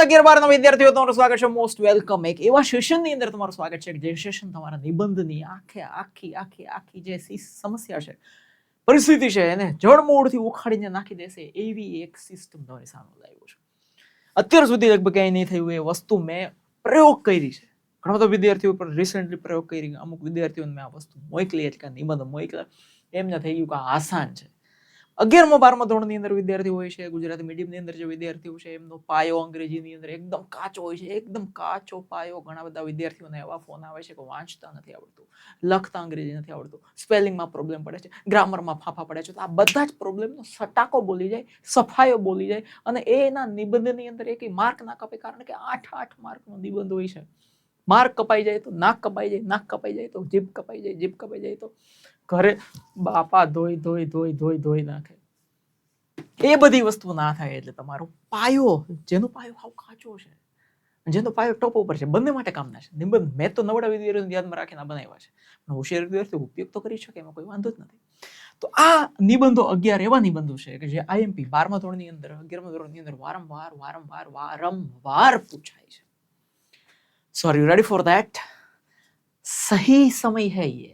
11-12 વિદ્યાર્થીઓ તમારું સ્વાગત છે. Most welcome. એક એવા સેશનની અંદર તમારું સ્વાગત છે જે સેશન તમારા નિબંધની આખી જે સમસ્યા છે, પરિસ્થિતિ છે, એને જડમૂળથી ઉખાડીને નાખી દેશે એવી એક સિસ્ટમ તમારી સામે લાવ્યો છે. અત્યાર સુધી લગભગ ક્યાંય નહીં થયું એ વસ્તુ મેં પ્રયોગ કરી છે. ઘણા બધા વિદ્યાર્થીઓ પર રિસેન્ટલી પ્રયોગ કરી. અમુક વિદ્યાર્થીઓને મેં આ વસ્તુ મોકલી એટલે નિબંધ મોકલા, એમને થઈ ગયું કે આસાન છે. 11-12 ધોરણની અંદર વિદ્યાર્થી હોય છે, ગુજરાતી મીડિયમની અંદર જે વિદ્યાર્થીઓ છે એમનો પાયો અંગ્રેજીની અંદર એકદમ કાચો હોય છે, એકદમ કાચો પાયો. ઘણા બધા વિદ્યાર્થીઓને એવા ફોન આવે છે કે વાંચતા નથી આવડતું, લખતા અંગ્રેજી નથી આવડતું, સ્પેલિંગમાં પ્રોબ્લેમ પડે છે, ગ્રામરમાં ફાફા પડે છે. તો આ બધા જ પ્રોબ્લેમનો સટાકો બોલી જાય, સફાયો બોલી જાય અને એના નિબંધની અંદર એક માર્ક ના કપાય, કારણ કે 8 માર્કનો નિબંધ હોય છે. માર્ક કપાઈ જાય તો નાક કપાઈ જાય, નાક કપાઈ જાય તો જીભ કપાઈ જાય, જીભ કપાઈ જાય તો ઘરે બાપા ધોઈ નાખે. એ બધી વસ્તુ ના થાય એટલે તમારો પાયો, જેનો પાયો હાવ કાચો છે, જેનો પાયો ટોપ ઉપર છે, બંને માટે કામના છે. નિબંધ મેં તો નવડા વિદ્યાર્થીઓને ધ્યાનમાં રાખીને બનાવ્યા છે, પણ હોશિયાર વિદ્યાર્થીઓ ઉપયોગ તો કરી શકે, એમાં કોઈ વાંધો જ નથી. તો આ નિબંધો 11 એવા નિબંધો છે કે જે આઈએમપી 12મા ધોરણની અંદર, 11મા ધોરણની અંદર વારંવાર પૂછાય છે. So are you ready for that? સહી સમય હૈ ये.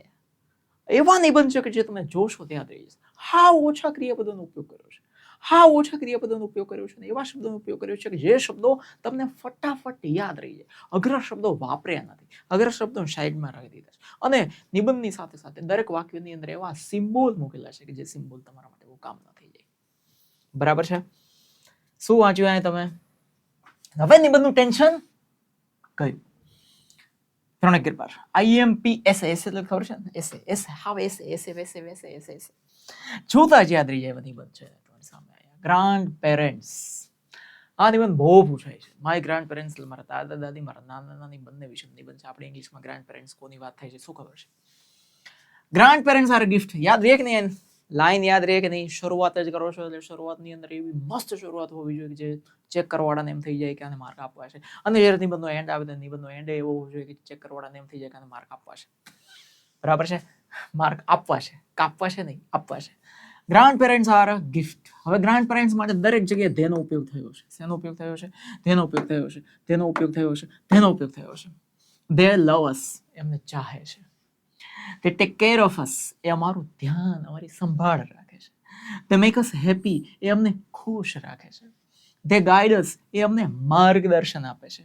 એવા નિબંધ છે કે જે તમે જોશો ત્યાં રહી જશે. હાવ ઓછા ક્રિયાપદોનો ઉપયોગ કર્યો છે, એવા શબ્દોનો ઉપયોગ કર્યો છે કે જે શબ્દો તમને ફટાફટ યાદ રહી જાય. અઘરા શબ્દો વાપર્યા નથી, અઘરા શબ્દો સાઈડમાં રાખી દીધા છે. અને નિબંધની સાથે સાથે દરેક વાક્યની અંદર એવા સિમ્બોલ મૂકેલા છે કે જે સિમ્બોલ તમારા માટે બહુ કામ ન થઈ જાય. બરાબર છે? શું વાંચ્યું અહીં તમે? હવે નિબંધનું ટેન્શન ગયું. 3-11 આઈએમપી એસે એટલે ખબર છે ને? એસે હાવ એસે જોતા જ યાદ રહી જાય. નિબંધ છે તમારી સામે આયા, ગ્રાન્ડ પેરેન્ટ્સ. આ નિબંધ બહુ પૂછાય છે. માય ગ્રાન્ડ પેરેન્ટ્સ, મારા દાદા દાદી, મારા નાના નાની બંને વિશે નિબંધ છે. આપણે ઇંગ્લિશમાં ગ્રાન્ડ પેરેન્ટ્સ કોની વાત થાય છે શું ખબર છે? Grand parents are gift. યાદ રહે કે નહીં? લાઈન યાદ રહે કે નહીં? શરૂઆત જ કરો છો એટલે શરૂઆતની અંદર એવી મસ્ત શરૂઆત હોવી જોઈએ કે જે ચેક કરવાવાળાને એમ થઈ જાય કે આને માર્ક આપવા છે. અને જ્યારે નિબંધનો એન્ડ આવે તો નિબંધનો એન્ડ એવો હોવો જોઈએ કે ચેક કરવાવાળાને એમ થઈ જાય કે આને માર્ક આપવા છે. બરાબર છે? માર્ક આપવા છે, કાપવા છે નહીં, આપવા છે. Grand parents are a gift. હવે ગ્રાન્ડ પેરેન્ટ્સ માટે દરેક જગ્યાએ ધેનો ઉપયોગ થયો છે. શેનો ઉપયોગ થયો છે? ધેનો ઉપયોગ થયો છે, ધેનો ઉપયોગ થયો છે, ધેનો ઉપયોગ થયો છે. ધે લવ અસ, એમને ચાહે છે. તે ટેક કેર ઓફ અસ, એ અમારું ધ્યાન, અમારી સંભાળ રાખે છે. તે મેક અસ હેપી, એ અમને ખુશ રાખે છે. તે ગાઈડ અસ, એ અમને માર્ગદર્શન આપે છે.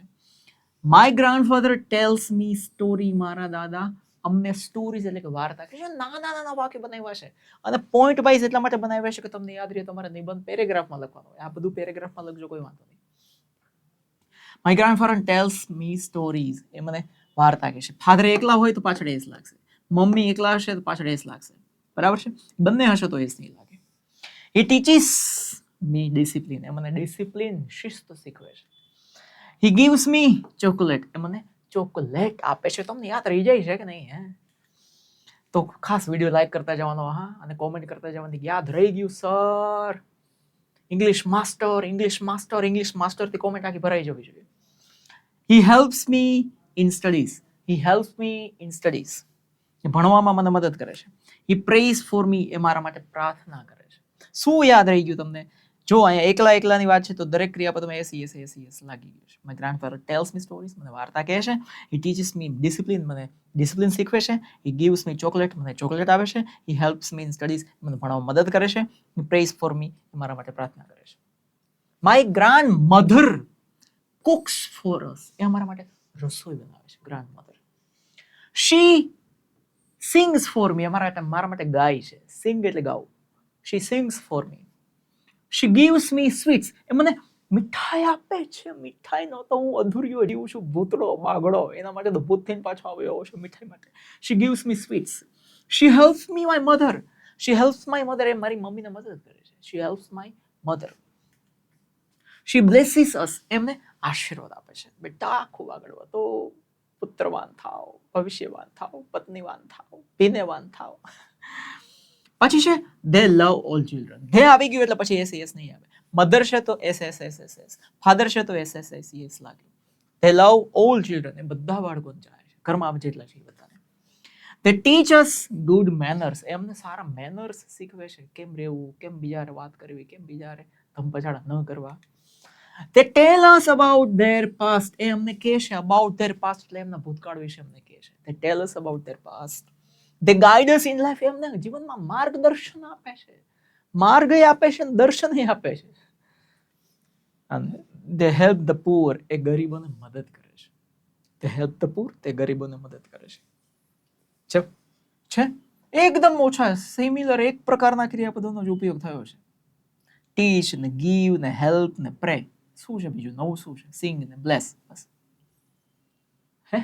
My grandfather tells me story, મારા દાદા અમને સ્ટોરીઝ એટલે કે વાર્તા કે નાના વાક્ય બનાવ્યા છે. અને પોઈન્ટ વાઇઝ એટલા માટે બનાવ્યા છે કે તમને યાદ રહે. તમારે નિબંધ પેરેગ્રાફમાં લખવાનો હોય. આ બધું પેરેગ્રાફમાં લખજો, કોઈ વાંધો નહીં. My grandfather tells me stories, એ મને વાર્તા કહે છે. ફાધર એકલા હોય તો પાછળ એસ લાગશે, મમ્મી એકલા હશે તો પાછળ એસ લાગશે. બરાબર છે? બંને હશે તો એસ નહીં લાગે. હી ટીચીસ મી ડિસિપ્લિન, એ મને ડિસિપ્લિન, શિસ્ત શીખવે છે. હી ગિવ્સ મી ચોકલેટ, એ મને ચોકલેટ આપે છે. તમને યાદ રહી જાય છે કે નહીં? હે તો ખાસ વિડીયો લાઈક કરતા જવાનો, હા, અને કોમેન્ટ કરતા જવાની. યાદ રહી ગયું સર? ઇંગ્લિશ માસ્ટર થી કોમેન્ટ આખી ભરાઈ જવી જોઈએ. હી હેલ્પ્સ મી ઇન સ્ટડીઝ, એ ભણવામાં મને મદદ કરે છે. હી પ્રેઝ ફોર મી, એ મારા માટે પ્રાર્થના કરે છે. શું યાદ રહી ગયું તમને? જો અહીંયા એકલાની વાત છે તો દરેક ક્રિયાપદમાં એસ લાગી ગયું છે. My grandfather tells me stories, મને વાર્તા કહે છે. હી ટીચીસ મી ડિસિપ્લિન, મને ડિસિપ્લિન શીખવે છે. હી ગિવ્સ મી ચોકલેટ, મને ચોકલેટ આપે છે. He helps me in studies, મને ભણવામાં મદદ કરે છે. હી પ્રેઝ ફોર મી, મારા માટે પ્રાર્થના કરે છે. My grandmother cooks for us, એ અમારા માટે રસોઈ બનાવે છે. Grandmother. She sings for me, મારા માટે ગાય છે. સિંગ એટલે ગાવ. She sings for me. She gives me sweets, એ મને મીઠાઈ આપે છે. મીઠાઈ નો તો હું અધૂરિયો જીવું છું, ભૂતળો બાગડો. એના માટે તો ભૂત થઈને પાછો આવ્યો છે મીઠાઈ માટે. She gives me sweets. She helps me my mother, એ મારી મમ્મીને મદદ કરે છે. She helps my mother. She blesses us, એમને આશીર્વાદ આપે છે. બેટા ખૂબ આગળ વધો, પુત્રવાન થાવ, ભવિષ્યવાન થાવ, પત્નીવાન થાવ, ભીનેવાન થાવ. પછી છે they love all children. They આવી ગયું એટલે પછી એસ નહીં આવે. મધર છે તો એસ. ફાધર છે તો એસ લાગે. ધે લવ ઓલ ચિલ્ડ્રન, એ બધા બાળકોને ચાહે છે. ઘરમાં જેટલા છે બધાને. They teach us good manners, એમને સારા મેનર્સ શીખવે છે. કેમ રહેવું, કેમ બીજા વાત કરવી, કેમ બીજા ધમપછાડા ન કરવા. They tell us about their past. એ અમને કહે છે about their past એટલે એમના ભૂતકાળ વિશે અમને કહે છે. They tell us about their past. They guide us in life. એ અમને જીવનમાં માર્ગદર્શન આપે છે. માર્ગ આપે છે અને દર્શન આપે છે. અને they help the poor. એ ગરીબોને મદદ કરે છે. They help the poor. તે ગરીબોને મદદ કરે છે. એકદમ ઓછા સિમિલર એક પ્રકારના ક્રિયાપદોનો જ ઉપયોગ થયો છે. ટીચ ને ગીવ ને હેલ્પ ને પ્રે. શું છે બીજું નવું શું છે? સિંગ ને બ્લેસ. બસ. હે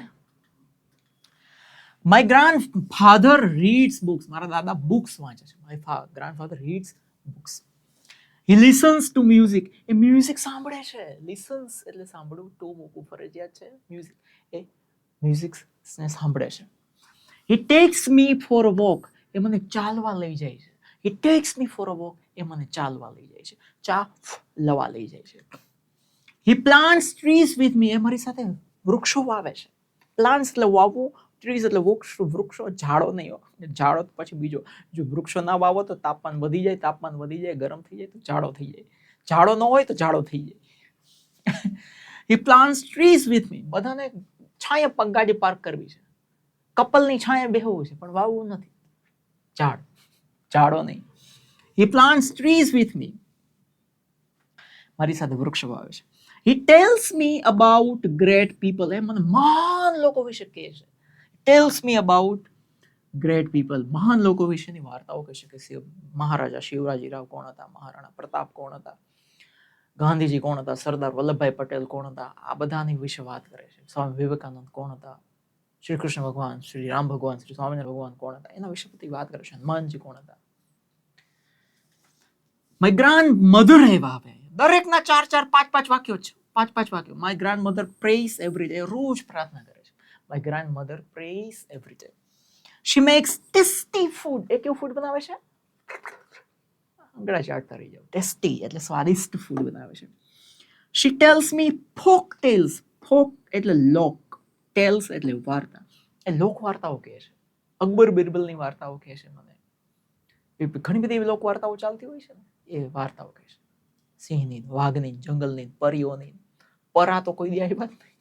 માય ગ્રાન્ડફાધર રીડ્સ બુક્સ. મારા દાદા બુક્સ વાંચે છે. My grandfather reads books. He listens to music. A music સાંભળે છે. લિસન્સ એટલે સાંભળવું, ટુ મૂકવું ફરજિયાત છે. મ્યુઝિક એ મ્યુઝિક ને સાંભળે છે. He takes me for a walk. એ મને ચાલવા લઈ જાય છે. He takes me for a walk. એ મને ચાલવા લઈ જાય છે. લવા લઈ જાય છે. He plants trees with me. એ મારી સાથે વૃક્ષો વાવે છે. પ્લાન્ટ્સ એટલે વાવવું, ટ્રીઝ એટલે વૃક્ષો, ઝાડો નહીં હોય. ઝાડો પછી બીજો, જો વૃક્ષો ના વાવો તો તાપમાન વધી જાય, ગરમ થઈ જાય તો ઝાડો થઈ જાય. ઝાડો ન હોય તો ઝાડો થઈ જાય. હી પ્લાન્ટ્સ ટ્રીઝ વિથ મી. બધાને છાંયે ગાડી પાર્ક કરવી છે. કપલની છાંયે બેહવું છે પણ વાવવું નથી. ઝાડો નહીં. He plants trees with me. મારી સાથે વૃક્ષ વાવે છે. He tells me about great people. એ મને મહાન લોકો વિશે કહે છે. Tells me about great people. મહાન લોકો વિશેની વાર્તાઓ કહે છે કે મહારાજા શિવરાજીરાવ કોણ હતા, મહારાણા પ્રતાપ કોણ હતા, ગાંધીજી કોણ હતા, સરદાર વલ્લભભાઈ પટેલ કોણ હતા. આ બધાની વિશે વાત કરે છે. સ્વામી વિવેકાનંદ કોણ હતા, શ્રી કૃષ્ણ ભગવાન, શ્રી રામ ભગવાન, શ્રી સ્વામિનારાયણ ભગવાન કોણ હતા, એના વિશે બધી વાત કરે છે. હનુમાનજી કોણ હતા. માય ગ્રાન્ડ મધર એવા આવે. દરેકના 4-4, 5-5 વાક્યો છે. 5-5 વાક્યો. My grandmother prays every day. રોજ પ્રાર્થના કરે છે. My grandmother prays every day. She makes tasty food. એ કેવું ફૂડ બનાવે છે? આંગળા ચાટતા રહી જાવ. ટેસ્ટી એટલે સ્વાદિષ્ટ ફૂડ બનાવે છે. શી ટેલ્સ મી ફોક ટેલ્સ. ફોક એટલે લોક, ટેલ્સ એટલે વાર્તા. એ લોક વાર્તાઓ કહે છે. અકબર બિરબલની વાર્તાઓ કહે છે મને. ઘણી બધી એવી લોક વાર્તાઓ ચાલતી હોય છે ને, એ વાર્તાઓ કહે છે. સિંહની, વાઘની, જંગલની, પરીઓની. પરા તો કોઈ દી આવી વાત નહીં.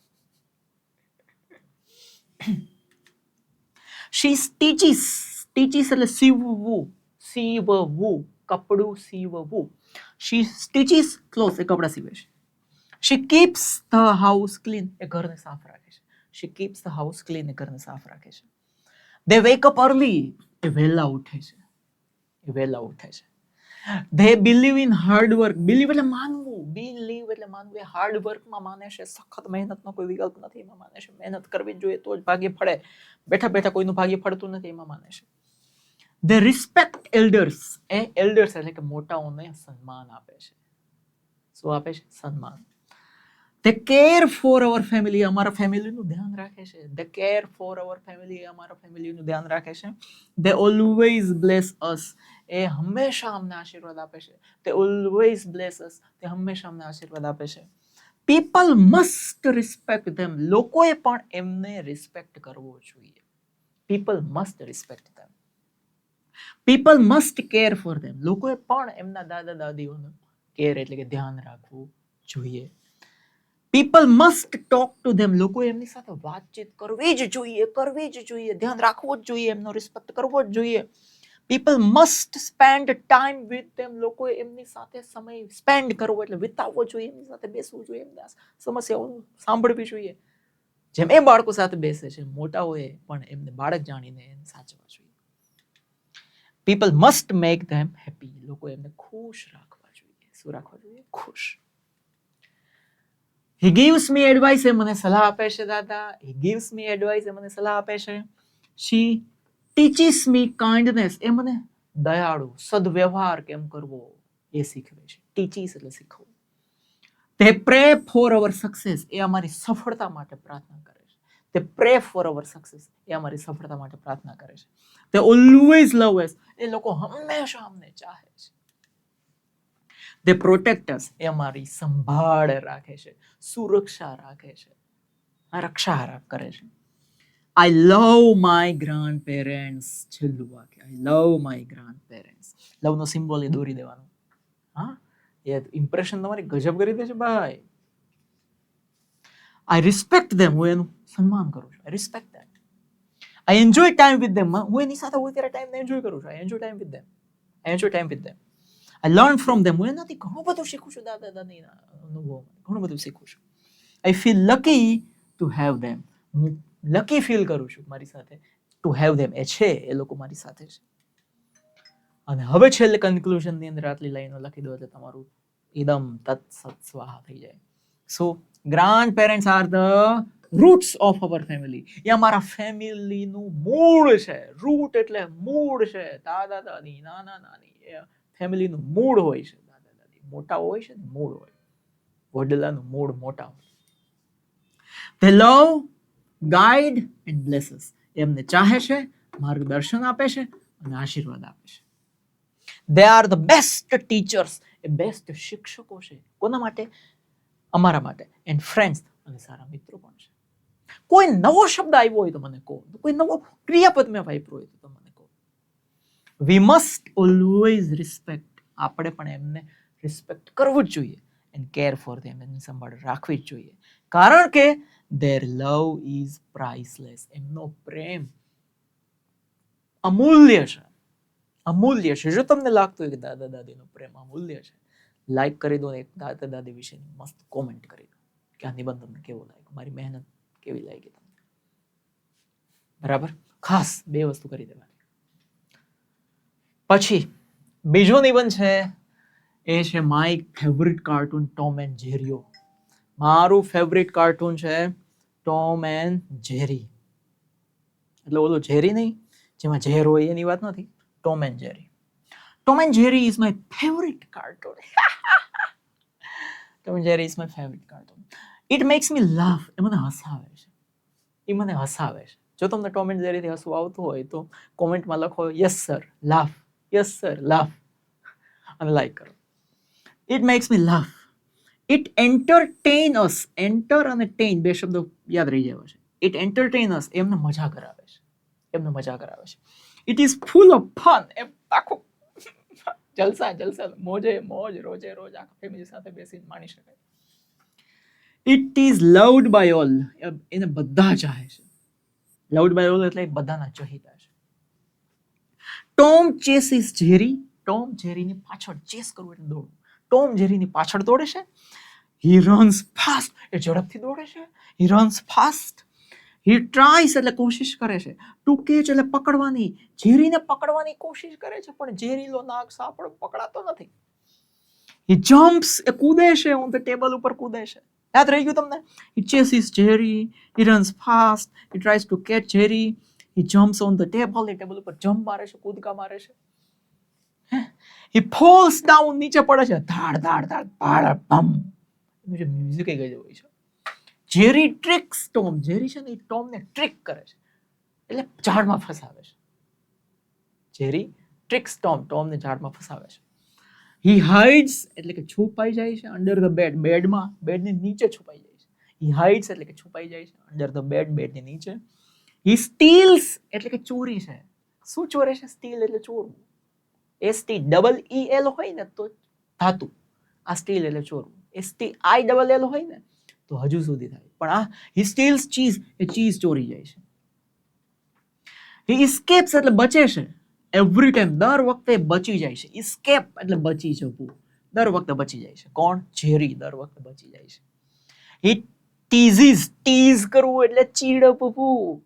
શી ટીચીસ. ટીચીસ એટલે સીવવું, કપડું સીવવું. શી ટીચીસ ક્લોથ. એ કપડા સીવે છે. શી કીપ્સ ધ હાઉસ ક્લીન. એ ઘરને સાફ રાખે છે. શી કીપ્સ ધ હાઉસ ક્લીન. એ ઘરને સાફ રાખે છે. દે વેક અપ અર્લી. એ વહેલા ઉઠે છે. They believe in hard work. Believe એટલે માનવું. Believe એટલે માનવું. એ હાર્ડ વર્કમાં માને છે. સખત મહેનતનો કોઈ વિકલ્પ નથી એમાં માને છે. મહેનત કરવી જોઈએ તો જ ભાગ્ય ફળે. બેઠા બેઠા કોઈનું ભાગ્ય ફળતું નથી એમાં માને છે. They respect elders. A elders એટલે કે મોટાઓને સન્માન આપે છે. શું આપે છે? સન્માન. They care for our family. અમારા ફેમિલીનું ધ્યાન રાખે છે. They care for our family. અમારા ફેમિલીનું ધ્યાન રાખે છે. They always bless us. એ હંમેશા અમને આશીર્વાદ આપે છે. They always bless us. તે હંમેશા અમને આશીર્વાદ આપે છે. People must respect them. લોકોએ પણ એમને રિસ્પેક્ટ કરવો જોઈએ. People must respect them. People must care for them. લોકોએ પણ એમના દાદા દાદીઓનું કેર એટલે કે ધ્યાન રાખવું જોઈએ. People must talk to them. લોકોએ એમની સાથે વાતચીત કરવી જ જોઈએ. ધ્યાન રાખવું જ જોઈએ. એમનો રિસ્પેક્ટ કરવો જ જોઈએ. People must spend time with them. લોકોએ એમની સાથે સમય સ્પેન્ડ કરવો એટલે વિતાવવો જોઈએ. એમની સાથે બેસવું જોઈએ. એમના સમસ્યાઓ સાંભળવી જોઈએ. જેમ એ બાળકો સાથે બેસે છે, મોટાઓએ પણ એમને બાળક જાણીને એને સાચવવા જોઈએ. People must make them happy. લોકો એમને ખુશ રાખવા જોઈએ. શું રાખવા જોઈએ? ખુશ. He gives me advice. એ મને સલાહ આપે છે દાદા. He gives me advice. એ મને સલાહ આપે છે. She teaches me kindness. એ મને દયાળુ, સદવ્યવહાર કેમ કરવો એ શીખવે છે. Teaches એટલે શીખવું. They pray for our success. એ અમારી સફળતા માટે પ્રાર્થના કરે છે. They pray for our success. એ અમારી સફળતા માટે પ્રાર્થના કરે છે. They always love us. એ લોકો હંમેશા અમને ચાહે છે. They protect us. એ અમારી સંભાળ રાખે છે, સુરક્ષા રાખે છે, રક્ષા કરે છે. I love my grandparents. છેલ્લું વાક્ય. I love my grandparents. લવનો સિમ્બોલ એ દોરી દેવાનો. હા, એ ઇમ્પ્રેશન તમારી ગજબ કરી દે છે ભાઈ. આઈ રિસ્પેક્ટ ધેમ, હું એનું સન્માન કરું છું. આઈ respect them. I enjoy time with them, હું એની સાથે હોય ત્યારે ટાઈમને એન્જોય કરું છું. I enjoy time with them. I enjoy time with them. I learn from them, હું એનાથી ઘણું બધું શીખું છું. દાદા દાદીના અનુભવમાં ઘણું બધું શીખું છું. I feel lucky to have them, હું લકી ફીલ કરું છું મારી સાથે. ટુ હેવ ધેમ, એ છે, એ લોકો મારી સાથે છે. અને હવે છેલ્લે કન્ક્લુઝન ની અંદર આટલી લાઈનો લખી દો એટલે તમારું એકદમ તત્સત સ્વાહા થઈ જાય. So grandparents are the roots of our family. એ અમારા ફેમિલીનું મૂળ છે. રૂટ એટલે મૂળ છે. દાદા દાદી, નાના નાની, એ ફેમિલીનું મૂળ હોય છે. દાદા દાદી મોટા હોય છે ને, મૂળ હોય. વડલાનું મૂળ મોટા હોય. They love, guide and bless us. એમને ચાહે છે, માર્ગદર્શન આપે છે અને આશીર્વાદ આપે છે. They are the best teachers. A best શિક્ષકો છે. કોના માટે? અમારા માટે. એન્ડ ફ્રેન્ડ્સ, અને સારા મિત્રો પણ છે. કોઈ નવો શબ્દ આવ્યો હોય તો મને કહો. કોઈ નવો ક્રિયાપદ મેં વાપર્યો હોય તો મને કહો. We must always respect. આપણે પણ એમને રિસ્પેક્ટ કરવું જ જોઈએ. એન્ડ કેર ફોર ધેમ, એની સંભાળ રાખવી જ જોઈએ. કારણ કે their love is priceless. એમનો પ્રેમ અમૂલ્ય છે. અમૂલ્ય છે. જો તમને લાગતું હોય કે દાદા દાદીનો પ્રેમ અમૂલ્ય છે, લાઈક કરી દો ને એક દાદા દાદી વિશેની મસ્ત કોમેન્ટ કરી દો કે આ નિબંધ તમને કેવો લાગ્યો, મારી મહેનત કેવી લાગી તમને. બરાબર? ખાસ 2 વસ્તુ કરી દેવાની. પછી બીજો નિબંધ છે, એ છે my favourite cartoon Tom and જેરીઓ. મારું ફેવરિટ કાર્ટૂન છે ટોમ એન્ડ જેરી. એટલે ઓલો જેરી નહીં જેમાં ઝેર હોય એની વાત નથી. Tom and Jerry. Tom and Jerry is my favourite cartoon. Tom and Jerry is my favourite cartoon. It makes me laugh. એ મને હસાવે છે. એ મને હસાવે છે. જો તમને ટોમ એન્ડ જેરીથી હસવું આવતું હોય તો કોમેન્ટમાં લખો yes sir laugh, yes sir laugh, અને લાઈક કરો. It makes me laugh. It entertain us. Enter અને ટેઇન 2 શબ્દો યાદ રહી જાય છે. ઇટ એન્ટરટેઇન અસ, એમને મજા કરાવે છે. એમને મજા કરાવે છે. It is full of fun. એ આખું જલસા જલસા, મોજે મોજ, રોજે રોજ આખા ફેમિલી સાથે બેસીને માણી શકાય. It is loved by all. એને બધા ચાહે છે. લવ્ડ બાય ઓલ એટલે બધાના ચહિતા છે. ટોમ ચેસીસ જેરી. ટોમ જેરીની પાછળ, ચેસ કરવું એટલે દોડવું. ટોમ જેરીની પાછળ દોડે છે. હી રન્સ ફાસ્ટ. એ ઝડપથી દોડે છે. હી રન્સ ફાસ્ટ. હી ટ્રાઈસ એટલે કોશિશ કરે છે. ટુ કેચ એટલે પકડવાની. જેરીને પકડવાની કોશિશ કરે છે પણ જેરીનો નાગ સાપડો પકડાતો નથી. હી જમ્પ્સ, એ કૂદે છે. ઓન ધ ટેબલ ઉપર કૂદે છે. યાદ રહી ગયું તમને? He chases Jerry, he runs fast, he tries to catch Jerry, he jumps on the table. એ ટેબલ ઉપર જમ્પ મારે છે, કૂદકા મારે છે. હી ફોલ્સ ડાઉન, નીચે પડે છે. ધાડ ધાડ ધાડ ભાડ ભમ. એનું જે મ્યુઝિક એ ગજબ હોય છે. જેરી ટ્રિક્સ ટોમ. જેરી છે ને એ ટોમને ટ્રિક કરે છે, એટલે ઝાડમાં ફસાવે છે. જેરી ટ્રિક્સ ટોમ. ટોમને ઝાડમાં ફસાવે છે. હી હાઇડ્સ એટલે કે છુપાઈ જાય છે. Under the bed. બેડમાં, બેડની નીચે છુપાઈ જાય છે. હી હાઇડ્સ એટલે કે છુપાઈ જાય છે અંડર ધ બેડ. બેડની નીચે. હી સ્ટીલ્સ એટલે કે ચોરી છે. શું ચોરે છે? સ્ટીલ એટલે ચોરવું. STEEL હોય ને તો ધાતુ. આ સ્ટીલ એટલે ચોરવું. STILL હોય ને તો હજુ સુધી થાય. પણ આ હી સ્ટીલ્સ ચીઝ, એ ચીઝ ચોરી જાય છે. હી ઇસ્કેપ્સ એટલે બચે છે. એવરી ટાઈમ, દર વખતે બચી જાય છે. ઇસ્કેપ એટલે બચી જવું. દર વખતે બચી જાય છે. કોણ? જેરી દર વખતે બચી જાય છે. હી ટીઝીસ. ટીઝ કરવું એટલે ચીડવવું.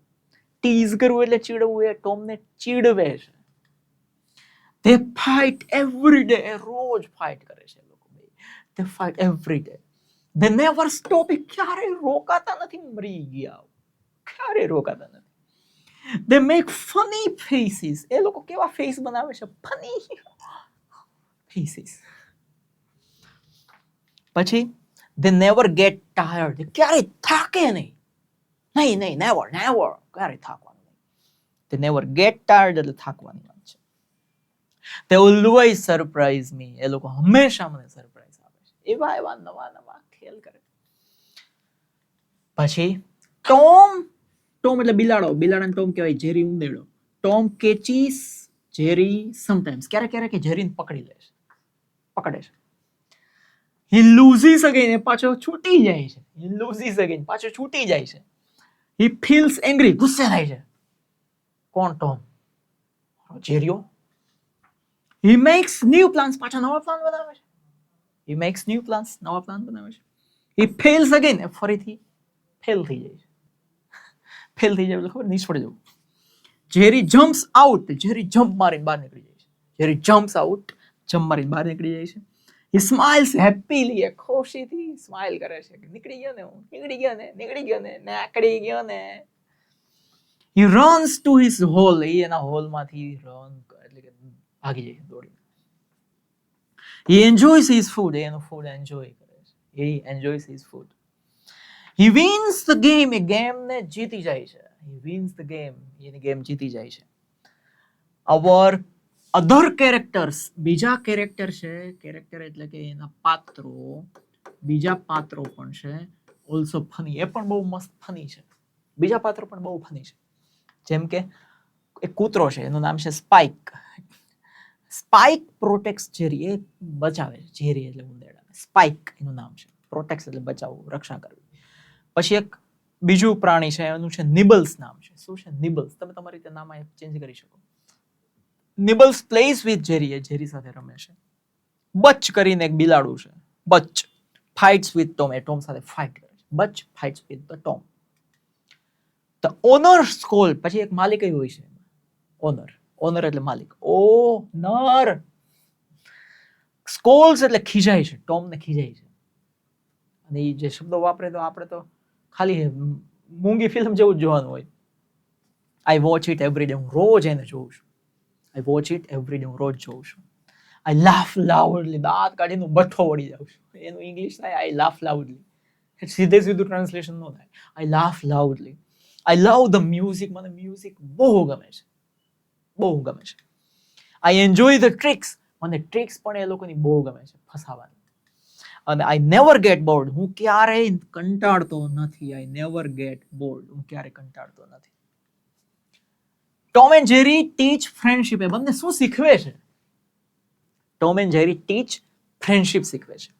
ટીઝ કરવું એટલે ચીડવવું. એ ટોમને ચીડવે છે. They fight every day. રોજ ફાઇટ કરે છે લોકો. They fight every day. They never stop. ક્યારે રોકાતા નથી. મરી ગયા ક્યારે રોકાતા નથી. They make funny faces. એ લોકો કેવા ફેસ બનાવે છે? Funny faces. પછી they never get tired. ક્યારે થાકે નહીં. નહીં નહીં, never never. ક્યારે થાકવાનું નહીં. They never get tired એટલે થાકવાની વાત છે. They always surprise me. એ લોકો હંમેશા મને સરપ્રાઈઝ આપે છે. એવા એવા નવા નવા ખેલ કરે. પછી ટોમ. ટોમ એટલે બિલાડો. બિલાડાને ટોમ કહેવાય. જેરી ઉંદેડો. ટોમ કેચીસ જેરી સમટાઈમ્સ. ક્યારેક ક્યારેક જેરીને પકડી લે છે, પકડે છે. He loses again, એ પાછો છૂટી જાય છે. He loses again, પાછો છૂટી જાય છે. He feels angry, ગુસ્સે થાય છે. કોણ? Tom. રોજેરિયો. He makes new plans, પાછા નવા પ્લાન બનાવે છે. He makes new plans, નવા પ્લાન બનાવે છે. He fails again, એ ફરીથી ફેલ થઈ જાય છે. ફેલ થઈ જાય એટલે ખબર, નિષ્ફળ જવું. જેરી જમ્પ્સ આઉટ, જેરી જમ્પ મારીને બહાર નીકળી જાય છે. જેરી જમ્પ્સ આઉટ, જમ્પ મારીને બહાર નીકળી જાય છે. He smiles happily, એ ખુશીથી સ્માઇલ કરે છે કે નીકળી ગયો ને હું, નીકળી ગયો ને, નીકળી ગયો ને, નીકળી ગયો ને. He runs to his hole, એ એના હોલમાંથી રન એટલે કે ભાગી જાય છે, દોડીને. He enjoys his food, એ એનું ફૂડ એન્જોય કરે છે. He enjoys his food. He wins the game, એ ગેમને જીતી જાય છે. He wins the game, any game જીતી જાય છે. Our other characters, બીજા કેરેક્ટર છે, કેરેક્ટર એટલે કે એના પાત્રો, બીજા પાત્રો પણ છે. ઓલ્સો ફની, એ પણ બહુ મસ્ત ફની છે. બીજા પાત્રો પણ બહુ ફની છે. જેમ કે એક કૂતરો છે, એનું નામ છે સ્પાઇક. સ્પાઇક પ્રોટેક્ટ્સ જેરી, એ બચાવે છે જેરી એટલે ઉંદરડાને. સ્પાઇક એનું નામ છે. પ્રોટેક્ટ એટલે બચાવવું, રક્ષા કરવી. પછી એક બીજું પ્રાણી છે, એનું છે નિબલ્સ નામ છે. શું છે? નિબલ્સ. તમે તમારી રીતે નામ ચેન્જ કરી શકો. નિબલ્સ પ્લેઝ વિથ જેરી, એ જેરી સાથે રમે છે. બચ કરીને એક બિલાડું છે, બચ. ફાઇટ્સ વિથ ટોમ, એ ટોમ સાથે ફાઇટ કરે છે. Butch fights with the Tom. The owner scold, પછી એક માલિક હોય છે. ઓનર, ઓનર એટલે માલિક. ઓનર સ્કોલ્સ એટલે ખીજાય છે, ટોમને ખીજાય છે. અને એ જે શબ્દો વાપરે તો આપણે તો ખાલી મૂંગી ફિલ્મ જેવું જ જોવાનું હોય. આઈ વોચ ઇટ એવરી ડે, હું રોજ એને જોઉં છું. આઈ વોચ ઇટ એવરી ડે, હું રોજ જોઉં છું. આઈ લાફ લાઉડલી, દાંત કાઢીને બઠ્ઠો વળી જાઉં છું. એનું ઇંગ્લિશ થાય આઈ લાફ લાઉડલી. સીધે સીધું ટ્રાન્સલેશન ન થાય. I laugh loudly. I love the music, મને મ્યુઝિક બહુ ગમે છે, બહુ ગમે છે. આઈ એન્જોય ધ ટ્રિક્સ, મને ટ્રિક્સ પણ એ લોકોની બહુ ગમે છે, ફસાવાની. અને આઈ નેવર ગેટ બોર્ડ, હું ક્યારેય કંટાળતો નથી. આઈ નેવર ગેટ બોર્ડ, હું ક્યારેય કંટાળતો નથી. Tom and Jerry teach friendship, એ બંને શું શીખવે છે? Tom and Jerry teach friendship શીખવે છે.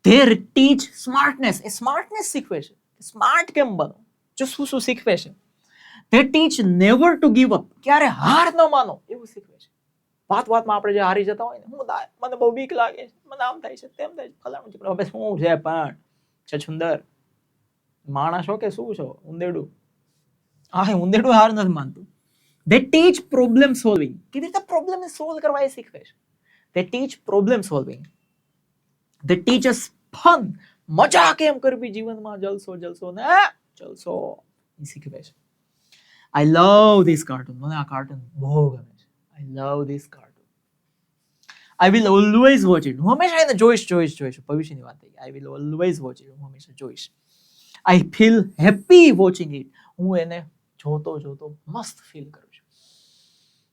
ધે ટીચ સ્માર્ટનેસ, એ સ્માર્ટનેસ શીખવે છે. સ્માર્ટ કેમ બનો, જો શું શું શીખવે છે. They teach never to give up, ક્યારે હાર ન માનો, એવું શીખવે છે. વાત વાતમાં આપણે જે હારી જતા હોય ને, મને બહુ બીક લાગે છે, મને આમ થાય છે, તેમ થાય છે, ફલાણું છે, હવે શું છે પણ છે સુંદર માણસ છો કે શું છો? ઉંદેડું. હા, ઉંદેડું હાર નથી માનતું. They teach problem solving, કેવી રીતે પ્રોબ્લેમ સોલ્વ કરવા એ શીખવે છે. They teach problem solving. They teach us fun, મજા કેમ કરવી જીવનમાં, જલસો જલસો ને જલસો, એ શીખવે છે. I love this cartoon, મને આ કાર્ટૂન બહુ ગમે છે. I love this cartoon. I will always watch it, હું હંમેશા એને જોઈશ. ભવિષ્યની વાત થઈ. I will always watch it, હું હંમેશા જોઈશ. I feel happy watching it, હું એને જોતો મસ્ત ફીલ કરું છું.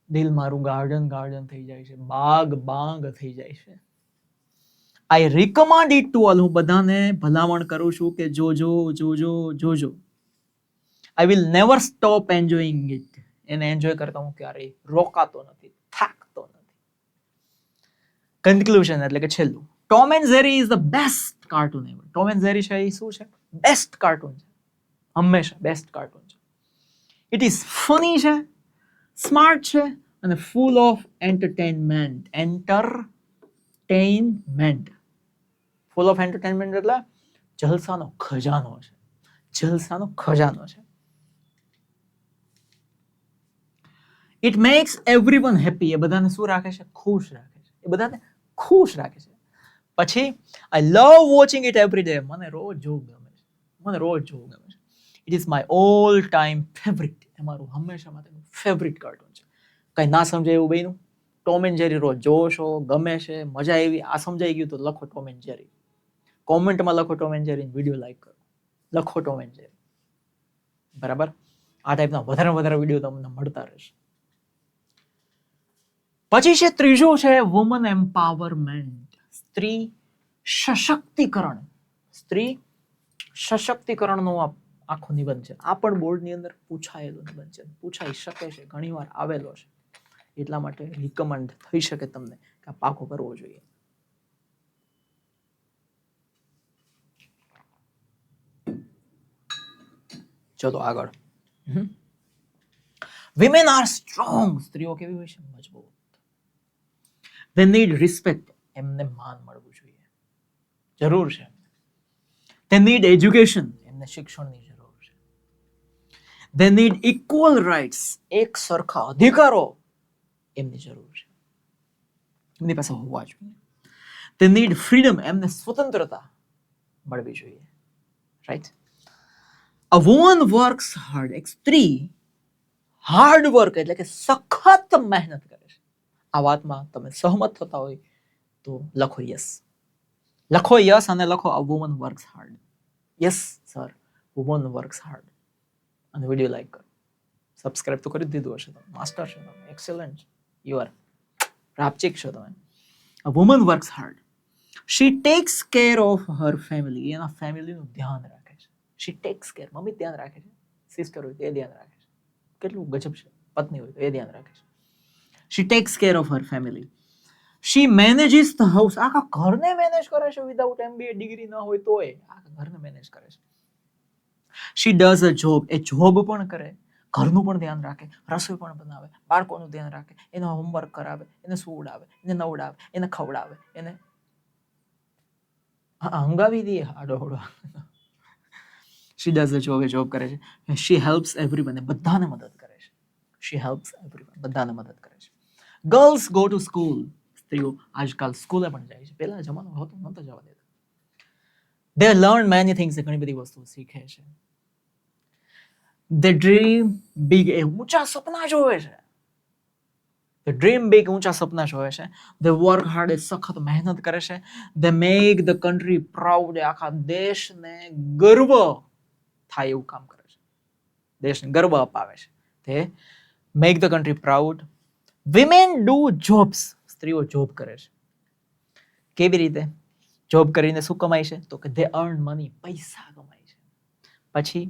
દિલ મારું ગાર્ડન થઈ જાય છે, બાગ થઈ જાય છે. I recommend it to all, હું બધાને ભલામણ કરું છું કે જોજો. I will never stop enjoying it, એને એન્જોય કરતા હું ક્યારેય રોકાતો નથી, થાકતો નથી. કન્ક્લુઝન એટલે કે છેલ્લું, Tom and Jerry is the best cartoon ever. Tom and જેરી છે એ શું છે? બેસ્ટ કાર્ટૂન છે, હંમેશા બેસ્ટ કાર્ટૂન છે. ઇટ ઇઝ ફની છે, સ્માર્ટ છે અને full of entertainment. Full of entertainment એટલે જલસાનો ખજાનો છે, જલસાનો ખજાનો છે. ઇટ મેક્સ એવરીવન હેપી, એ બધાને શું રાખે છે? ખુશ રાખે છે. એ બધાને ખુશ રાખે છે. પછી આઈ લવ વોચિંગ ઇટ એવરી ડે, મને રોજ જોવું ગમે છે, મને રોજ જોવું ગમે છે. It is my all time favourite, એ મારું હંમેશા માટેનું ફેવરિટ કાર્ટૂન છે. કઈ ના સમજાય એવું બન્યું? ટોમ એન્ડ જેરી રોજ જોવો છો, ગમે છે, મજા આવી? આ સમજાઈ ગયું તો લખો ટોમ એન્ડ જેરી, કોમેન્ટમાં લખો Tom and Jerry, video like કરો, લખો ટોમ એન્ડ જેરી. બરાબર? આ ટાઈપના વધારે વિડીયો તમને મળતા રહેશે. પછી છે ત્રીજું છે વુમન એમ્પાવરમેન્ટ, સ્ત્રી સશક્તિકરણ. સ્ત્રી સશક્તિકરણનો આખો નિબંધ છે. આ પણ બોર્ડની અંદર પૂછાયેલો નિબંધ છે, પૂછાઈ શકે છે, ઘણીવાર આવેલો છે. એટલા માટે રિકમેન્ડ થઈ શકે તમને કે આ પાકો કરવો જોઈએ. ચલો આગળ. Women are strong. સ્ત્રીઓ કેવી હોય છે? મજબૂત. They need respect. એમને માન મળવું જોઈએ, જરૂર છે. They need education. એમને શિક્ષણની જરૂર છે. They need equal rights. એક સરખા અધિકારો એમની જરૂર છે, એમની પાસે હોવા જોઈએ. They need freedom. એમને સ્વતંત્રતા મળવી જોઈએ. Right? A woman works hard. એક સ્ત્રી હાર્ડ વર્ક એટલે કે સખત મહેનત કરે છે. આ વાતમાં તમે સહમત થતા હોય તો લખો યસ. લખો યસ અને લખો a woman works hard. Yes sir, woman works hard. અને વિડીયો લાઈક કરો. સબસ્ક્રાઇબ તો કરી દીધું હશે તમે. માસ્ટર છો તમે, એક્સેલન્ટ. યુ આર પ્રાપચિક છો તમે. A woman works hard. She takes care of her family. એના ફેમિલીનું ધ્યાન રાખે છે. She takes care. મમ્મી ધ્યાન રાખે છે. સિસ્ટર હોય તો એ ધ્યાન રાખે છે. કેટલું ગજબ છે. પત્ની હોય તો એ ધ્યાન રાખે છે. She takes care of her family. She manages the house. આખા ઘરને મેનેજ કરે છે વિધાઉટ MBA ડિગ્રી ન હોય તોય આખા ઘરને મેનેજ કરે છે. She does a job. A job પણ કરે, ઘરનું પણ ધ્યાન રાખે, રસોઈ પણ બનાવે, બાળકોનું ધ્યાન રાખે, એનો હોમવર્ક કરાવે, એને સુવડાવે, એને નવડાવે, એને ખવડાવે, એને હંગાવી દે આડોહડો. She does a job. A job કરે છે. She helps everyone. બધાને મદદ કરે છે. She helps everyone. બધાને મદદ કરે છે. Girls go to school. સ્ત્રીઓ આજકાલ સ્કૂલે પણ જાય છે. પહેલા જમાનો હતો નહોતો જવા દેતા. They learn many things. ઘણી બધી વસ્તુઓ શીખે છે. They dream big. એ ઊંચા સપના જોવે છે. They dream big. ઊંચા સપના જોવે છે. They work hard. એ સખત મહેનત કરે છે. They make the country proud. એ આખા દેશને ગર્વ થાય એવું કામ કરે છે. દેશને ગર્વ અપાવે છે. They make the country proud. Women do jobs. સ્ત્રીઓ જોબ કરે છે. કેવી રીતે? જોબ કરીને શું કમાય છે? તો કે they earn money. પૈસા કમાય છે. પછી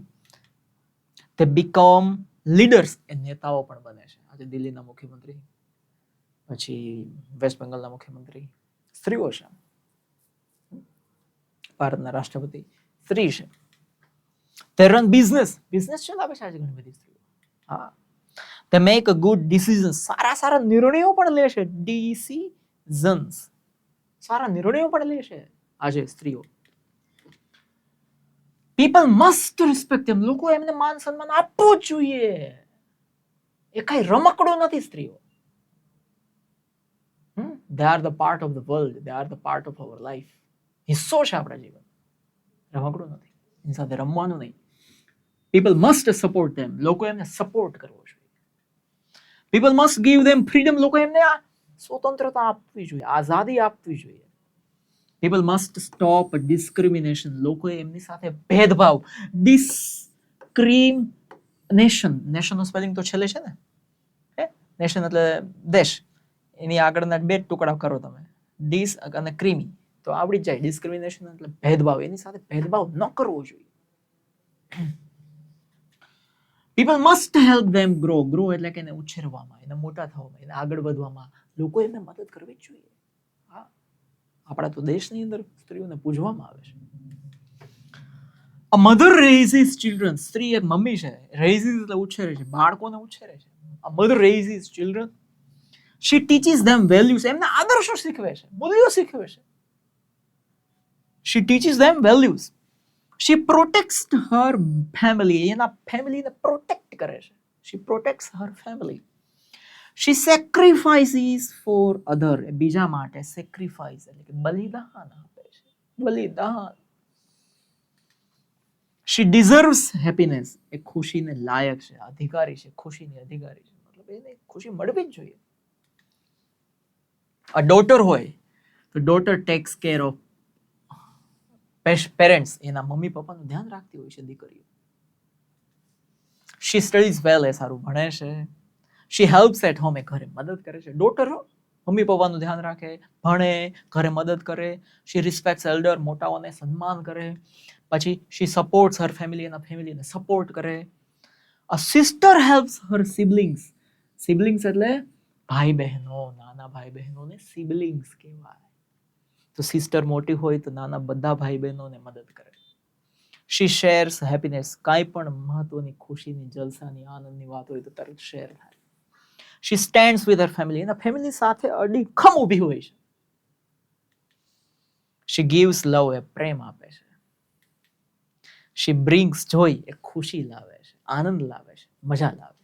they become leaders. એ નેતાઓ પણ બને છે. આજે દિલ્હીના મુખ્યમંત્રી, પછી વેસ્ટ બેંગાલના મુખ્યમંત્રી સ્ત્રીઓ છે. ભારતના રાષ્ટ્રપતિ સ્ત્રી છે. They run business. બિઝનેસ ચલાવે છે આજે ઘણી બધી સ્ત્રીઓ. હા. They make a good decisions. સારા નિર્ણયો પણ લે છે. Decisions. સારા નિર્ણયો પણ લે છે આજે સ્ત્રીઓ. People must respect them. લોકો એમને માન સન્માન આપવું જ જોઈએ. એ કઈ રમકડું નથી સ્ત્રીઓ. They are the part of the world. They are the part of our life. હિસ્સો છે આપણા જીવન. રમકડું નથી. એની સાથે રમવાનું નહીં. People must support them. લોકો એમને સપોર્ટ કરવો જોઈએ. People must give them freedom. લોકો એમને આ સ્વતંત્રતા આપવી જોઈએ, આઝાદી આપવી જોઈએ. People must stop discrimination. લોકો એમની સાથે ભેદભાવ, discrimination. નેશનનું સ્પેલિંગ તો છેલ્લે છે ને, નેશન એટલે દેશ, એની આગળના બે ટુકડા કરો તમે, ડિસ અને ક્રીમી, તો આવડી જ જાય. ડિસ્ક્રિમિનેશન એટલે ભેદભાવ. એની સાથે ભેદભાવ ન કરવો જોઈએ. People must help them grow. Grow એટલે કે એને ઉછેરવામાં, એને મોટા થવામાં, એને આગળ વધવામાં લોકો એમને મદદ કરવી જ જોઈએ. હા, આપણા તો દેશની અંદર સ્ત્રીઓને પૂજવામાં આવે છે. A mother raises children. સ્ત્રી એક મમ્મી છે. Raises એટલે ઉછેરે છે, બાળકોને ઉછેરે છે. A mother raises children. She teaches them values. એમને આદર્શો શીખવે છે, મૂલ્યો શીખવે છે. She teaches them values. She protects her family. એના ફેમિલીને પ્રોટેક્ટ કરે છે. She protects her family. She sacrifices for other. બીજા માટે sacrifice એટલે કે બલિદાન આપે છે. બલિદાન. She deserves happiness. એ ખુશીને લાયક છે, અધિકારી છે, ખુશીની અધિકારી છે. મતલબ એને ખુશી મળવી જ જોઈએ. A daughter હોય તો daughter takes care of parents. એના મમ્મી પપ્પાનું ધ્યાન રાખતી હોય છે દીકરીઓ. She studies well. એ સારું ભણે છે. She helps at home. એ ઘરે મદદ કરે છે. ડોટર મમ્મી પપ્પાનું ધ્યાન રાખે, ભણે, ઘરે મદદ કરે. She respects elder. મોટાઓને સન્માન કરે. પછી she supports her family. એના ફેમિલીને સપોર્ટ કરે. A sister helps her siblings. Siblings એટલે ભાઈ બહેનો, નાના ભાઈ બહેનોને siblings કહેવાય. તો સિસ્ટર મોટી હોય તો નાના બધા ભાઈ બહેનોને મદદ કરે. શી શેર્સ હેપીનેસ. કાંઈ પણ મહત્વની ખુશીની જલસાની આનંદની વાત હોય તો તરત શેર થાય. શી સ્ટેન્ડ્સ વિથ હર ફેમિલી. એના ફેમિલી સાથે અડીખમ ઊભી હોય છે. શી ગીવ્સ લવ. એ પ્રેમ આપે છે. શી બ્રિંગ્સ જોય. એ ખુશી લાવે છે, આનંદ લાવે છે, મજા લાવે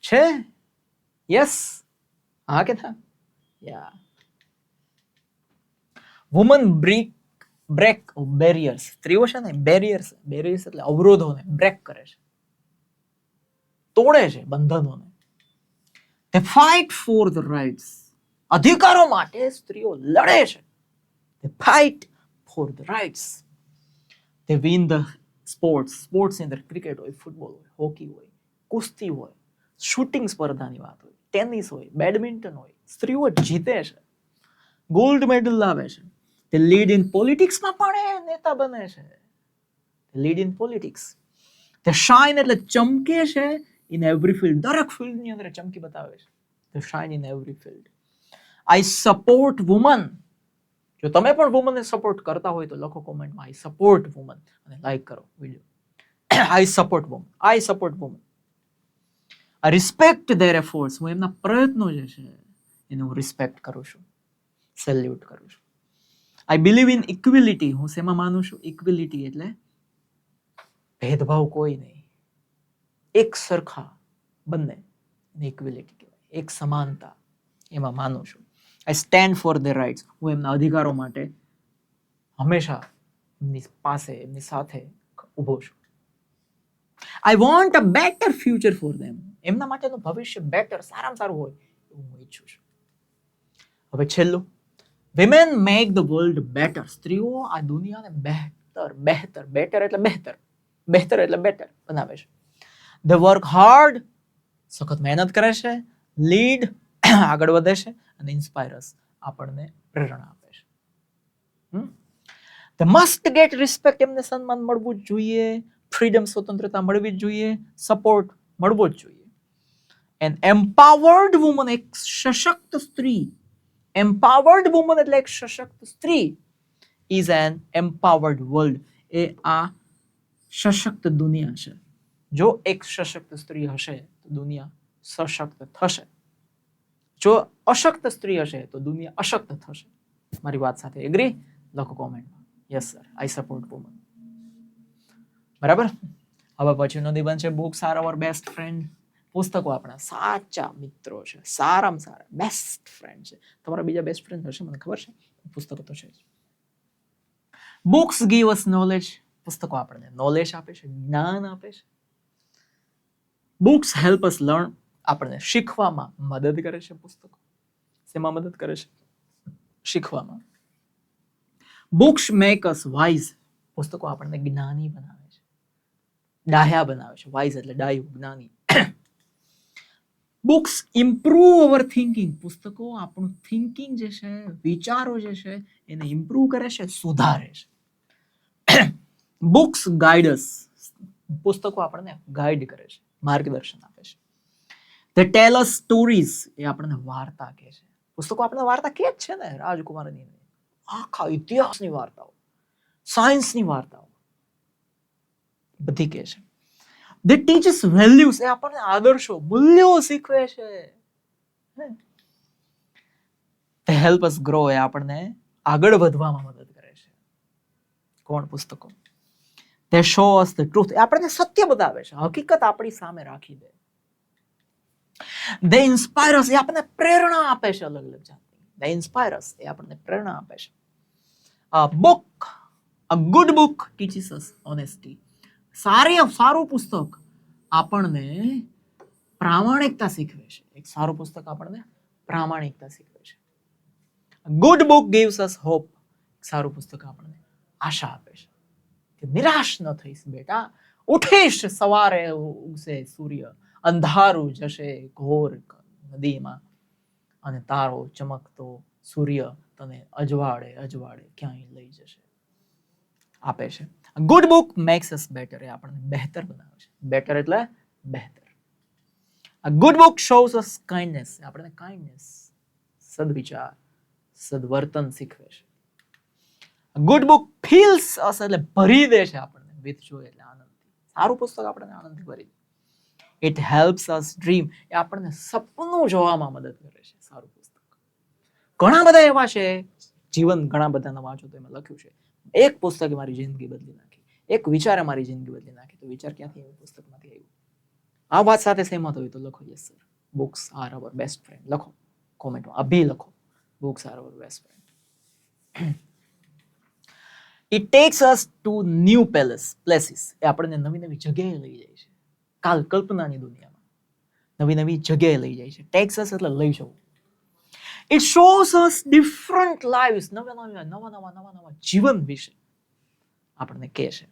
છે. યસ, હા કે ના? યા. Woman break barriers. સ્ત્રીઓ છે ને બેરિયર્સ એટલે અવરોધોને બ્રેક કરે છે, તોડે છે બંધનોને. They fight for the rights. અધિકારો માટે સ્ત્રીઓ લડે છે. They fight for the rights. They win the sports ની અંદર ક્રિકેટ હોય, ફૂટબોલ હોય, હોકી હોય, કુસ્તી હોય, શૂટિંગ સ્પર્ધાની વાત હોય, ટેનિસ હોય, બેડમિન્ટન હોય, સ્ત્રીઓ જીતે છે, ગોલ્ડ મેડલ લાવે છે. તે લીડ ઇન પોલિટિક્સમાં પણ એ નેતા બને છે. Lead in politics. તે શાઇન એટલે ચમકે છે ઇન એવરી ફિલ્ડ. દરેક ફિલ્ડની અંદર ચમકી બતાવે છે. તે shine in every field. I support woman. જો તમે પણ વુમનને સપોર્ટ કરતા હોય તો લખો કોમેન્ટમાં આઈ સપોર્ટ વુમન અને લાઈક કરો video. I support woman. I support woman. I respect there efforts. હું એમના પ્રયત્નો જે છે એને હું રિસ્પેક્ટ કરું છું, સેલ્યુટ કરું છું. I believe in equality. હું શેમાં માનું છું? ઇક્વિલિટી એટલે ભેદભાવ કોઈ નહીં, એક સરખા બંને, ઇક્વિલિટી કહેવાય, એક સમાનતા. એમાં માનું છું. I stand for their rights. હું એમના અધિકારો માટે હંમેશા એમની પાસે, એમની સાથે ઊભો છું. I want a better future for them. એમના માટેનું ભવિષ્ય બેટર, સારામાં સારું હોય એવું હું ઈચ્છું છું. હવે છેલ્લું, women make the world better. સ્ત્રીઓ આ દુનિયાને બેટર એટલે બેટર બનાવે છે. They work hard. સખત મહેનત કરે છે. લીડ આગળ વધે છે. અને ઇન્સ્પાયર્સ આપણને પ્રેરણા આપે છે. They must get respect. એમને સન્માન મળવું જ જોઈએ. ફ્રીડમ, સ્વતંત્રતા મળવી જ જોઈએ. સપોર્ટ મળવો જ જોઈએ. An empowered woman. એક સશક્ત સ્ત્રી. એમ્પાવર્ડ વુમન એટલે એક સશક્ત સ્ત્રી. Is an empowered world. એ આ સશક્ત દુનિયા છે. જો એક સશક્ત સ્ત્રી હશે તો દુનિયા સશક્ત થશે. જો અશક્ત સ્ત્રી હશે તો દુનિયા અશક્ત થશે. મારી વાત સાથે એગ્રી? લખો કોમેન્ટમાં યસ સર, આઈ સપોર્ટ વુમન. બરાબર. હવે પછીનો નિબંધ છે books are our best friend. પુસ્તકો આપણા સાચા મિત્રો છે, સારામાં સારા બેસ્ટ ફ્રેન્ડ છે. તમારા બીજા બેસ્ટ ફ્રેન્ડ હશે મને ખબર છે, પુસ્તકો તો છે જ. Books give us knowledge. પુસ્તકો આપણને નોલેજ આપે છે, જ્ઞાન આપે છે. Books help us learn. આપણને શીખવામાં મદદ કરે છે. પુસ્તકો શેમાં મદદ કરે છે? શીખવામાં. Books make us wise. પુસ્તકો આપણને જ્ઞાની બનાવે છે, ડાહ્યા બનાવે છે. વાઇઝ એટલે ડાયું, જ્ઞાની. બુક્સ ઇમ્પ્રૂવ અવર થિંકિંગ. પુસ્તકો આપણું થિંકિંગ જે છે, વિચારો જે છે એને ઇમ્પ્રૂવ કરે છે, સુધારે છે. બુક્સ ગાઈડ અસ. પુસ્તકો આપણને ગાઈડ કરે છે, માર્ગદર્શન આપે છે. The tell us stories. એ આપણને વાર્તા કહે છે. પુસ્તકો આપણને વાર્તા કહે જ છે ને, રાજકુમારની આખા ઇતિહાસની વાર્તાઓ, સાયન્સની વાર્તાઓ બધી કહે છે. They teach us values. એ આપણને આદર્શો, મૂલ્યો શીખવે છે. They help us grow. એ આપણને આગળ વધવામાં મદદ કરે છે. કોણ? પુસ્તકો. They show us the truth. એ આપણને સત્ય બતાવે છે, હકીકત આપણી સામે રાખી દે. They inspire us. એ આપણને પ્રેરણા આપે છે અલગ અલગ જાતની. They inspire us. એ આપણને પ્રેરણા આપે છે. A good book teaches us honesty. સારું પુસ્તક આપણને પ્રામાણિકતા શીખવે છે. એક સારું પુસ્તક આપણને પ્રામાણિકતા શીખવે છે. Good book gives us hope. સારું પુસ્તક આપણને આશા આપે છે કે નિરાશ ન થઈશ બેટા, ઉઠીશ સવારે ઉગશે સૂર્ય, અંધારું જશે ઘોર નદીમાં અને તારો ચમકતો સૂર્ય તને અજવાળે ક્યાંય લઈ જશે. આપે છે. ગુડ બુક મેક્સ અસ બેટર. એ આપણને બહેતર બનાવે છે. બેટર એટલે બહેતર. A good book shows us kindness. આપણને કાઇન્ડનેસ, સદવિચાર, સદવર્તન શીખવે છે. A good book fills us એટલે ભરી દે છે આપણને. વિથ જોય એટલે આનંદથી. સારું પુસ્તક આપણને આનંદથી ભરી દે. ઇટ હેલ્પ્સ અસ ડ્રીમ, એ આપણને સપનું જોવામાં મદદ કરે છે સારું પુસ્તક. ઘણા બધા એવા છે, જીવન ઘણા બધાના વાંચો તો એમાં લખ્યું છે, એક પુસ્તકે મારી જિંદગી બદલી નાખી, એક વિચારે મારી જિંદગી બદલી નાખી. તો વિચાર ક્યાંથી આવ્યો? પુસ્તકમાંથી આવ્યું. આ વાત સાથે સહેમત હોય તો લખો yes sir, books are our best friend. લખો કોમેન્ટમાં, અભી લખો, books are our best friend. It takes us to new places, એ આપણને નવી નવી જગ્યાએ લઈ જાય છે. કલ્પનાની દુનિયામાં નવી નવી જગ્યાએ લઈ જાય છે. ટેક્સ અસ એટલે લઈ જવું. It shows us different lives, નવા જીવન વિશે આપણને કહે છે,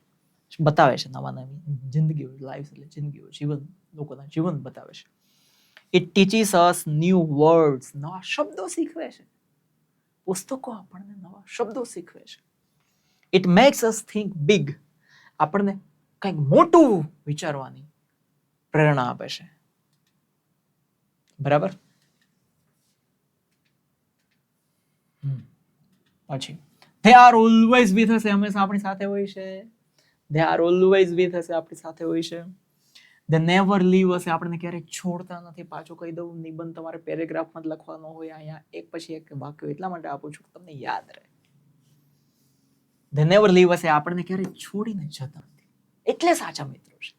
બતાવે છે. નવા નવી જિંદગીઓ, લાઈફ એટલે જિંદગીઓ, જીવન, લોકોના જીવન બતાવે છે. It teaches us new words, નવા શબ્દો શીખવે છે. પુસ્તકો આપણને નવા શબ્દો શીખવે છે. It makes us think big, આપણને કંઈક મોટું વિચારવાની પ્રેરણા આપે છે. બરાબર. પછી they are always with us, હંમેશા આપણી સાથે હોય છે. they are always with us, આપણી સાથે હોય છે. they never leave us, આપણને ક્યારેય છોડતા નથી. પાછું કહી દઉં, નિબંધ તમારે પેરેગ્રાફમાં જ લખવાનો હોય, અહીંયા એક પછી એક વાક્યો એટલા માટે આપું છું કે તમને યાદ રહે. they never leave us, આપણને ક્યારેય છોડીને જતા નથી. એટલે સાચા મિત્રો છે.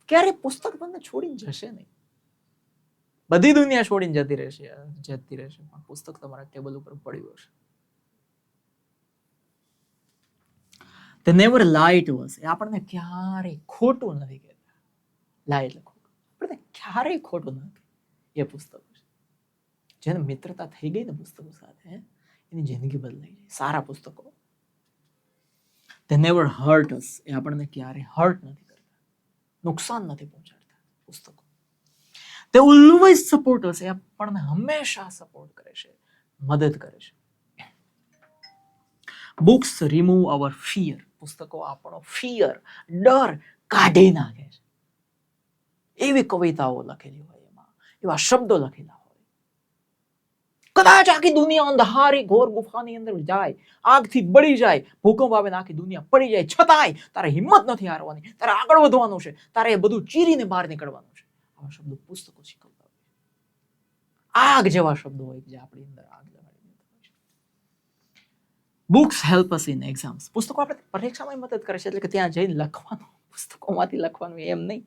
ક્યારેય પુસ્તક તમને છોડીને જશે નહીં. બધી દુનિયા છોડીને જતી રહેશે, પણ પુસ્તક તમારા ટેબલ ઉપર પડ્યું હશે. They never lie to us, એ આપણને ક્યારેય ખોટું નથી કહેતા. લાય એટલે ખોટું, આપણને ક્યારેય ખોટું નથી. એ પુસ્તકો છે. જેને મિત્રતા થઈ ગઈ ને પુસ્તકો સાથે, એની જિંદગી બદલાઈ જાય. સારા પુસ્તકો. They never hurt us, એ આપણને ક્યારેય હર્ટ નથી કરતા, નુકસાન નથી પહોંચાડતા પુસ્તકો. They always support us, એ આપણને હંમેશા સપોર્ટ કરે છે, મદદ કરે છે. બુક્સ રિમૂવ અવર ફિયર, પુસ્તકો આપણો ફિયર, ડર કાઢી નાખે છે. એવી કવિતાઓ લખેલી હોય એમાં, એવા શબ્દો લખેલા હોય. કદાચ આખી દુનિયા અંધારી ઘોર ગુફાની અંદર જાય, આગથી બળી જાય, ભૂકંપ આવે ને આખી દુનિયા પડી જાય, છતાંય તારે હિંમત નથી હારવાની, તારે આગળ વધવાનું છે, તારે એ બધું ચીરીને બહાર નીકળવાનું છે. આવા શબ્દો પુસ્તકો શીખવતા હોય. આગ જેવા શબ્દો હોય જે આપણી અંદર આગ લગાડી દેતા હોય છે. Books help us in exams, પુસ્તકો આપણે પરીક્ષામાં મદદ કરે છે. એટલે કે ત્યાં જઈને લખવાનું, પુસ્તકોમાંથી લખવાનું એમ નહીં,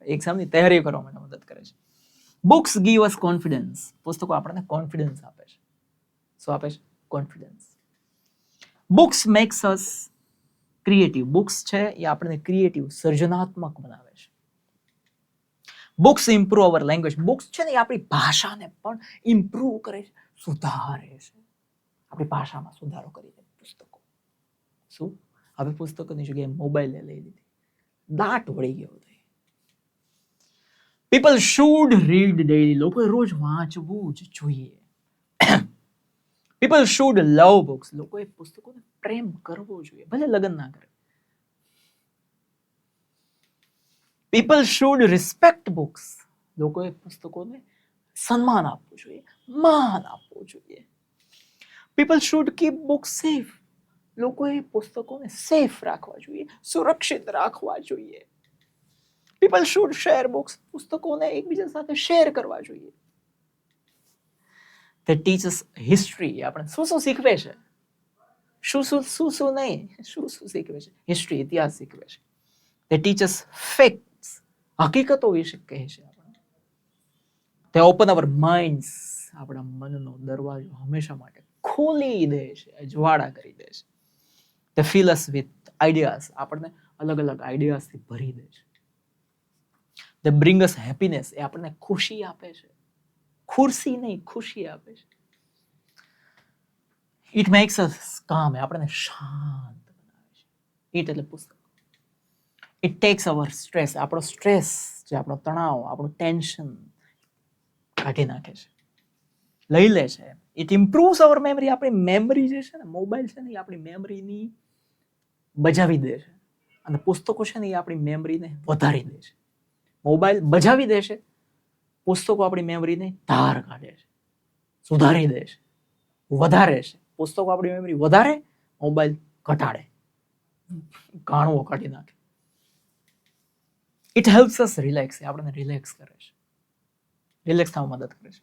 એક્ઝામની તૈયારી કરવા માટે મદદ કરે છે. બુક્સ ગીવ અસ કોન્ફિડન્સ, પુસ્તકો આપણને કોન્ફિડન્સ આપે છે. શું આપે છે? કોન્ફિડન્સ. બુક્સ મેક્સ અસ ક્રિએટિવ, બુક્સ છે એ આપણને ક્રિએટિવ, સર્જનાત્મક બનાવે છે. બુક્સ ઇમ્પ્રૂવ અવર લેંગ્વેજ, બુક્સ છે ને એ આપણી ભાષાને પણ ઇમ્પ્રૂવ કરે છે, સુધારે છે. આપણી ભાષામાં સુધારો કરી દે પુસ્તકો. શું? હવે પુસ્તકોની જગ્યાએ મોબાઈલ લઈ લીધી, દાટ વળી ગયો. પીપલ શુડ રીડ ડેલી, લોકોએ રોજ વાંચવું જ જોઈએ. પીપલ શુડ લવ બુક્સ, લોકોએ પુસ્તકોને પ્રેમ કરવો જોઈએ, ભલે લગ્ન ના કરે. પીપલ શુડ રિસ્પેક્ટ બુક્સ, લોકોએ પુસ્તકોને સન્માન આપવું જોઈએ, માન આપવું જોઈએ. People should keep books safe, લોકોએ પુસ્તકોને સેફ રાખવા જોઈએ, સુરક્ષિત રાખવા જોઈએ. પીપલ શુડ શેર બુક્સ, પુસ્તકોને એકબીજા સાથે શેર કરવા જોઈએ. તે ટીચ અસ હિસ્ટ્રી, આપણે શું શું શીખવે છે, શું નહીં, શું શીખવે છે? હિસ્ટ્રી, ઇતિહાસ શીખવે છે. તે ટીચ અસ ફેક્ટ્સ, હકીકતો વિશે કહે છે આપણને. તે ઓપન અવર માઇન્ડ્સ, આપણા મનનો દરવાજો હંમેશા માટે ખોલી દે છે, અજવાળા કરી દે છે. તે ફિલ અસ વિથ આઈડિયાઝ, આપણને અલગ અલગ આઈડિયાઝથી ભરી દે છે. તે બ્રિંગ અસ હેપીનેસ, એ આપણને ખુશી આપે છે, ખુરશી નહીં ખુશી આપે છે. ઇટ મેક્સ અસ કામ, આપણને શાંત બનાવે છે. ઇટ એટલે પુસ્તક. ઇટ ટેક્સ અવર સ્ટ્રેસ, આપણો સ્ટ્રેસ, જે આપણો તણાવ, આપણું ટેન્શન કાઢી નાખે છે, લઈ લે છે. ઇટ ઇમ્પ્રુવ્સ અવર મેમરી, આપણી મેમરી જે છે ને, મોબાઈલ છે ને એ આપણી મેમરીની બજાવી દે છે, અને પુસ્તકો છે ને એ આપણી મેમરીને વધારી દે છે. મોબાઈલ બજાવી દે છે, પુસ્તકો આપણી મેમરીને ધાર કાઢે છે, સુધારી દે છે, વધારે છે. પુસ્તકો આપણી મેમરી વધારે, મોબાઈલ ઘટાડે. ગાણવો કાઢી નાખે. ઇટ હેલ્પ્સ અસ રિલેક્સ, આપણને રિલેક્સ કરે છે, રિલેક્સ થવા મદદ કરે છે.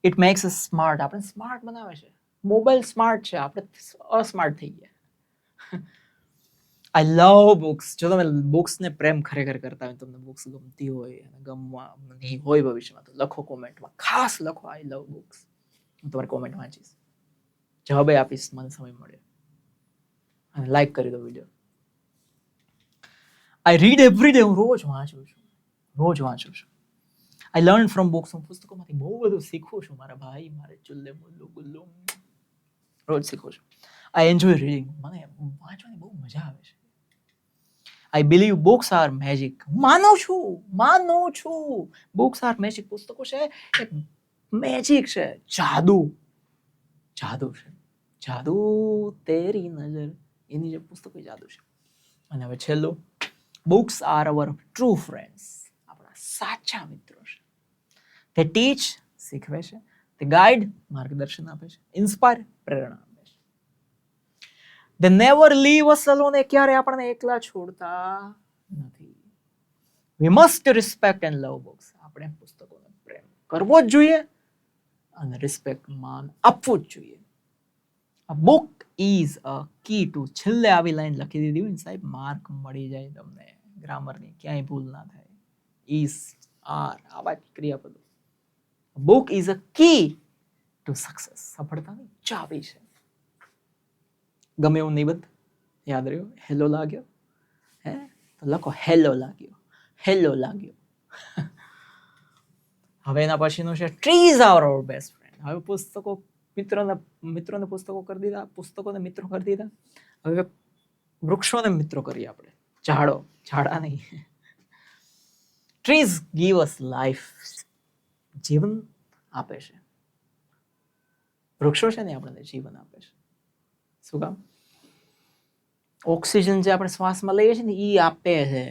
ઇટ મેક્સ અસ સ્માર્ટ, આપણે સ્માર્ટ બનાવે છે. મોબાઈલ સ્માર્ટ છે, આપણે અસ્માર્ટ થઈ ગયા. આઈ લવ બુક્સ. જો તમે બુક્સને પ્રેમ ખરેખર કરતા હોય, તમને બુક્સ ગમતી હોય અને ગમવાની હોય ભવિષ્યમાં, તો લખો કોમેન્ટમાં, ખાસ લખો આઈ લવ બુક્સ. હું તમારી કોમેન્ટ વાંચીશ, જવાબ આપીશ મને સમય મળે. અને લાઈક કરી દો વિડીયો. આઈ રીડ એવરી ડે. હું રોજ વાંચું છું, રોજ વાંચું છું. I learn from books. હું પુસ્તકોમાંથી બહુ બધું શીખું છું. મારા ભાઈ, મારે ચુલ્લે મુલ્લુ ગુલ્લુ, રોજ શીખું છું. I enjoy reading. મને વાંચવાની બહુ મજા આવે છે. I believe books are magic. માનું છું બુક્સ આર મેજિક. પુસ્તકો છે એ મેજિક છે, જાદુ છે. જાદુ તેરી નજર, એની જે પુસ્તકો જાદુ છે. અને હવે છેલ્લું, books are hour true friends. આપણા સાચા મિત્રો છે. તે ટીચ, શીખવે છે. તે ગાઈડ, માર્ગદર્શન આપે છે. ઇન્સ્પાયર, પ્રેરણા આપે છે. They never leave us alone. એ ક્યારે આપણને એકલા છોડતા નથી. We must respect and love books. આપણે પુસ્તકોને પ્રેમ કરવો જ જોઈએ અને રિસ્પેક્ટ, માન આપવું જ જોઈએ. A book is a key to, છેલ્લે આવી લાઈન લખી દીધી હોય ને સાહેબ, માર્ક મળી જાય તમને ગ્રામરની, ક્યાંય ભૂલ ના થાય. is, are, આવા જ ક્રિયાપદો. A book is a key to success. સફળતાની ચાવી છે. ગમે એવું નિબંધ યાદ રહ્યો? હેલો લાગ્યો? હે તો લખો હેલો લાગ્યો. હવે એના પછીનું છે trees are our best friend. હવે પુસ્તકો મિત્રોને પુસ્તકો કરી દીધા, પુસ્તકોને મિત્રો કરી દીધા. હવે વૃક્ષોને મિત્રો કરીએ આપણે. ઝાડા નહીં. Trees give us life. જીવન આપે છે. વૃક્ષો છે ને આપણને જીવન આપે છે. શું કામ? ઓક્સિજન જે આપણે શ્વાસમાં લઈએ છીએ ને એ આપે છે,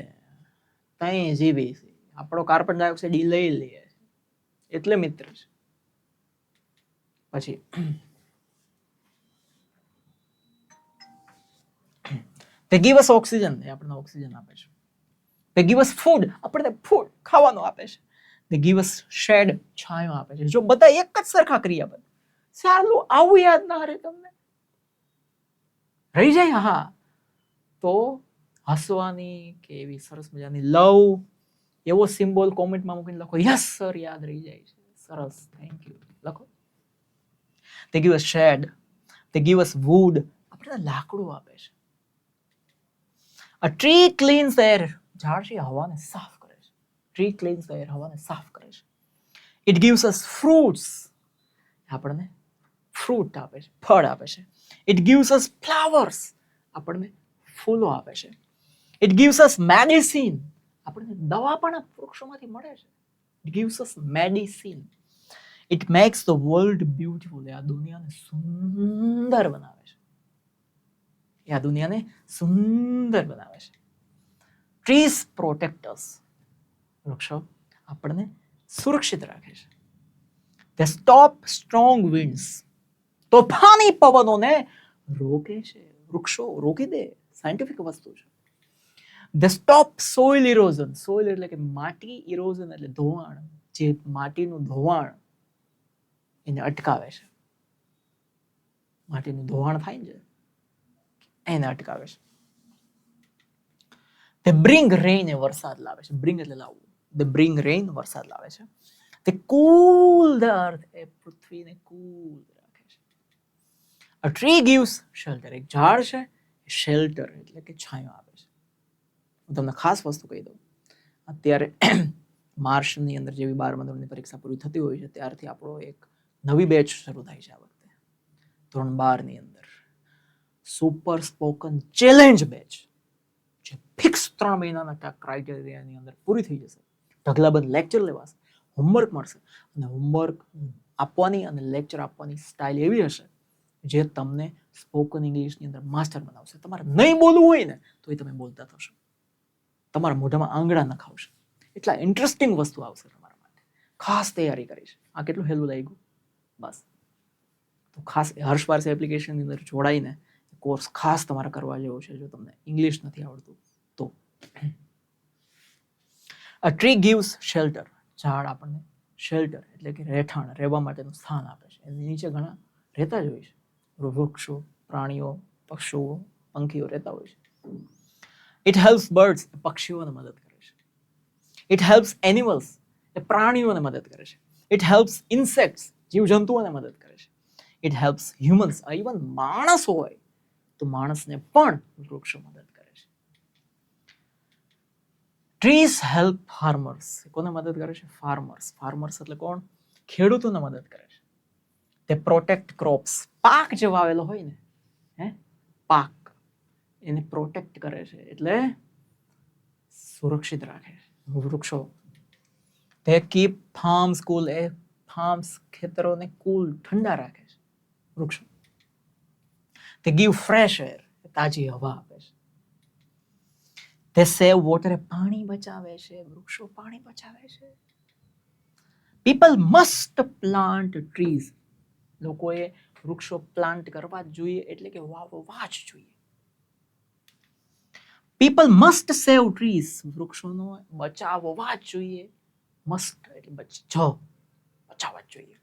તઈ જીવી છે. આપણો કાર્બન ડાયોક્સાઇડ ઈ લઈ લઈએ એટલે મિત્ર છે. પછી they give us oxygen, એ આપણને ઓક્સિજન આપે છે. they give us food, આપણને ફૂડ ખાવાનું આપે છે. they give us shade, છાંયો આપે છે. જો બધા એક જ સરખા ક્રિયાપદ, સારું આવું યાદ ના રહે તમને, રહી જાય હા, તો હસવાની કે એવી સરસ મજાની લવ એવો સિમ્બોલ કોમેન્ટમાં મૂકીને લખો, યસ સર, યાદ રહી જાય છે. સરસ, થેન્ક યુ લખો. they give us shade, they give us wood, આપણને લાકડું આપે છે. a tree cleans the air, ઝાડ છે હવાને સાફ કરે છે. tree cleans the air, હવાને સાફ કરે છે. it gives us fruits, આપણને ફ્રૂટ આપે છે, ફળ આપે છે. it gives us flowers, આપણને ફૂલો આપે છે. it gives us medicine, આપણને દવા પણ વૃક્ષોમાંથી મળે છે. it gives us medicine. it makes the world beautiful, આ દુનિયાને સુંદર બનાવે છે. આ દુનિયાને સુંદર બનાવે છે. trees protect us, વૃક્ષો આપણને સુરક્ષિત રાખે છે. they stop strong winds, તોફાની પવનોને રોકે છે. વૃક્ષો રોકી દે, સાયન્ટિફિક વસ્તુ છે. they stop soil erosion, soil એટલે કે માટી, ઇરોઝન એટલે ધોવાણ, જે માટીનું ધોવાણ એને અટકાવે છે. માટીનું ધોવાણ થાય ને એને અટકાવે છે. they bring rain, એ વરસાદ લાવે છે. bring એટલે લાવવું. they bring rain, વરસાદ લાવે છે. they cool the earth, એ પૃથ્વીને કૂલ રાખે છે. a tree gives shelter, એક ઝાડ છે શેલ્ટર એટલે કે છાંયો આપે છે. હું તમને ખાસ વસ્તુ કહી દઉં, અત્યારે માર્ચની અંદર જેવી 12મા ધોરણની પરીક્ષા પૂરી થતી હોય છે ત્યારથી આપણો એક નવી બેચ શરૂ થાય છે. આ વખતે ધોરણ 12ની અંદર સુપર સ્પોકન ચેલેન્જ બેચ, જે ફિક્સ 3 મહિનાના ક્રાઇટેરિયાની અંદર પૂરી થઈ જશે. ઢગલાબંધ લેક્ચર લેવાશે, હોમવર્ક મળશે, અને હોમવર્ક આપવાની અને લેક્ચર આપવાની સ્ટાઇલ એવી હશે જે તમને સ્પોકન ઇંગ્લિશની અંદર માસ્ટર બનાવશે. તમારે નહીં બોલવું હોય ને તો એ તમે બોલતા થશો, તમારા મોઢામાં આંગળા નખાવશે. એટલા ઇન્ટરેસ્ટિંગ વસ્તુ આવશે તમારા માટે. ખાસ તૈયારી કરી છે. આ કેટલું હેલું લાગ્યું? બસ તો ખાસ હર્ષ પારસે એપ્લિકેશનની અંદર જોડાઈને કોર્સ ખાસ તમારે કરવા જેવો છે જો તમને ઇંગ્લિશ નથી આવડતું તો. અ ટ્રી ગીવ્સ શેલ્ટર, ઝાડ આપણને શેલ્ટર એટલે કે રહેઠાણ, રહેવા માટેનું સ્થાન આપે છે. એની નીચે ઘણા રહેતા જ હોય છે, વૃક્ષો, પ્રાણીઓ, પક્ષીઓ, પંખીઓ રહેતા હોય છે. ઇટ હેલ્પ્સ બર્ડ્સ, પક્ષીઓને મદદ કરે છે. ઇટ હેલ્પ્સ એનિમલ્સ, એ પ્રાણીઓને મદદ કરે છે. ઇટ હેલ્પ્સ ઇન્સેક્ટ્સ, જીવજંતુઓને મદદ કરે છે. ઇટ હેલ્પ્સ હ્યુમન્સ, ઇવન માણસ હોય તો માણસને પણ વૃક્ષો મદદ કરે છે. ટ્રીઝ હેલ્પ ફાર્મર્સ, કોને મદદ કરે છે? ફાર્મર્સ. ફાર્મર્સ એટલે કોણ? ખેડૂતોને મદદ કરે છે. તે પ્રોટેક્ટ ક્રોપ્સ, પાક જે વાવેલો હોય ને પાક એને પ્રોટેક્ટ કરે છે એટલે સુરક્ષિત રાખે છે વૃક્ષો. તે કીપ ફાર્મ્સ કુલ, એ ફાર્મ્સ ખેતરોને કુલ ઠંડા રાખે છે વૃક્ષો. તે ગીવ ફ્રેશ એર, તાજી હવા આપે છે. તે સેવ વોટર, પાણી બચાવે છે, વૃક્ષો પાણી બચાવે છે. પીપલ મસ્ટ પ્લાન્ટ ટ્રીઝ, લોકોએ વૃક્ષો પ્લાન્ટ કરવા જ જોઈએ એટલે કે વાવવા જ જોઈએ. પીપલ મસ્ટ સેવ ટ્રીઝ, વૃક્ષોનો બચાવવા જ જોઈએ. મસ્ટ એટલે બચાવવા જ જોઈએ.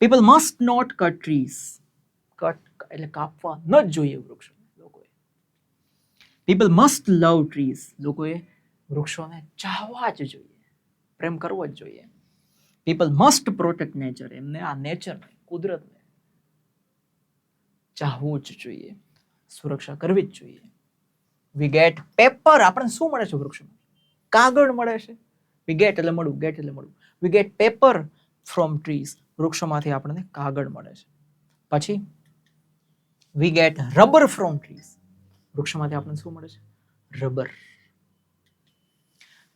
People must not cut trees, cut એટલે કાપવા ન જ જોઈએ વૃક્ષો લોકોએ. પીપલ મસ્ટ લવ ટ્રીઝ, લોકોએ વૃક્ષોને ચાહવા જ જોઈએ, પ્રેમ કરવો જ જોઈએ. પીપલ મસ્ટ પ્રોટેક્ટ નેચર, એમને આ નેચરને, કુદરતને ચાહવું જ જોઈએ, સુરક્ષા કરવી જ જોઈએ. વી ગેટ પેપર, આપણને શું મળે છે વૃક્ષમાં? કાગળ મળે છે. વી ગેટ એટલે મળવું, ગેટ એટલે મળવું. We get paper from trees, વૃક્ષોમાંથી આપણને કાગળ મળે છે. પછી we get rubber from trees, વૃક્ષોમાંથી આપણને શું મળે છે? Rubber.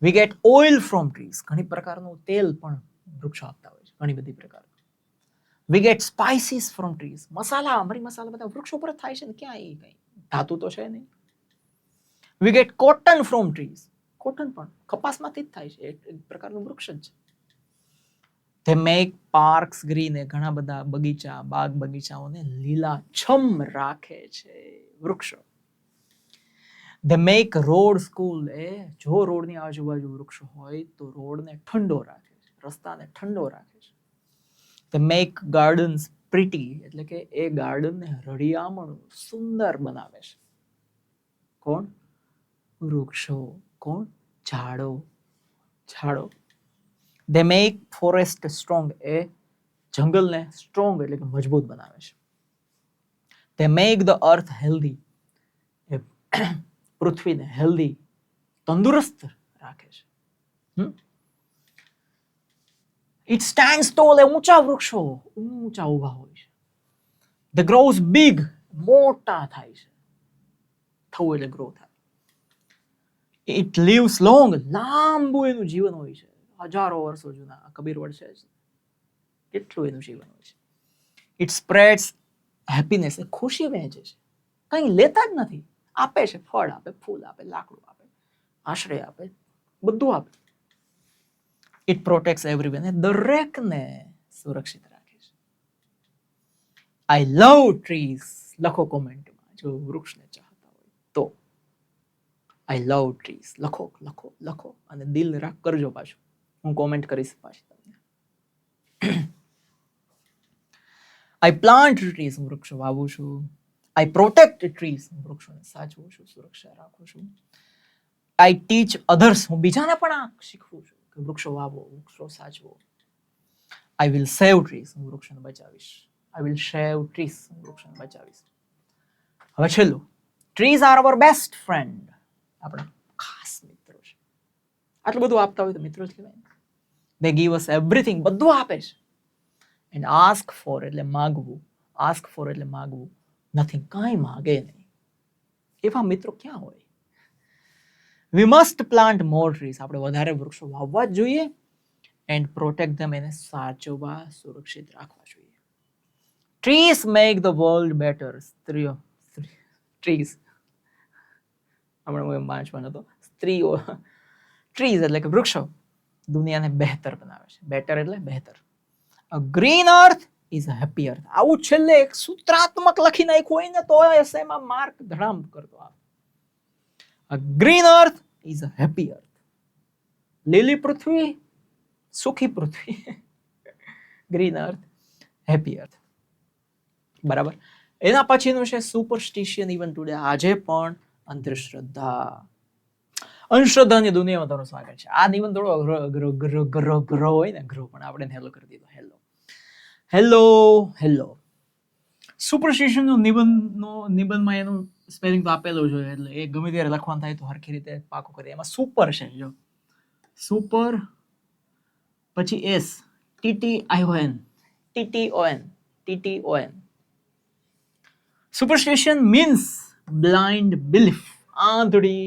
We get oil from trees, ઘણી પ્રકારનું તેલ પણ વૃક્ષો આપતા હોય છે, ઘણી બધી પ્રકાર. We get spices from trees, મસાલા, મરી મસાલા બધા વૃક્ષો પર જ થાય છે ને, ક્યાં એ કઈ ધાતુ તો છે નહીં. We get cotton from trees, cotton પણ કપાસમાંથી જ થાય છે, એક પ્રકારનું વૃક્ષ જ છે. ધે મેક પાર્ક્સ ગ્રીન, એ ઘણા બધા બગીચા, બાગ બગીચાઓને લીલાછમ રાખે છે વૃક્ષો. ધે મેક રોડ કુલ, એ જો રોડની આજુબાજુ વૃક્ષો હોય તો રોડને ઠંડો રાખે છે, રસ્તાને ઠંડો રાખે છે. ધે મેક ગાર્ડન્સ પ્રિટી, એટલે કે એ ગાર્ડનને રળિયામણું, સુંદર બનાવે છે. કોણ? વૃક્ષો. કોણ? ઝાડો. ધે મેક ફોરેસ્ટ સ્ટ્રોંગ, એ જંગલને સ્ટ્રોંગ એટલે કે મજબૂત બનાવે છે. They make the earth healthy, એ પૃથ્વીને હેલ્ધી, તંદુરસ્ત રાખે છે. ઇટ સ્ટેન્ડ્સ ટોલ, એ ઊંચા વૃક્ષો ઊંચા ઊભા હોય છે. ધે ગ્રોઝ બિગ, મોટા થાય છે. થવું એટલે ગ્રો થાય. ઇટ લીવ્સ લોંગ, લાંબુ એનું જીવન હોય છે, હજારો વર્ષો જૂના. કબીરવડ છે, કેટલું એનું જીવન હોય છે. ઇટ સ્પ્રેડ્સ હેપીનેસ, એ ખુશી વહેંચે છે, કંઈ લેતા જ નથી, આપે છે, ફળ આપે, ફૂલ આપે, લાકડું આપે, આશ્રય આપે, બધું આપે. ઇટ પ્રોટેક્ટ્સ એવરીવન, દરેકને સુરક્ષિત રાખે છે. આઈ લવ ટ્રીઝ, લખો કોમેન્ટમાં જો વૃક્ષને ચાહતા હોય તો. આઈ લવ ટ્રીઝ લખો અને દિલ રાખ કરજો પાછું, હું કોમેન્ટ કરીશ પાછી તમને. આઈ પ્લાન્ટ ટ્રીઝ, હું વૃક્ષો વાવું છું. આઈ પ્રોટેક્ટ ટ્રીઝ, હું વૃક્ષોને સાચવું છું, સુરક્ષા રાખું છું. આઈ ટીચ અધર્સ, હું બીજાને પણ આ શીખવું છું કે વૃક્ષો વાવો, વૃક્ષો સાચવો. આઈ વિલ સેવ ટ્રીઝ, હું વૃક્ષોને બચાવીશ. આઈ વિલ સેવ ટ્રીઝ, હું વૃક્ષોને બચાવીશ. હવે છેલ્લું, trees are our best friend, આપણા ખાસ મિત્રો છે. આટલું બધું આપતા હોય તો મિત્રો જ કહેવાય. દે ગીવ અસ એવરીથિંગ, બધું આપે છે. એન્ડ આસ્ક ફોર એટલે માગવું, આસ્ક ફોર એટલે માગવું, નથિંગ, કાંઈ માગે નહીં. એવા મિત્રો ક્યાં હોય? We must plant more trees, આપણે વધારે વૃક્ષો વાવવા જ જોઈએ. એન્ડ પ્રોટેક્ટ ધેમ, એને સાચવવા, સુરક્ષિત રાખવા જોઈએ. Trees make the world better, trees હમણાં વાંચવાનો હતો, સ્ત્રીઓ, ટ્રીઝ એટલે કે વૃક્ષો દુનિયાને બહેતર બનાવે છે. બેટર એટલે બહેતર. A green earth is a happy earth. આવું છેલ્લે એક સૂત્રાત્મક લખી નાખ્યું હોય ને તો એસેમાં માર્ક ધડામ કરતો આવે. A green earth is a happy earth. લીલી પૃથ્વી સુખી પૃથ્વી. ગ્રીન અર્થ હેપી અર્થ. બરાબર. એના પછીનું છે સુપરસ્ટિશન ઇવન ટુડે. આજે પણ અંધશ્રદ્ધા, અંધશ્રદ્ધાની દુનિયામાં તમારું સ્વાગત છે. આ નિબંધ થોડો ગ્રહ હોય ને, ગ્રહ પણ આપણે હેલો કરી દીધો. Hello hello hello. સુપરસ્ટિશન નો નિબંધમાં એનું સ્પેલિંગ તો આપેલું છે, એટલે એ ગમે ત્યારે લખવાનું થાય તો હરખી રીતે પાકું કરીએ. એમાં સુપર છે, જો સુપર પછી S TTION TTON. Superstition means blind belief, આંધળી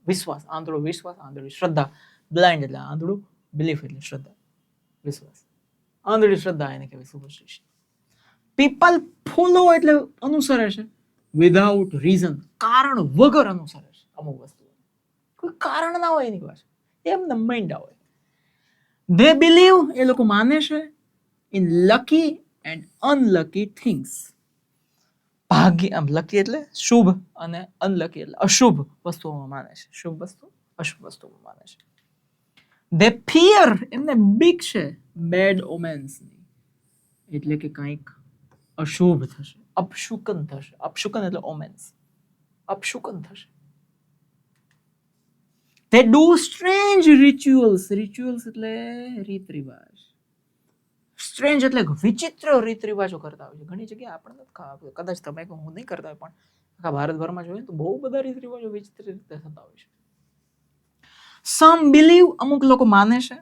વિશ્વાસ, આંધળો વિશ્વાસ, આંધળી શ્રદ્ધા. બ્લાઇન્ડ એટલે આંધળું, બિલીફ એટલે શ્રદ્ધા, વિશ્વાસ. આંધળી શ્રદ્ધા એને કહેવાય સુપરસ્ટિશન. પીપલ ફોલો એટલે અનુસરે છે, વિધાઉટ રીઝન, કારણ વગર અનુસરે છે અમુક વસ્તુ. કોઈ કારણ ના હોય એની પાસે, એમને માઇન્ડ હોય. They believe, એ લોકો માને છે, in lucky and unlucky things. ભાગ્ય, આમ લકી એટલે શુભ અને અનલકી એટલે અશુભ વસ્તુઓમાં માને છે. શુભ વસ્તુ, અશુભ વસ્તુઓમાં માને છે. They fear, એમને બીક છે, bad omens, એટલે કે કંઈક અશુભ થશે, અપશુકન થશે. અપશુકન એટલે ઓમેન્સ, અપશુકન થશે. They do strange rituals. Rituals એટલે રીત રિવાજ. સ્ટ્રેન્જ એટલે વિચિત્ર રીત રિવાજો કરતા હોય છે. ઘણી જગ્યાએ આપણને કદાચ તમે હું નહીં કરતા હોય, પણ આખા ભારતભરમાં જોઈએ તો બહુ બધા રીત રિવાજો વિચિત્ર રીતે થતા હોય છે. Some believe, અમુક લોકો માને છે,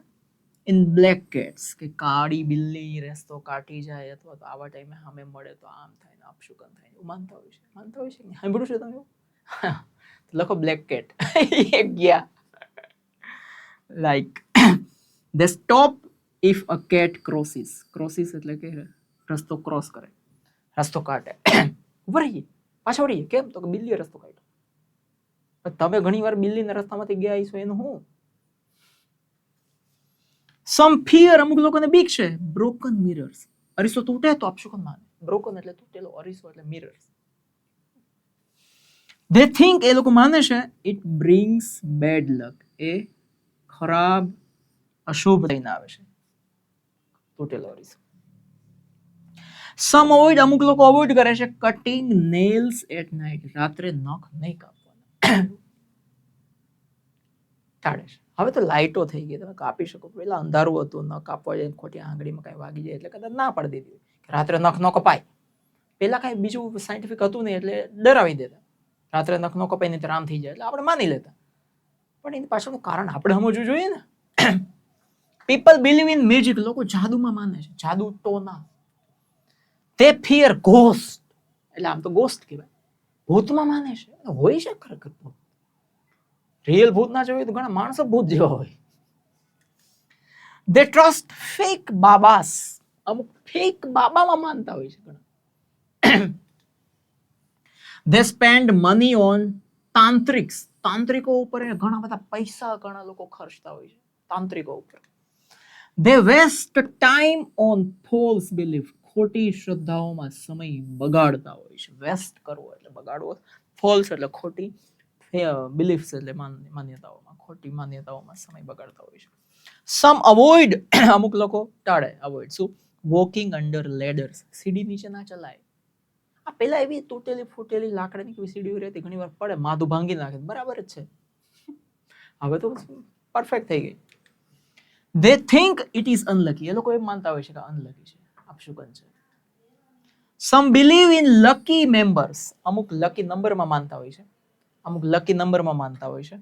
in black cats, કે કાળી બિલ્લી રસ્તો કાઢી જાય અથવા તો આવા ટાઈમે સામે મળે તો આમ થાય ને અપશુકન થાય, એવું માનતા હોય છે. માનતા હોય છે, સાંભળ્યું છે તમે? લખો બ્લેક કેટ. એક ગયા. Like they stop if a cat crosses. Crosses એટલે કે રસ્તો ક્રોસ કરે, રસ્તો કાઢે. ઉભા રહીએ, પાછા વળીએ. કેમ? તો કે બિલ્લીએ રસ્તો કાઢ્યો. તમે ઘણી વાર બિલ્લીના રસ્તામાંથી ગયા છો, એનું હું? Some fear, અમુક લોકોને બીક છે, broken mirrors. અરીસો તૂટે તો અપશુકન માને. broken એટલે તૂટેલો, અરીસો એટલે mirrors. They think, એ લોકો માને છે, it brings bad luck, એ ખરાબ અશુભ લઈને આવે છે તૂટેલો અરીસો. Some avoid, અમુક લોકો અવોઇડ કરે છે, cutting nails at night, રાત્રે નખ નહીં કાપવાના, ટાળે છે. હવે તો લાઇટો થઈ ગઈ, તમે કાપી શકો. પેલા અંધારું હતું, ન કાપવા જાય, ખોટી આંગળીમાં કઈ વાગી જાય એટલે કદાચ ના પાડી દીધી કે રાત્રે નખ ન કપાય. પેલા કઈ બીજું સાયન્ટિફિક હતું નહીં એટલે ડરાવી દેતા, રાત્રે નખ ન કપાય નહીં તો આમ થઈ જાય, એટલે આપણે માની લેતા. પણ એની પાછળનું કારણ આપણે સમજવું જોઈએ ને. પીપલ બિલીવ ઇન મેજિક, લોકો જાદુમાં માને છે, જાદુ ટોના. તે ફિયર ઘોસ્ટ, એટલે આમ તો ગોસ્ટ કહેવાય, ભૂતમાં માને છે. હોય છે ખરેખર ભૂત, રિયલ ભૂત ના જોઈએ તો ઘણા માણસો ભૂત જેવા હોય. They trust fake બાબાસ, અમુક ફેક બાબામાં માનતા હોય છે ઘણા. They spend money on તાંત્રિક્સ, તાંત્રિકો ઉપર ઘણા બધા પૈસા ઘણા લોકો ખર્ચતા હોય છે તાંત્રિકો ઉપર. They waste time on false belief, ખોટી શ્રદ્ધાઓમાં સમય બગાડતા હોય છે. વેસ્ટ કરવો એટલે બગાડવો, ફોલ્સ એટલે ખોટી, બિલીફ્સ એટલે માન્યતાઓમાં, ખોટી માન્યતાઓમાં સમય બગાડતા હોય છે. સમ અવોઇડ, અમુક લોકો ટાળે. અવોઇડ શું? વોકિંગ અંડર લેડર્સ, સીડી નીચે ના ચલાય. આ પેલા એવી તૂટેલી ફૂટેલી લાકડાની કેવી સીડીઓ રહેતી, ઘણી વાર પડે, માથું ભાંગી નાખે, બરાબર જ છે. હવે તો પરફેક્ટ થઈ ગઈ. They think it is unlucky, એ લોકો એમ માનતા હોય છે કે અનલકી છે, અપશુકન છે. Some believe in lucky members, અમુક લકી નંબરમાં માનતા હોય છે, અમુક લકી નંબરમાં માનતા હોય છે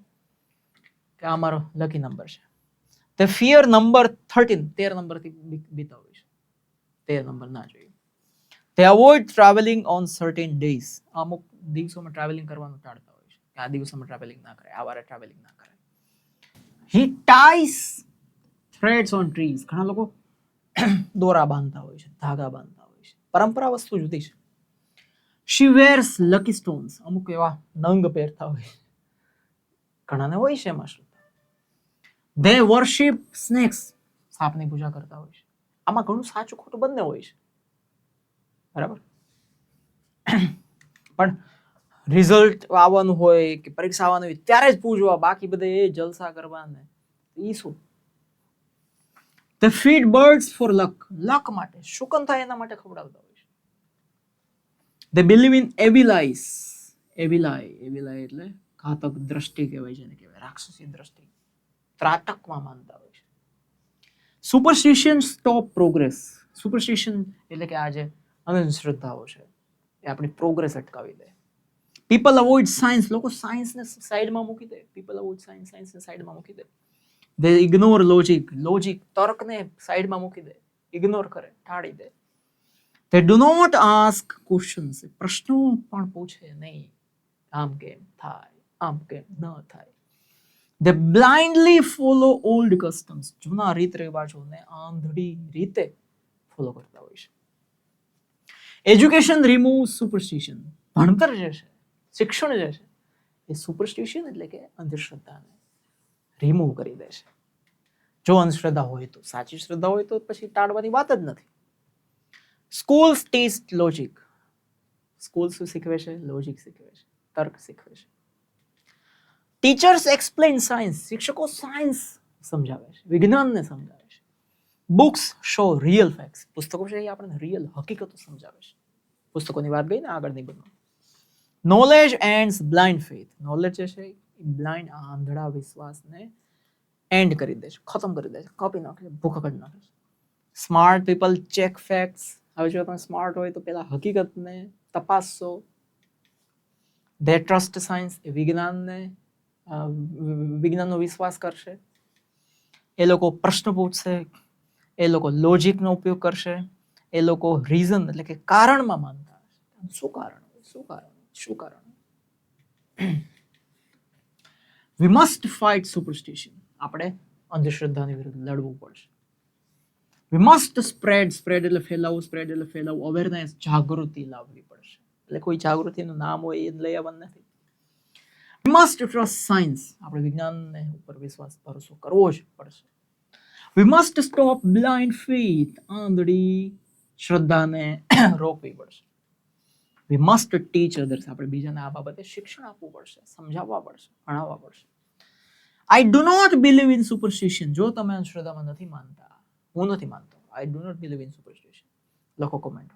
કે આ મારો લકી નંબર છે. They fear number 13, 13 નંબરથી બીતા હોય છે, 13 નંબર ના જોઈએ. They avoid traveling on certain days, અમુક દિવસોમાં ટ્રાવેલિંગ કરવાનું ટાળતા હોય છે કે આ દિવસોમાં ટ્રાવેલિંગ ના કરે, આ વારે ટ્રાવેલિંગ ના કરે. He ties threads on trees, ઘણા લોકો દોરા બાંધતા હોય છે, ધાગા બાંધતા હોય છે. પરંપરા વસ્તુ જુદી છે. She wears lucky stones, અમુક એવા નંગ પહેરતા હોય, ઘણાને હોય છે એમાં શ્રદ્ધા. They worship snakes, સાપની પૂજા કરતા હોય છે. આમાં ઘણું સાચું ખોટું બંને હોય છે, બરાબર. પણ રિઝલ્ટ આવવાનું હોય કે પરીક્ષા આવવાની હોય ત્યારે જ પૂછવા, બાકી બધે એ જલસા કરવાને ઈ શું? The feed birds for luck. લક માટે, શુકન થાય એના માટે ખવડાવતા હોય છે. They believe in evil eyes. Evil eye એટલે ઘાતક દ્રષ્ટિ કહેવાય છે, કહેવાય રાક્ષસી દ્રષ્ટિ, ત્રાટકમાં માનતા હોય છે. સુપરસ્ટિશન સ્ટોપ પ્રોગ્રેસ. સુપરસ્ટિશન એટલે કે આ જે અંધશ્રદ્ધાઓ છે એ આપણી પ્રોગ્રેસ અટકાવી દે. People avoid science. લોકો સાયન્સને સાઈડમાં મૂકી દે. પીપલ અવોઇડ સાયન્સને સાઈડમાં મૂકી દે. They ignore logic. તર્કને સાઈડમાં મૂકી દે, ઇગ્નોર કરે, ટાળી દે. They do not ask questions. પ્રશ્નો પણ પૂછે નહીં. આમ કેમ થાય, આમ કેમ ન થાય. They blindly follow old customs. જૂના રીત રિવાજોને આંધળી રીતે ફોલો કરતા હોય છે. Education remove superstition. ભણતર જે છે, શિક્ષણ જે છે, એ સુપરસ્ટિશન એટલે કે અંધશ્રદ્ધાને રિમૂવ કરી દે છે. જો અંધશ્રદ્ધા હોય તો, સાચી શ્રદ્ધા હોય તો પછી ટાળવાની વાત જ નથી. સ્કૂલ્સ ટીચ લોજિક. સ્કૂલ શું શીખવે છે? લોજિક શીખવે છે, તર્ક શીખવે છે. Teachers explain science. શિક્ષકો સાયન્સ સમજાવે છે, વિજ્ઞાનને સમજાવે છે. Books show real facts. પુસ્તકો છે એ આપણને રિયલ હકીકતો સમજાવે છે. પુસ્તકોની વાત ગઈ ને આગળની બધું. Knowledge and blind faith. Knowledge જે છે એ બ્લાઇન્ડ આંધળા વિશ્વાસને એન્ડ કરી દે છે, ખતમ કરી દે છે, કાપી નાખે છે, ભૂખા કરી નાખે છે. Smart people check facts. હવે જો તમે સ્માર્ટ હોય તો પેલા હકીકતને તપાસશો. They trust science. એ વિજ્ઞાનનો વિશ્વાસ કરશે. એ લોકો પ્રશ્ન પૂછશે, એ લોકો લોજિકનો ઉપયોગ કરશે, એ લોકો રીઝન એટલે કે કારણમાં માનતા હશે. શું કારણ? શું કારણ? We must fight superstition. આપણે અંધશ્રદ્ધાની વિરુદ્ધ લડવું પડશે. We must spread એટલે ફેલાવવું, અવેરનેસ, જાગૃતિ લાવવી પડશે. એટલે કોઈ જાગૃતિનું નામ હોય એ લઈ આવવાનું નથી. We must trust science. આપણે વિજ્ઞાનને ઉપર વિશ્વાસ ભરોસો કરવો જ પડશે. We must stop blind faith. આંધળી શ્રદ્ધાને રોકવી પડશે. We must teach others. આપણે બીજાને આ બાબતે શિક્ષણ આપવું પડશે, સમજાવવા પડશે, ભણાવવા પડશે. I do not believe in superstition. જો તમે અંધશ્રદ્ધામાં નથી માનતા, હું નથી માનતો. I do not believe in superstition. લખો comment.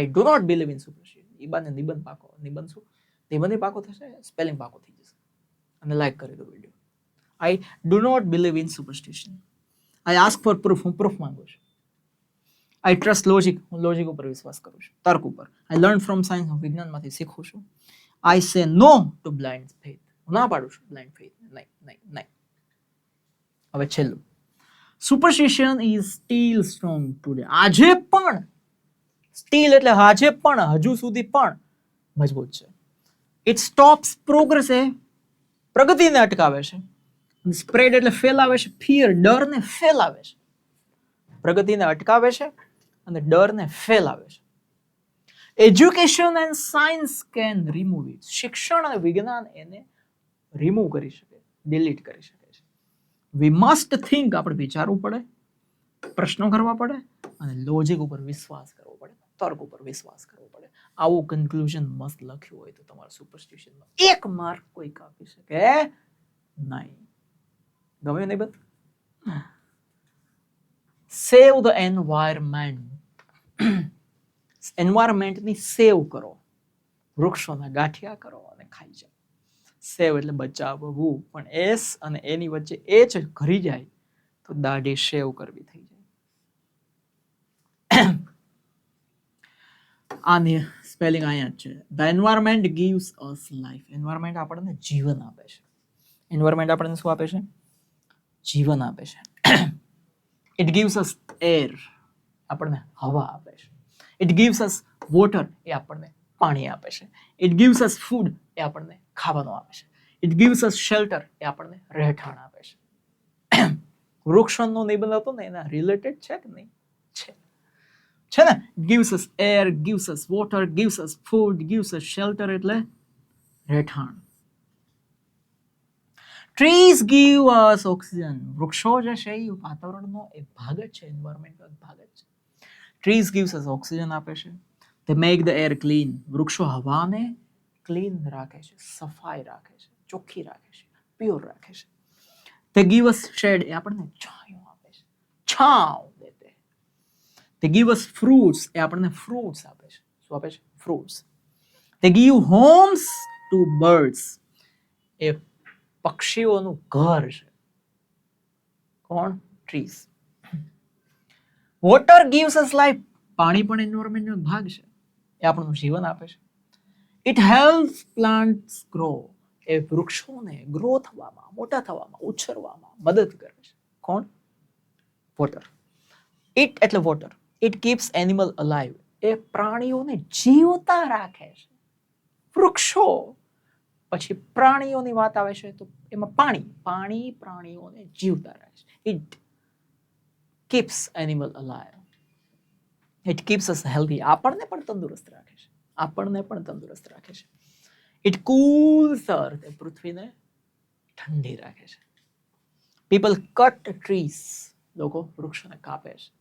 I do not believe in superstition. ઈબાને નિબંધ પાકો. નિબંધ શું? નિબંધ પાકો થશે, સ્પેલિંગ પાકો થઈ જશે. અને લાઈક કરી દો video. I do not believe in superstition. I ask for proof. હું પ્રૂફ માંગુ છું. I trust logic. હું લોજિક ઉપર વિશ્વાસ કરું છું, તર્ક ઉપર. I learn from science. હું વિજ્ઞાનમાંથી શીખું છું. I say no to blind faith. હું ના પાડું છું blind faith. નહીં. હવે છેલ્લું. Superstition is still strong today. આજે પણ, સ્ટીલ એટલે આજે પણ, હજુ સુધી પણ મજબૂત છે. It stops progress. એ પ્રગતિને અટકાવે છે. સ્પ્રેડ એટલે ફેલાવે છે, ફિયર ડરને ફેલાવે છે. પ્રગતિને અટકાવે છે અને ડરને ફેલાવે છે. Education and science can remove it. શિક્ષણ અને વિજ્ઞાન એને રિમૂવ કરી શકે, ડિલીટ કરી શકે છે. We must think. આપણે વિચારવું પડે, પ્રશ્નો કરવા પડે અને લોજિક ઉપર વિશ્વાસ કરવો પડે, તર્ક ઉપર વિશ્વાસ કરવો પડે. આવું કન્ક્લુઝન મસ્ત લખ્યું હોય તો તમારા સુપરસ્ટિશનમાં 1 માર્ક કોઈ કાપી શકે નહીં. ગમ્યું નહીં બધું? સેવ ધ એન્વાયરમેન્ટ. એન્વાયરમેન્ટની સેવ કરો, વૃક્ષોના ગાંઠિયા કરો અને ખાઈ જાઓ. સેવ એટલે બચાવવું, પણ એસ અને એની વચ્ચે એ જ ઘરી જાય તો દાઢી શેવ કરવી થઈ જાય. આની સ્પેલિંગ અહીંયા જ છે. The environment gives us life. Environment આપણને જીવન આપે છે. એન્વાયરમેન્ટ આપણને શું આપે છે? જીવન આપે છે. It gives us air. આપણને હવા આપે છે. It gives us water. એ આપણને પાણી આપે છે. It gives us food. એ આપણને ખાવાનું આપે છે. It gives us shelter. એ આપણને રહેઠાણ આપે છે. વૃક્ષનો નિબંધ હતો ને એના રિલેટેડ છે કે નહીં? છે ને? Gives us air, gives us water, gives us food, gives us shelter એટલે રહેઠાણ. Trees give us oxygen. વૃક્ષો જે છે એ વાતાવરણનો એક ભાગ જ છે, એન્વાયરમેન્ટનો એક ભાગ જ છે. ટ્રીઝ ગીવ્સ અસ ઓક્સિજન આપે છે. તે મેક ધ એર ક્લીન. વૃક્ષો હવાને ક્લીન રાખે છે, સફાઈ રાખે છે, ચોખ્ખી રાખે છે, પ્યોર રાખે છે. તે ગીવ અસ શેડ. એ આપણને છાંયો આપે છે, છાંવ દેતે. તે ગીવ અસ ફ્રૂટ્સ. એ આપણને ફ્રૂટ્સ આપે છે. શું આપે છે? ફ્રૂટ્સ. તે ગીવ હોમ્સ ટુ બર્ડ્સ. એ પક્ષીઓનું ઘર છે. કોણ? Trees. Water gives us life. પાણી પણ એન્વાયરમેન્ટનો ભાગ છે. એ આપણું જીવન આપે છે. It helps plants grow. એ વૃક્ષોને ગ્રો થવામાં, મોટા થવામાં, ઉછરવામાં મદદ કરે છે. કોણ? વોટર. ઇટ એટલે water. It keeps animal alive. એ પ્રાણીઓને જીવતા રાખે છે. વૃક્ષો. પછી પ્રાણીઓની વાત આવે છે તો એમાં પાણી. પાણી પ્રાણીઓને જીવતા રાખે છે. It keeps animal alive. It keeps us healthy. આપણને પણ તંદુરસ્ત રાખે છે. આપણને પણ તંદુરસ્ત રાખે છે. ઇટ કૂલ્સ અર્થ. પૃથ્વીને ઠંડી રાખે છે. People cut trees. લોકો વૃક્ષોને કાપે છે.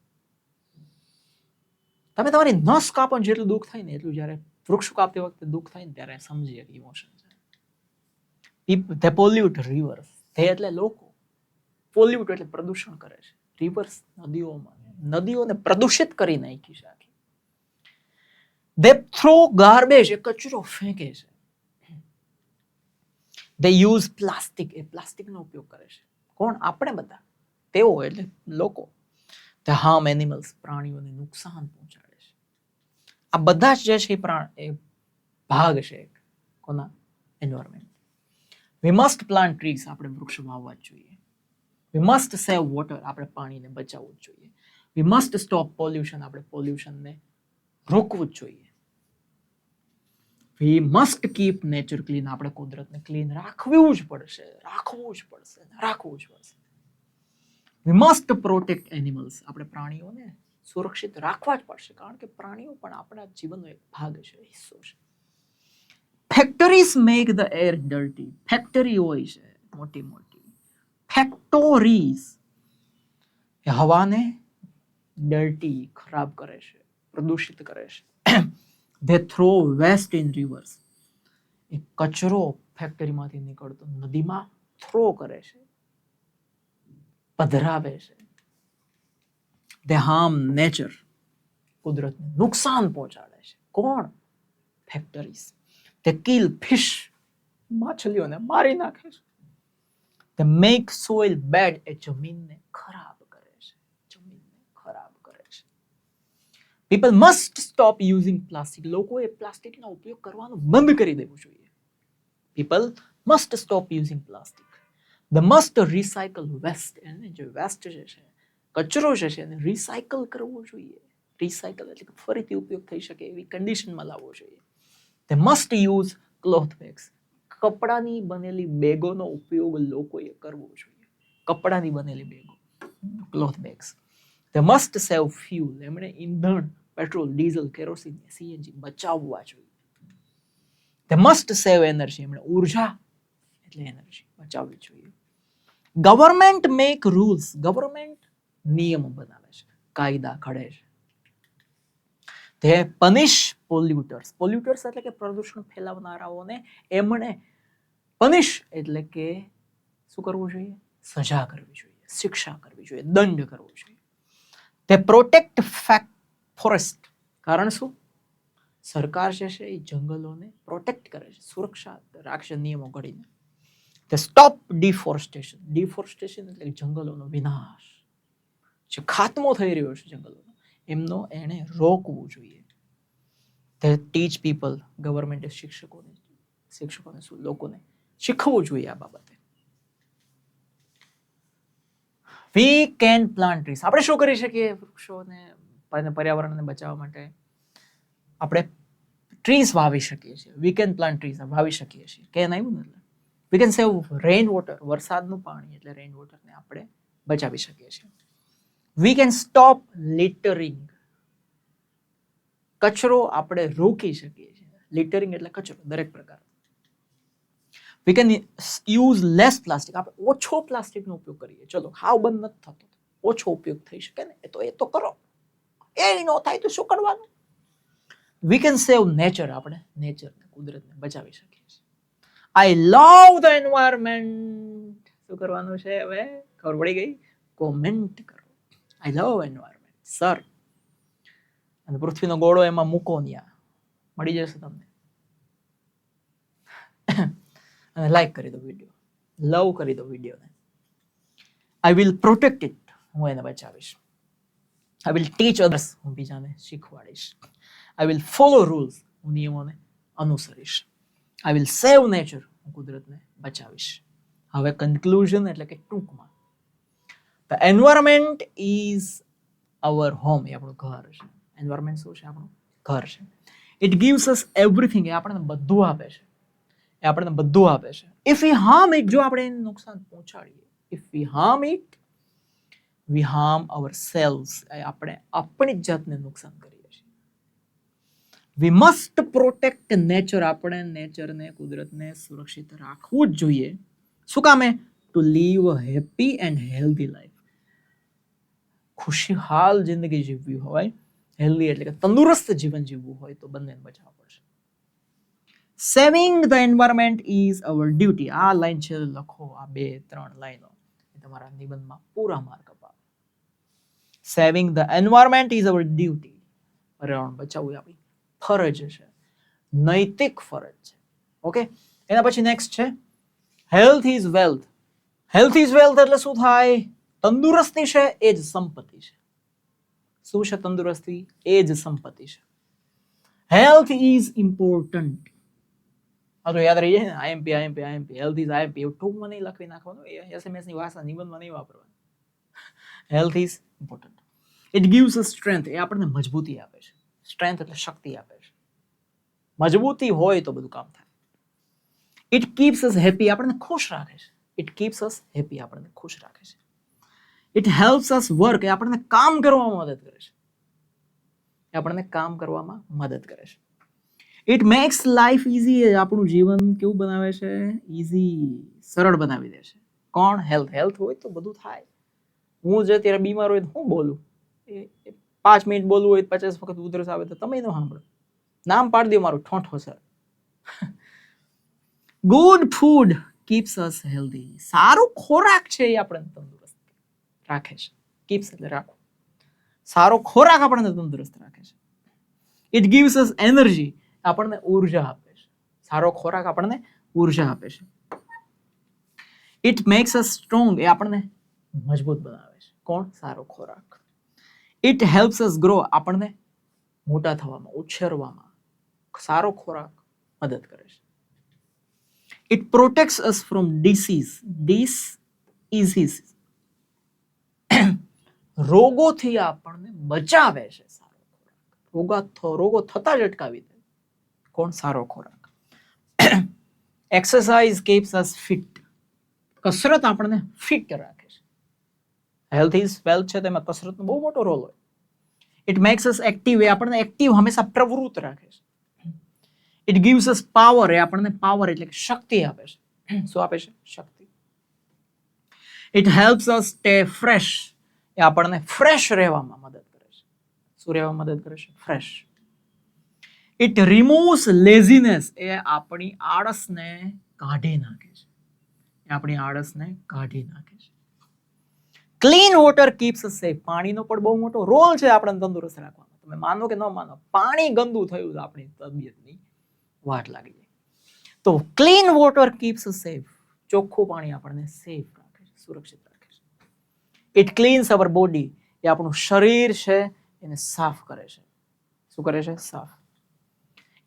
તમે તમારી નસ કાપો જેટલું દુઃખ થાય ને એટલું જ્યારે વૃક્ષ કાપતી વખતે દુઃખ થાય ને ત્યારે સમજીએ ઇમોશન છે. They pollute reverse. ધે એટલે લોકો. પોલ્યુટ એટલે પ્રદૂષણ કરે છે. રિવર્સ નદીઓને પ્રદૂષિત કરી નાખી છે આખી. They throw garbage. એ કચરો ફેંકે છે. They use plastic. એ પ્લાસ્ટિકનો ઉપયોગ કરે છે. કોણ? આપણે બધા. તેઓ એટલે લોકો. They harm animals. પ્રાણીઓને નુકસાન પહોંચાડે છે. આ બધા જ જે છે એ ભાગ છે કોના? Environment. We must plant trees. આપણે વૃક્ષ વાવવા જ જોઈએ. We must save water. આપણે પાણીને બચાવવું જ જોઈએ. We must stop pollution. આપણે પોલ્યુશનને રોકવું જ જોઈએ. We must keep nature clean. આપણે કુદરતને ક્લીન રાખવું જ પડશે. રાખવું જ પડશે. રાખવું જ પડશે. વી મસ્ટ પ્રોટેક્ટ એનિમલ્સ. આપણે પ્રાણીઓને સુરક્ષિત રાખવા જ પડશે. કારણ કે પ્રાણીઓ પણ આપણા જીવનનો એક ભાગ છે, હિસ્સો છે. Factories make the air dirty. Factory હોય છે મોટી મોટી. ફેક્ટરીઝ એ હવાને ડર્ટી, ખરાબ કરે છે, પ્રદૂષિત કરે છે. They throw waste in rivers. એ કચરો ફેક્ટરીમાંથી નીકળતો નદીમાં થ્રો કરે છે, પધરાવે છે. They harm nature. કુદરતને નુકસાન પહોંચાડે છે. કોણ? ફેક્ટરીઝ. તે કિલ ફિશ. માછલીઓને મારી નાખે છે. તે મેક સોઇલ બેડ. એ જમીનને ખરાબ કરે છે. જમીનને ખરાબ કરે છે. People must stop using plastic. લોકોએ પ્લાસ્ટિકનો ઉપયોગ કરવાનું બંધ કરી દેવું જોઈએ. People must stop using plastic. The must recycle waste. એને જે વેસ્ટ છે, કચરો છે એને રિસાયકલ કરવો જોઈએ. રિસાયકલ એટલે કે ફરીથી ઉપયોગ થઈ શકે એવી કન્ડિશનમાં લાવવો જોઈએ. તે મસ્ટ યુઝ ક્લોથ બેગ્સ. કપડાની બનેલી બેગોનો ઉપયોગ લોકોએ કરવો જોઈએ. કપડાની બનેલી બેગો, ક્લોથ બેગ્સ. તે મસ્ટ સેવ ફ્યુલ. એમણે ઈંધણ, પેટ્રોલ, ડીઝલ, કેરોસીન, સીએનજી બચાવવા જોઈએ. તે મસ્ટ સેવ એનર્જી. એમણે ઉર્જા એટલે એનર્જી બચાવવી જોઈએ. Government make rules. ગવર્મેન્ટ નિયમો બનાવે છે, કાયદા ઘડે છે. તે પનિશ પોલ્યુટર્સ. પોલ્યુટર્સ એટલે કે પ્રદૂષણ ફેલાવનારાઓને એમણે પનિશ એટલે કે શું કરવું જોઈએ? સજા કરવી જોઈએ, શિક્ષા કરવી જોઈએ, દંડ કરવો જોઈએ. તે પ્રોટેક્ટ ફોરેસ્ટ. કારણ શું? સરકાર જે છે એ જંગલોને પ્રોટેક્ટ કરે છે, સુરક્ષા રાખશે નિયમો ઘડીને. તે સ્ટોપ ડિફોરેસ્ટેશન. ડિફોરેસ્ટેશન એટલે જંગલોનો વિનાશ, જે ખાત્મો થઈ રહ્યો છે જંગલોનો, એમનો એને રોકવું જોઈએ. તે ટીચ પીપલ. ગવર્મેન્ટે શિક્ષકોને શું લોકોને શીખવવું જોઈએ આ બાબતે. We can plant trees. આપણે શું કરી શકીએ વૃક્ષોને પર્યાવરણને બચાવવા માટે? આપણે ટ્રીઝ વાવી શકીએ છીએ. વી કેન પ્લાન્ટ ટ્રીઝ વાવી શકીએ છીએ. કેન આવ્યું ને એટલે we can save rain water. વરસાદનું પાણી એટલે રેઇન વોટરને આપણે બચાવી શકીએ છીએ. We can stop littering. કચરો આપણે રોકી શકીએ છીએ. લિટરિંગ એટલે કચરો દરેક પ્રકાર. We can use less plastic. આપણે ઓછો પ્લાસ્ટિકનો ઉપયોગ કરીએ. ચલો હાવ બંધ નથી થતો, ઓછો ઉપયોગ થઈ શકે ને, એ તો કરો. એ નો થાય તો શું કરવાનું? વી કેન સેવ નેચર. આપણે નેચરને, કુદરતને બચાવી શકીએ છીએ. આઈ લવ ધ એન્વાયરમેન્ટ. શું કરવાનું છે હવે? ખબર પડી ગઈ? કોમેન્ટ કરો. આઈ લવ એન્વાયરમેન્ટ સર. અને પૃથ્વીનો ગોળો એમાં મૂકો ન્યા, મળી જશે તમને. અને લાઈક કરી દો વિડીયો, લવ કરી દો વિડીયોને. I will protect it. હું એને બચાવીશ. I will teach others. હું બીજાને શીખવાડીશ. I will follow rules. હું નિયમોને અનુસરીશ. I will save nature. હું કુદરતને બચાવીશ. હવે કન્ક્લુઝન એટલે કે ટૂંકમાં, the environment is our home. એ આપણું ઘર છે. એન્વાયરમેન્ટ શું છે? આપણું ઘર છે. It gives us everything. એ આપણને બધું આપે છે. એ આપણને બધું આપે છે. If we harm it. જો આપણે એને નુકસાન પહોંચાડીએ, if we harm it, we harm ourselves. આપણે આપણી જ જાતને નુકસાન કરીએ છીએ. We must protect nature. આપણે નેચરને, કુદરતને સુરક્ષિત રાખવું જ જોઈએ. શું કામે? Two live a happy and healthy life. ખુશહાલ જિંદગી જીવવી હોય, હેલ્ધી એટલે કે તંદુરસ્ત જીવન જીવવું હોય તો બંનેને બચાવવા પડશે. Saving the environment is hour duty. આ લાઈન છે લખો, આ 2-3 લાઈનો તમારા નિબંધમાં પૂરા માર્ક અપાવે. Saving the environment is hour duty. પર્યાવરણ બચાવવું આપણી ફરજ છે, નૈતિક ફરજ છે. ઓકે, એના પછી નેક્સ્ટ છે health is wealth. Health is wealth એટલે શું થાય? તંદુરસ્તી છે એ જ સંપત્તિ છે. શું છે તંદુરસ્તી? એ જ સંપત્તિ છે. Health is important. આ તો યાદ રહી જાય ને, IMP IMP IMP. Health is IMP. એવું ટૂંકમાં નહીં લખી નાખવાનું, એસએમએસ ની ભાષા નિબંધમાં નહીં વાપરવાનું. Health is important. It gives us strength. એ આપણને મજબૂતી આપે છે. સ્ટ્રેન્થ એટલે શક્તિ આપે છે. મજબૂતી હોય તો બધું કામ થાય. It keeps us happy. આપણને ખુશ રાખે છે. It keeps us happy. આપણને ખુશ રાખે છે. It helps us work. એ આપણને કામ કરવામાં મદદ કરે છે. એ આપણને કામ કરવામાં મદદ કરે છે. It max life easy. આપણું જીવન કેવું બનાવે છે? ઇઝી, સરળ બનાવી દે છે. કોણ? હેલ્થ. હેલ્થ હોય તો બધું થાય. હું જે અત્યારે બીમાર હોય હું બોલું, 5 મિનિટ બોલવું હોય 50 વખત ઉધરસ આવે તો તમે ન સાંભળો. નામ પાડી દો મારું, ઠોઠો sir. Good food keeps us healthy. સારો ખોરાક છે એ આપણને તંદુરસ્ત રાખે છે. કીપ્સ એટલે રાખો. સારો ખોરાક આપણને તંદુરસ્ત રાખે છે. It gives us energy. આપણને ઉર્જા આપે છે. સારો ખોરાક આપણને ઉર્જા આપે છે. It makes us strong. એ આપણને મજબૂત બનાવે છે. કોણ? સારો ખોરાક. It helps us grow. આપણને મોટા થવામાં, ઉછેરવામાં સારો ખોરાક મદદ કરે છે. It protects us from disease. Disease રોગોથી આપણને બચાવે છે. સારો ખોરાક રોગો થતા જ અટકાવી દે. કોણ? સારો ખોરાક. એક્સરસાઇઝ કીપ્સ અસ ફિટ. કસરત આપણને ફિટ રાખે છે. હેલ્થ ઇઝ વેલ્થ છે તેમાં કસરતનો બહુ મોટો રોલ હોય. It makes us active. એ આપણને એક્ટિવ, હંમેશા પ્રવૃત્ત રાખે છે. It gives us power. એ આપણને પાવર એટલે કે શક્તિ આપે છે. શું આપે છે? શક્તિ. It helps us stay fresh. એ આપણને ફ્રેશ રહેવામાં મદદ કરે છે. શું રહેવામાં મદદ કરે છે? ફ્રેશ. It removes laziness. એ આપણી આળસને કાઢી નાખે છે. એ આપણી આળસને કાઢી નાખે છે. Clean water keeps us safe. પાણીનો પણ બહુ મોટો રોલ છે આપણને તંદુરસ્ત રાખવામાં. તમે માનો કે ન માનો, પાણી ગંદુ થયું તો આપણી તબિયતની વાટ લાગી જાય. તો clean water keeps us safe. ચોખ્ખું પાણી આપણને સેફ રાખે છે, સુરક્ષિત રાખે છે. ઇટ ક્લીન્સ અવર બોડી. એ આપણું શરીર છે એને સાફ કરે છે. શું કરે છે? સાફ.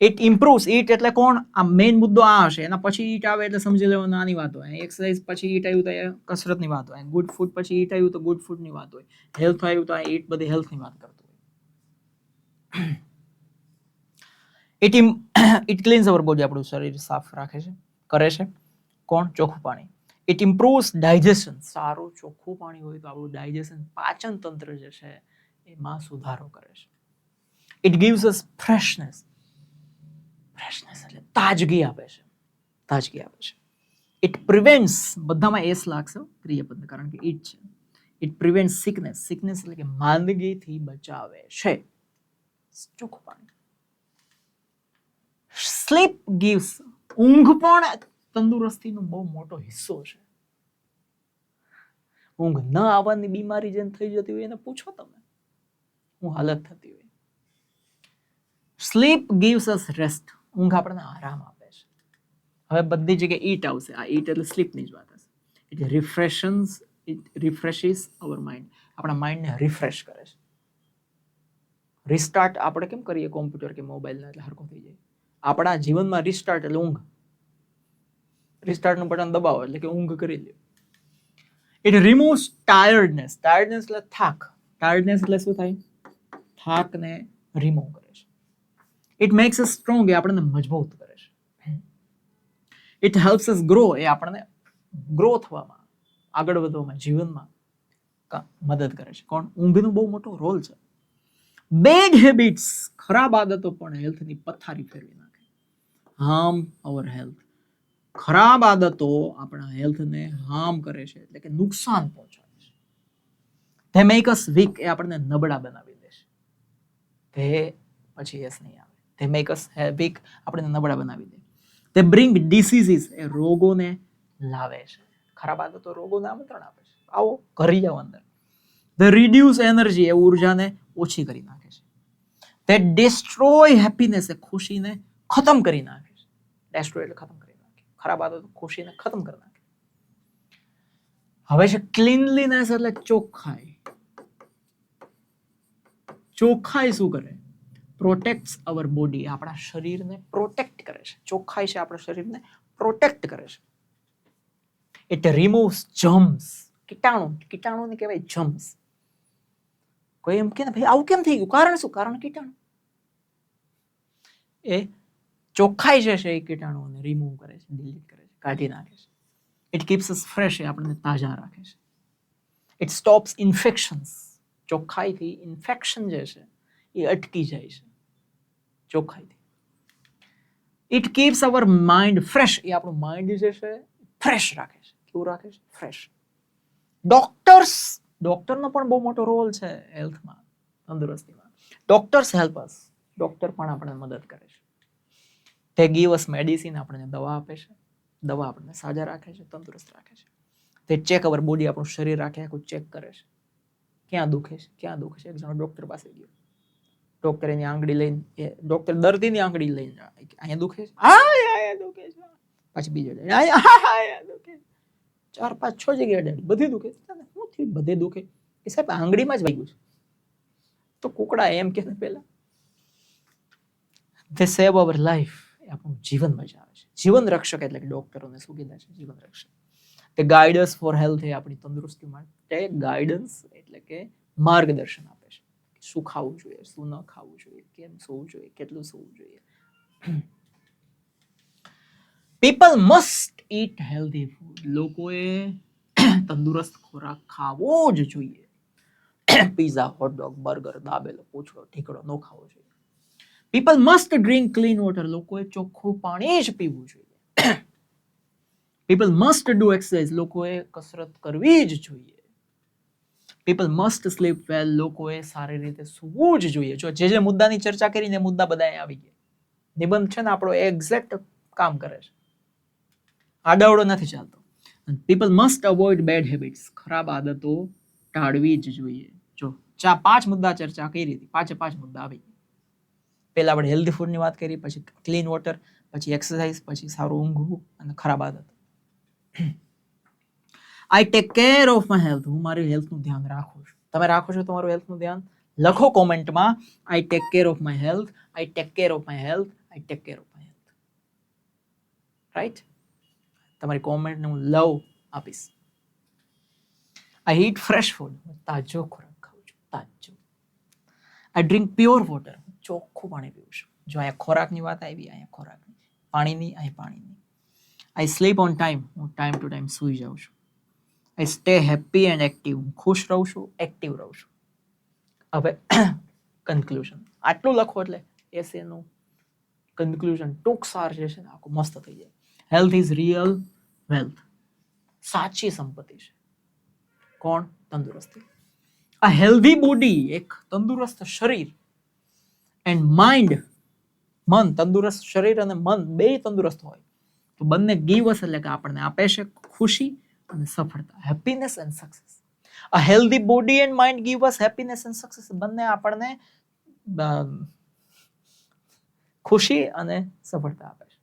It improves. ઇટ એટલે કોણ? આ મેઇન મુદ્દો આ હશે. એના પછી ઈટ આવે એટલે સમજી લેવાનું આની વાત હોય. એક્સરસાઇઝ પછી ઈટ આવ્યું તો કસરતની વાત હોય. ગુડ ફૂડ પછી ઈટ આવ્યું તો ગુડ ફૂડની વાત હોય. હેલ્થ આવ્યું તો આ ઈટ બધી હેલ્થની વાત કરતું હોય. ઇટ ક્લીન્સ અવર બોડી. આપણું શરીર સાફ રાખે છે, કરે છે. કોણ? ચોખ્ખું પાણી. It improves digestion. સારું ચોખ્ખું પાણી હોય તો આપણું ડાયજેશન, પાચન તંત્ર જે છે એમાં સુધારો કરે છે. It gives us freshness. Freshness એટલે તાજગી આપે છે. તાજગી આપે છે. It prevents. બધામાં એસ લાગશે ક્રિયાપદ, કારણ કે ઇટ છે. It prevent sickness. સિકનેસ એટલે કે માંદગીથી બચાવે છે. ચોખ્ખું પાણી. સ્લીપ ગીવ્સ, ઊંઘ પણ તંદુરસ્તીનો બહુ મોટો હિસ્સો છે. ઊંઘ ન આવવાની બીમારી જેમ થઈ જતી હોય એને પૂછો તમે શું હાલત થતી હોય. Sleep gives us rest. ઊંઘ આપણને આરામ આપે છે. હવે બધી જગ્યાએ ઈટ આવશે. આ ઈટ એટલે સ્લીપની જ વાત હશે. It refreshes our mind. આપણા માઇન્ડને રિફ્રેશ કરે છે. રિસ્ટાર્ટ આપણે કેમ કરીએ કોમ્પ્યુટર કે મોબાઈલને એટલે હરખો થઈ જાય. આપણા જીવનમાં રિસ્ટાર્ટ એટલે ઊંઘ. રિસ્ટાર્ટનું બટન દબાવો એટલે કે ઊંઘ કરી લે. ઇટ રિમૂવ્સ ટાયર્ડનેસ. ટાયર્ડનેસ એટલે થાક. ટાયર્ડનેસ એટલે શું થાય? થાકને રિમૂવ કરે છે. It makes us strong. એ આપણને મજબૂત કરે છે. It helps us grow. એ આપણને ગ્રો થવામાં, આગળ વધવામાં, જીવનમાં મદદ કરે છે. કોણ? ઊંઘનો બહુ મોટો રોલ છે. બેડ હેબિટ્સ, ખરાબ આદતો પણ હેલ્થની પથારી ફેરવી નાખે. હાર્મ અવર હેલ્થ. ખરાબ આદતો આપણા હેલ્થને હાર્મ કરે છે, એટલે કે નુકસાન પહોંચાડે છે. They make us weak. એ આપણને નબળા બનાવી દે છે. ધે પછી એસ નહીં આવે. ધે મેક અસ વીક, આપણને નબળા બનાવી દે. They bring diseases. એ રોગોને લાવે છે. ખરાબ આદતો રોગોને આમંત્રણ આપે છે. આવો ઘરી જાઓ અંદર. They reduce energy. એ ઉર્જાને ઓછી કરી નાખે છે. They destroy happiness. એ ખુશીને ખતમ કરી નાખે છે. ડેસ્ટ્રોય એટલે ખતમ કરી નાખે. ખરાબ આદતો ખુશીને ખતમ કરી નાખે. હવે છે ક્લીનલીનેસ એટલે ચોખ્ખાઈ. ચોખ્ખાઈ શું કરે? પ્રોટેક્ટ્સ અવર બોડી. આપણા શરીરને પ્રોટેક્ટ કરે છે. ચોખ્ખાઈ છે આપણા શરીરને પ્રોટેક્ટ કરે છે. It રિમૂવ્સ germs. કીટાણુને કહેવાય જમ્સ. કોઈ એમ કે ને ભાઈ આવું કેમ થઈ ગયું? કારણ શું? કારણ કીટાણુ. એ ચોખ્ખાઈ જે છે એ કીટાણુઓને રિમૂવ કરે છે, ડિલીટ કરે છે, કાઢી નાખે છે. It keeps us fresh. એ આપણને તાજા રાખે છે. It stops infections. ચોખ્ખાઈથી ઇન્ફેક્શન જે છે એ અટકી જાય છે. ચોખ્ખાઈથી. It keeps our mind fresh. એ આપણું માઇન્ડ જે છે ફ્રેશ રાખે છે. કેવું રાખે છે? ફ્રેશ. ડોક્ટરનો પણ બહુ મોટો રોલ છે હેલ્થમાં, તંદુરસ્તીમાં. Doctors help us. ડોક્ટર પણ આપણને મદદ કરે છે. તે ગીવ અસ મેડિસિન. આપણને દવા આપે છે. દવા આપણને સાજા રાખે છે, તંદુરસ્ત રાખે છે. તે ચેક અવર બોડી. આપણું શરીર રાખે આખું ચેક કરે છે. ક્યાં દુખે છે, ક્યાં દુખે છે. એક જણો ડોક્ટર પાસે ગયો. ડોક્ટર એની આંગળી લઈને, ડોક્ટર દર્દીની આંગળી લઈને, અહીંયા દુખે છે, અહીંયા દુખે છે. પછી બીજો અહીંયા દુખે છે. 4, 5, 6 જગ્યાએ અડાડી. બધી દુખે. શું થયું? બધે દુખે. એ સાહેબ આંગળીમાં જ વાગ્યું છે. તો કુકડા એમ કે પેલા ધે સેવ અવર લાઈફ. એ આપણું જીવન બચાવે છે. જીવન રક્ષક એટલે કે ડોક્ટરોને શું કીધા છે? જીવન રક્ષક. તે ગાઈડન્સ ફોર હેલ્થ. એ આપણી તંદુરસ્તી માટે ગાઈડન્સ એટલે કે માર્ગદર્શન આપે છે. શું ખાવું જોઈએ, શું ન ખાવું જોઈએ, કેમ સૂવું જોઈએ, કેટલું સૂવું જોઈએ. પીપલ મસ્ટ ઈટ હેલ્ધી ફૂડ. લોકોએ તંદુરસ્ત ખોરાક ખાવો જ જોઈએ. પીઝા, હોટડોગ, બર્ગર, દાબેલો, પૂછડો, ઢીકડો ન ખાવો જોઈએ. People must drink clean water. લોકોએ ચોખ્ખું પાણી જ પીવું જોઈએ. People must do exercise. લોકોએ કસરત કરવી જ જોઈએ. પીપલ મસ્ટ સ્લીપ વેલ. લોકોએ સારી રીતે સૂવું જ જોઈએ. જો જે મુદ્દાની ચર્ચા કરીને મુદ્દા બધા આવી ગયા. નિબંધ છે ને આપણો એક્ઝેક્ટ કામ કરે છે. આડાવડો નથી ચાલતો. People must avoid bad habits. ખરાબ આદતો ટાળવી જ જોઈએ. જો 5 મુદ્દા ચર્ચા કરી હતી, 5 મુદ્દા આવી ગયા. પહેલા આપણે હેલ્ધી ફૂડની વાત કરી, પછી ક્લીન વોટર, પછી એક્સરસાઇઝ, પછી સારું ઊંઘવું અને ખરાબ આદત. I take care of my health. હું મારી હેલ્થનું ધ્યાન રાખું છું. તમે રાખો છો તમારું હેલ્થનું ધ્યાન? લખો કોમેન્ટમાં I take care of my health, I take care of my health, I take care of my health. Right? તમારી કોમેન્ટને હું લવ આપીશ. આઈ ઈટ ફ્રેશ ફૂડ. તાજો ખોરાક ખાઉં છું. તાજો. આઈ ડ્રિંક પ્યોર વોટર. ચોખ્ખું પાણી પીવું છું. જો અહીંયા ખોરાકની વાત આવી, અહીંયા ખોરાકની. પાણીની, અહીં પાણીની. આઈ સ્લીપ ઓન ટાઈમ. હું ટાઈમ ટુ ટાઈમ સૂઈ જાઉં છું. આઈ સ્ટે હેપી એન્ડ એક્ટિવ. હું ખુશ રહું છું, એક્ટિવ રહું છું. હવે કન્ક્લુઝન. આટલું લખો એટલે એસેનું કન્ક્લુઝન, ટૂંક સાર જે છે ને આખું મસ્ત થઈ જાય. Health is real wealth. સાચી સંપત્તિ છે. કોણ? તંદુરસ્તી. અ હેલ્ધી બોડી, એક તંદુરસ્ત શરીર, એન્ડ માઇન્ડ, મન, તંદુરસ્ત શરીર અને મન બે તંદુરસ્ત હોય તો બંને ગીવ અસ એટલે કે આપણને આપે છે ખુશી અને સફળતા, happiness and success. A healthy body and mind give us happiness and success. બંને આપણને ખુશી અને સફળતા આપે છે.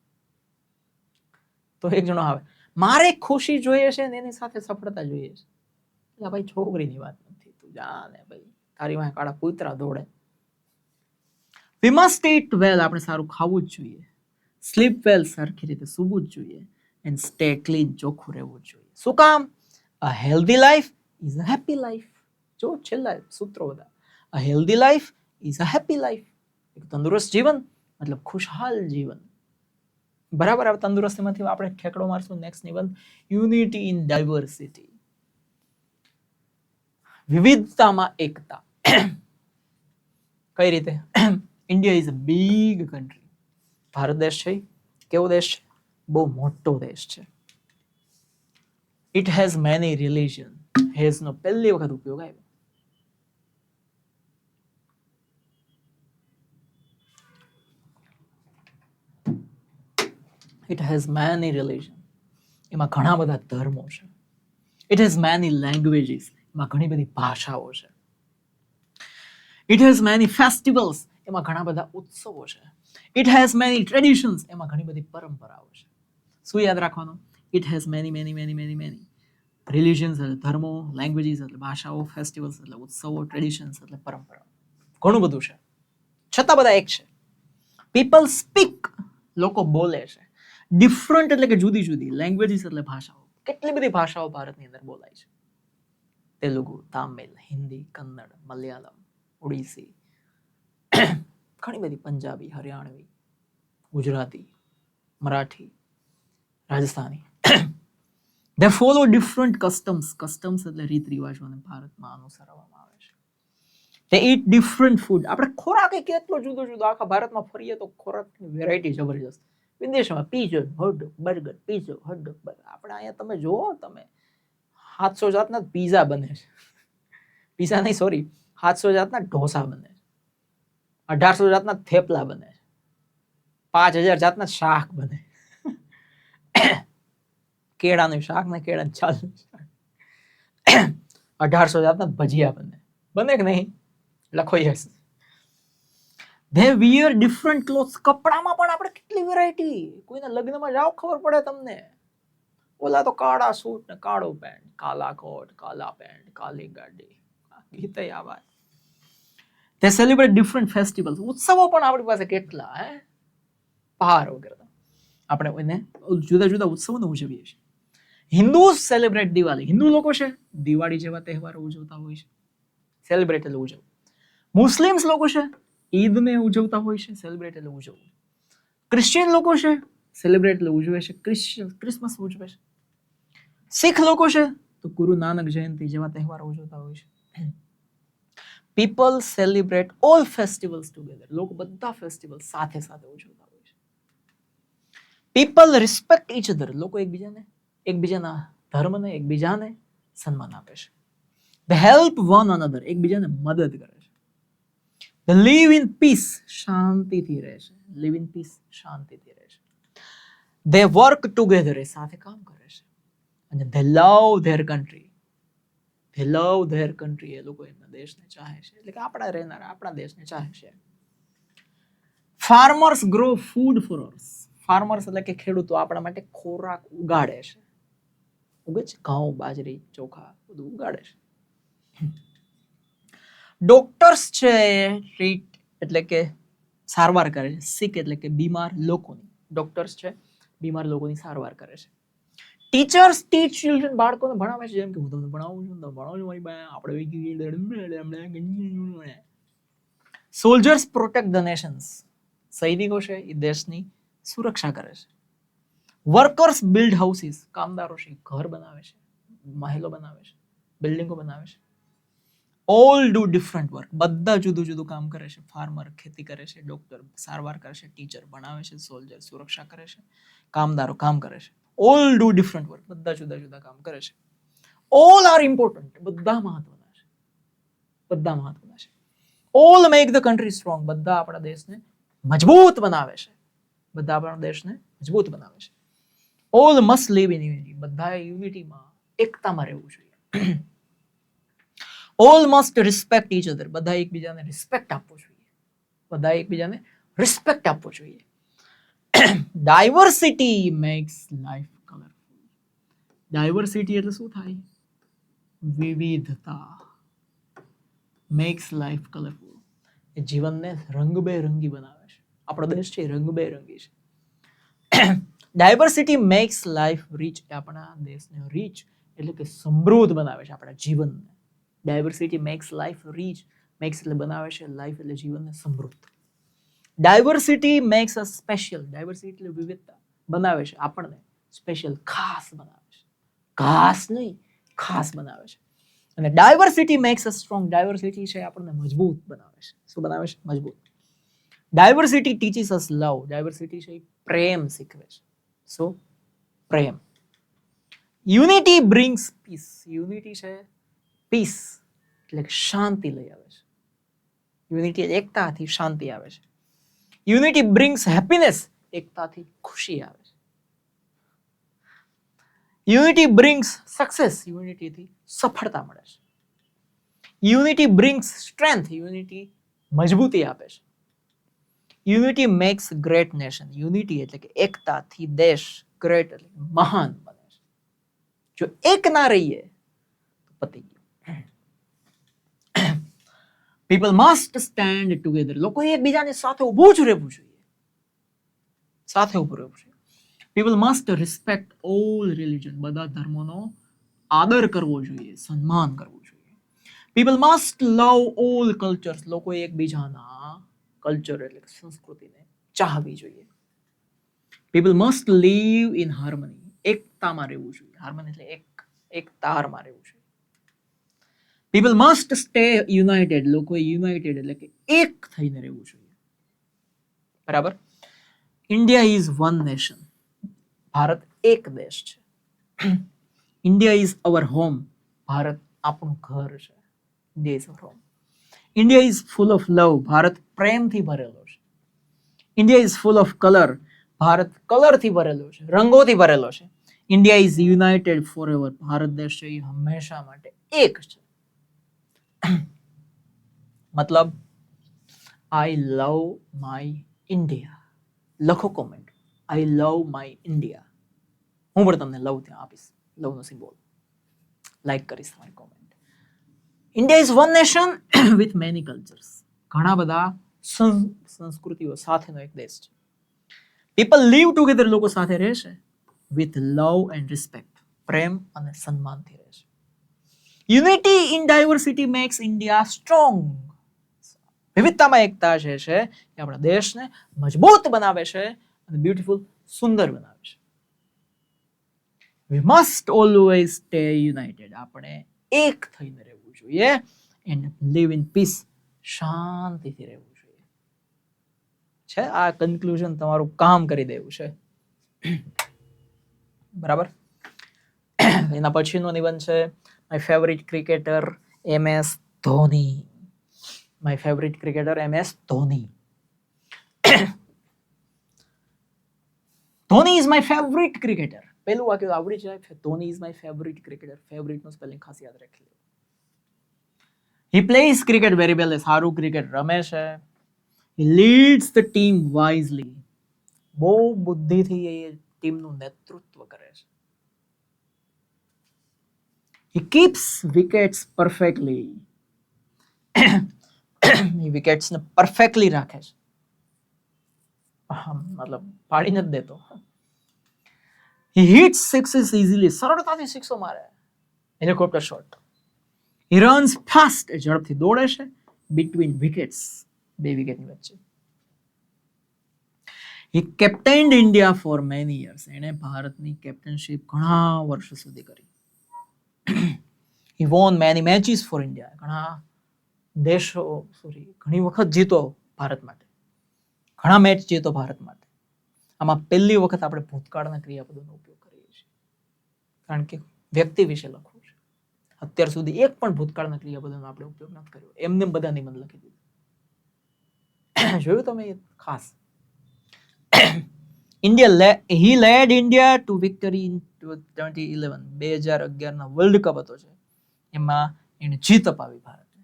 તો એક જણો આવે, મારે ખુશી જોઈએ છે ને એની સાથે સફળતા જોઈએ છે. એટલે ભાઈ છોકરીની વાત નથી, તું જાને ભાઈ, તારી વાંહે કાળા કૂતરા દોડે. We must eat well, આપણે સારું ખાવું જ જોઈએ. સ્લીપ વેલ, સરખી રીતે સૂવું જ જોઈએ. એન્ડ સ્ટે ક્લીન, ચોખ્ખું રહેવું જ જોઈએ. શું કામ? A healthy life is a happy life. જો છેલ્લા સૂત્રો બધા, a healthy life is a happy life. એક તંદુરસ્ત જીવન મતલબ ખુશહાલ જીવન. બરાબર. હવે તંદુરસ્તીમાંથી આપણે ઠેકડો મારશું નેક્સ્ટ નિબંધ, યુનિટી ઇન ડાયવર્સિટી. વિવિધતામાં એકતા. કઈ રીતે? India is a big country. Bharat દેશ છે કેવો દેશ છે? બહુ મોટો દેશ છે. It has many religion. Has નો પહેલી વખત ઉપયોગ આવ્યો. ઇટ હેઝ મેની રિલિજન, એમાં ઘણા બધા ધર્મો છે. ઇટ હેઝ મેની લેંગ્વેજીસ, એમાં ઘણી બધી ભાષાઓ છે. ઇટ હેઝ મેની ફેસ્ટિવલ્સ, એમાં ઘણા બધા ઉત્સવો છે. ઇટ હેઝ મેની ટ્રેડિશન્સ, એમાં ઘણી બધી પરંપરાઓ છે. શું યાદ રાખવાનું? It has many many many many many religions એટલે ધર્મો, લેંગ્વેજીસ એટલે ભાષાઓ, ફેસ્ટિવલ્સ એટલે ઉત્સવો, ટ્રેડિશન્સ એટલે પરંપરાઓ. ઘણું બધું છે, છતાં બધા એક છે. પીપલ સ્પીક, લોકો બોલે છે. ડિફરન્ટ એટલે કે જુદી જુદી. લેંગ્વેજીસ એટલે ભાષાઓ. કેટલી બધી ભાષાઓ ભારતની અંદર બોલાય છે. તેલુગુ, તામિલ, હિન્દી, કન્નડ, મલયાલમ, ઓડિસી, ઘણી બધી, Punjabi, Haryanvi, Gujarati, Marathi, Rajasthani. They follow different customs. Customs એટલે રીત રિવાજોને ભારતમાં અનુસરવામાં આવે છે. They eat different food. આપણે ખોરાક કેટલો જુદો જુદો, આખા ભારતમાં ફરીએ તો ખોરાકની વેરાયટી જબરજસ્ત. વિદેશમાં piezo, hot dog, burger, piezo, hot dog, burger. આપણે અહીંયા તમે જોવો, તમે 700 જાતના પીઝા બને છે. પીઝા નહીં, સોરી, 700 જાતના ઢોસા બને છે. 1800 જાતના થેપલા બને છે. 5000 જાતના શાક બને. કેળાનું શાક ને કેળાનું છાલ. 1800 જાતના ભજીયા બને કે નહીં? લખો yes. They wear different clothes. કપડામાં પણ આપણે કેટલી વેરાયટી. કોઈના લગ્નમાં જાઓ ખબર પડે તમને. ઓલા તો કાળા સૂટ ને કાળો પેન્ટ, કાલા કોટ, કાલા પેન્ટ, કાલી ગાડી. ગીતે આવા. They celebrate different festivals. ઉત્સવો પણ આપણી પાસે કેટલા, હે? પહાર વગેરે. આપણે એને જુદા જુદા ઉત્સવોને ઉજવીએ છીએ. હિન્દુઝ સેલિબ્રેટ દિવાળી. હિન્દુ લોકો છે દિવાળી જેવા તહેવારો ઉજવતા હોય છે. સેલિબ્રેટ એટલે ઉજવવું. મુસ્લિમ્સ લોકો છે ઈદને ઉજવતા હોય છે. સેલિબ્રેટ એટલે ઉજવવું. ક્રિશ્ચિયન લોકો છે સેલિબ્રેટ એટલે ઉજવે છે, ક્રિસમસ ઉજવે છે. શીખ લોકો છે તો ગુરુ નાનક જયંતિ જેવા તહેવારો ઉજવતા હોય છે. People celebrate all festivals together. લોકો બધા ફેસ્ટિવલ સાથે સાથે ઉજવતા હોય છે. People respect each other. લોકો એકબીજાના ધર્મને, એકબીજાને સન્માન આપે છે. They help one another. એકબીજાને મદદ કરે છે. They live in peace. શાંતિથી રહે છે. Live in peace. શાંતિથી રહે છે. They work together. એ સાથે કામ કરે છે. અને they love their country. They love their country. એ લોકો એમના દેશને ચાહે છે. એટલે કે આપણા રહેનારા આપણા દેશને ચાહે છે. Farmers grow food for us. Farmers એટલે કે ખેડૂતો આપણા માટે ખોરાક ઉગાડે છે. ઉગે છે ઘઉં, બાજરી, ચોખા બધું ઉગાડે છે. ડોક્ટર્સ છે ટ્રીટ એટલે કે સારવાર કરે છે. સિક એટલે કે બીમાર લોકોની. ડોક્ટર્સ છે બીમાર લોકોની સારવાર કરે છે. ટીચર્સ ટીચ ચિલ્ડ્રન. બાળકોને ભણાવે છે. જેમ કે હું તમને ભણાવું છું, તમે ભણાવજો મારી પાસે. આપણે સોલ્જર્સ પ્રોટેક્ટ ધ નેશન્સ. સૈનિકો છે એ દેશની સુરક્ષા કરે છે. Workers build houses. કામદારો છે ઘર બનાવે છે, મહેલો બનાવે છે, બિલ્ડિંગો બનાવે છે. All do different work. બધા જુદું જુદું કામ કરે છે. ફાર્મર ખેતી કરે છે, ડોક્ટર સારવાર કરે છે, ટીચર ભણાવે છે, સોલ્જર સુરક્ષા કરે છે, કામદારો કામ કરે છે. All do different work. બધા જુદા જુદા કામ કરે છે. ઓલ આર ઇમ્પોર્ટન્ટ, બધા મહત્વના છે, બધા મહત્વના છે. All make the country strong, બધા આપણા દેશને મજબૂત બનાવે છે, બધા આપણા દેશને મજબૂત બનાવે છે. All must live in unity, બધાએ યુનિટીમાં, એકતામાં રહેવું જોઈએ. All must respect each other, બધા એકબીજાને રિસ્પેક્ટ આપવો જોઈએ, બધા એકબીજાને રિસ્પેક્ટ આપવો જોઈએ. Diversity makes life colourful, diversity એટલે શું થાય? વિવિધતા. મેક્સ લાઈફ કલરફુલ, એ જીવનને રંગબેરંગી બનાવે છે. આપણો દેશ છે રંગબેરંગી છે. ડાયવર્સિટી મેક્સ લાઈફ રીચ, એ આપણા દેશને રીચ એટલે કે સમૃદ્ધ બનાવે છે, આપણા જીવનને. Diversity makes life rich, makes એટલે બનાવે છે, લાઈફ એટલે જીવનને સમૃદ્ધ. Diversity makes a special, diversity એટલે વિવિધતા, બનાવે છે આપણને સ્પેશિયલ, ખાસ બનાવે છે, ખાસ નહીં ખાસ બનાવે છે. અને diversity makes a strong, diversity છે આપણને મજબૂત બનાવે છે. શું બનાવે છે? મજબૂત. ડાયવર્સિટી ટીચીસ અસ લવ, ડાયવર્સિટી છે પ્રેમ શીખવે છે. શું? પ્રેમ. યુનિટી બ્રિંગ્સ પીસ, યુનિટી છે પીસ એટલે શાંતિ લઈ આવે છે. યુનિટી એકતાથી શાંતિ આવે છે. યુનિટી બ્રિંગ્સ હેપીનેસ, એકતાથી ખુશી આવે છે. યુનિટી બ્રિંગ્સ સક્સેસ, યુનિટીથી સફળતા મળે છે. યુનિટી બ્રિંગ્સ સ્ટ્રેન્થ, યુનિટી મજબૂતી આપે છે. Unity makes great nation, unity એટલે કે એકતાથી દેશ ગ્રેટ એટલે મહાન બને છે. જો એક ના રહીએ તો પતી ગયું. પીપલ મસ્ટ સ્ટેન્ડ ટુગેધર, લોકોએ એકબીજાની સાથે ઊભું જ રહેવું જોઈએ, સાથે ઊભું રહેવું જોઈએ. People must respect all religion, બધા ધર્મોનો આદર કરવો જોઈએ, સન્માન કરવું જોઈએ. People must love all cultures, લોકોએ એકબીજાના કલ્ચર એટલે સંસ્કૃતિને ચાહવી જોઈએ. People must live in harmony, એકતામાં રહેવું જોઈએ. હાર્મની એટલે એક તારમાં રહેવું જોઈએ. પીપલ મસ્ટ સ્ટે યુનાઇટેડ, લોકોએ યુનાઇટેડ એટલે કે એક થઈને રહેવું જોઈએ. બરાબર. ઇન્ડિયા ઇઝ વન નેશન, ભારત એક દેશ છે. ઇન્ડિયા ઇઝ અવર હોમ, ભારત આપણું ઘર છે. India is our home. India is full of love, Bharat પ્રેમથી ભરેલો છે. India is full of colour, Bharat કલરથી ભરેલો છે, રંગોથી ભરેલો છે. India is united forever, Bharat દેશ છે એ હંમેશા માટે એક છે. મતલબ આઈ લવ માય ઇન્ડિયા. લખો comment, I love my India. હું પણ તમને લવ ત્યાં આપીશ, લવનો સિમ્બોલ લાઈક કરીશ તમારી comment. India is one nation with many cultures, ઘણા બધા સંસ્કૃતિઓ સાથેનો એક દેશ છે. પીપલ લીવ ટુગેધર, લોકો સાથે રહેશે વિથ લવ એન્ડ રિસ્પેક્ટ, પ્રેમ અને સન્માનથી રહેશે. Unity in diversity makes India strong, વિવિધતામાં એકતા છે એ આપણા દેશને મજબૂત બનાવે છે અને બ્યુટીફુલ, સુંદર બનાવે છે. We must always stay United, આપણે એક થઈને રહેવું જોઈએ. એન્ડ લીવ ઇન પીસ, શાંતિથી રહેવું જોઈએ. છે આ કન્ક્લુઝન તમારું કામ કરી દેવું છે. બરાબર. એના પછીનો નિબંધ છે my favourite cricketer MS Dhoni. My favourite cricketer MS Dhoni. Dhoni is my favourite cricketer. પહેલું વાક્ય આવડી જાય, Dhoni is my favourite cricketer. Favourite નો સ્પેલિંગ ખાસ યાદ રાખી લો. He plays cricket very well, સારું ક્રિકેટ રમે છે. He leads the team wisely, બહુ બુદ્ધિથી એ ટીમનું નેતૃત્વ કરે છે. હી કીપ્સ વિકેટ્સ પરફેક્ટલી, એ વિકેટ્સને પરફેક્ટલી રાખે છે, મતલબ પાડી નથી દેતો. હી હિટ્સ સિક્સીસ ઇઝીલી, સરળતાથી સિક્સો મારે, helicopter shot. He runs fast, ઝડપથી દોડે છે બિટવીન વિકેટ્સ, બે વિકેટની વચ્ચે. He captained India for many years, એણે ભારતની કેપ્ટનશીપ ઘણા વર્ષો સુધી કરી. He won many matches for India, ઘણી વખત જીતો ભારત માટે, ઘણા મેચ જીતો ભારત માટે. આમાં પહેલી વખત આપણે ભૂતકાળના ક્રિયાપદોનો ઉપયોગ કરીએ છીએ, કારણ કે વ્યક્તિ વિશે લખવું છે. અત્યાર સુધી એક પણ ભૂતકાળના ક્રિયાપદોનો આપણે ઉપયોગ નથી કર્યો, એમને બધા નિબંધ લખી દીધું. જોયું તમે ખાસ. he led India to victory in 2011. 2011 world cup હતો છે, એમાં એને જીત અપાવી ભારતને.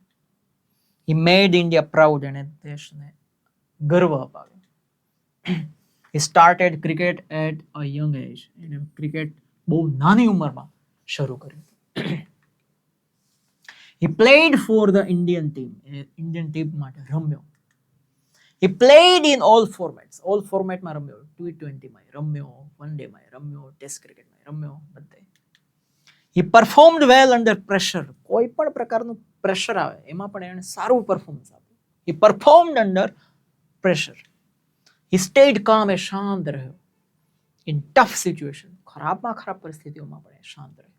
he made India proud, એને દેશને ગર્વ અપાવ્યો. he started cricket at a young age. એને ક્રિકેટ બહુ નાની ઉંમરમાં શરૂ કર્યું. he played for the Indian team. Indian team માટે રમ્યો. he played in all formats. all format માં રમ્યો. T20 માં રમ્યો, વન ડે માં રમ્યો, ટેસ્ટ ક્રિકેટ માં રમ્યો, બધે. he performed well under pressure. કોઈ પણ પ્રકારનું પ્રેશર આવે એમાં પણ એને સારું પરફોર્મન્સ આપ્યું. he performed under pressure. he stayed calm. એ શાંત રહ્યો. in tough situation. ખરાબમાં ખરાબ પરિસ્થિતિઓમાં પણ એ શાંત રહ્યો.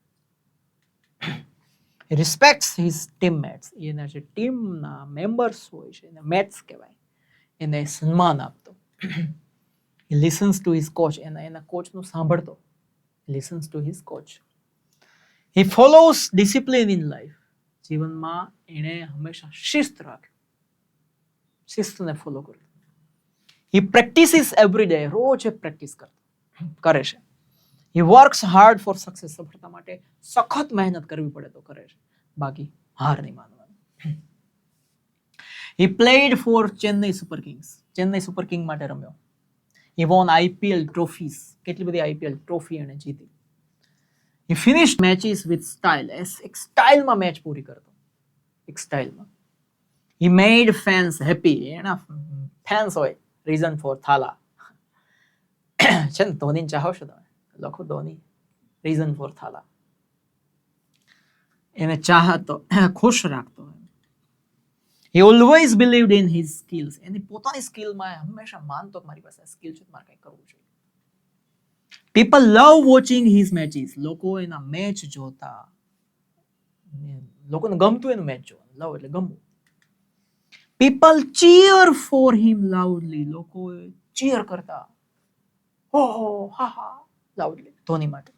he respects his teammates. એના જે ટીમના મેમ્બર્સ હોય છે એને મેટ્સ કહેવાય, એને સન્માન આપતો. he listens to his coach. એના કોચનું સાંભળતો. he listens to his coach. he follows discipline in life. જીવનમાં એણે હંમેશા શિસ્ત રાખ્યું, શિસ્તને ફોલો કર્યું. he practices every day. રોજ એ પ્રેક્ટિસ કરે છે. he works hard for success. સફળતા માટે સખત મહેનત કરવી પડે તો કરે છે, બાકી હાર નહીં માનવાની. he played for Chennai Super Kings. Chennai super king માટે રમ્યો. he won IPL trophies. કેટલી બધી IPL ટ્રોફી એને જીતી. he finished matches with style. એક સ્ટાઇલમાં મેચ પૂરી કરતો, એક સ્ટાઇલમાં. he made fans happy. એના ફેન્સ હોય રીઝન ફોર થાલા છે ને, ધોનીને ચાહો છો તમે, લખો ધોની રીઝન ફોર થાલા. એને ચાહતો, ખુશ રાખતો. he always believed in his skills. એની પોતાની સ્કિલમાં હંમેશા માનતો કે મારી પાસે સ્કિલ છે, મારે કંઈ કરવું જોઈએ. people love watching his matches. લોકો એના મેચ જોતા, લોકોને ગમતું એનું મેચ જોવાનું. લવ એટલે ગમવું. people cheer for him loudly. લોકો ચીયર કરતા, હો હા હા લાઉડલી ધોની માટે.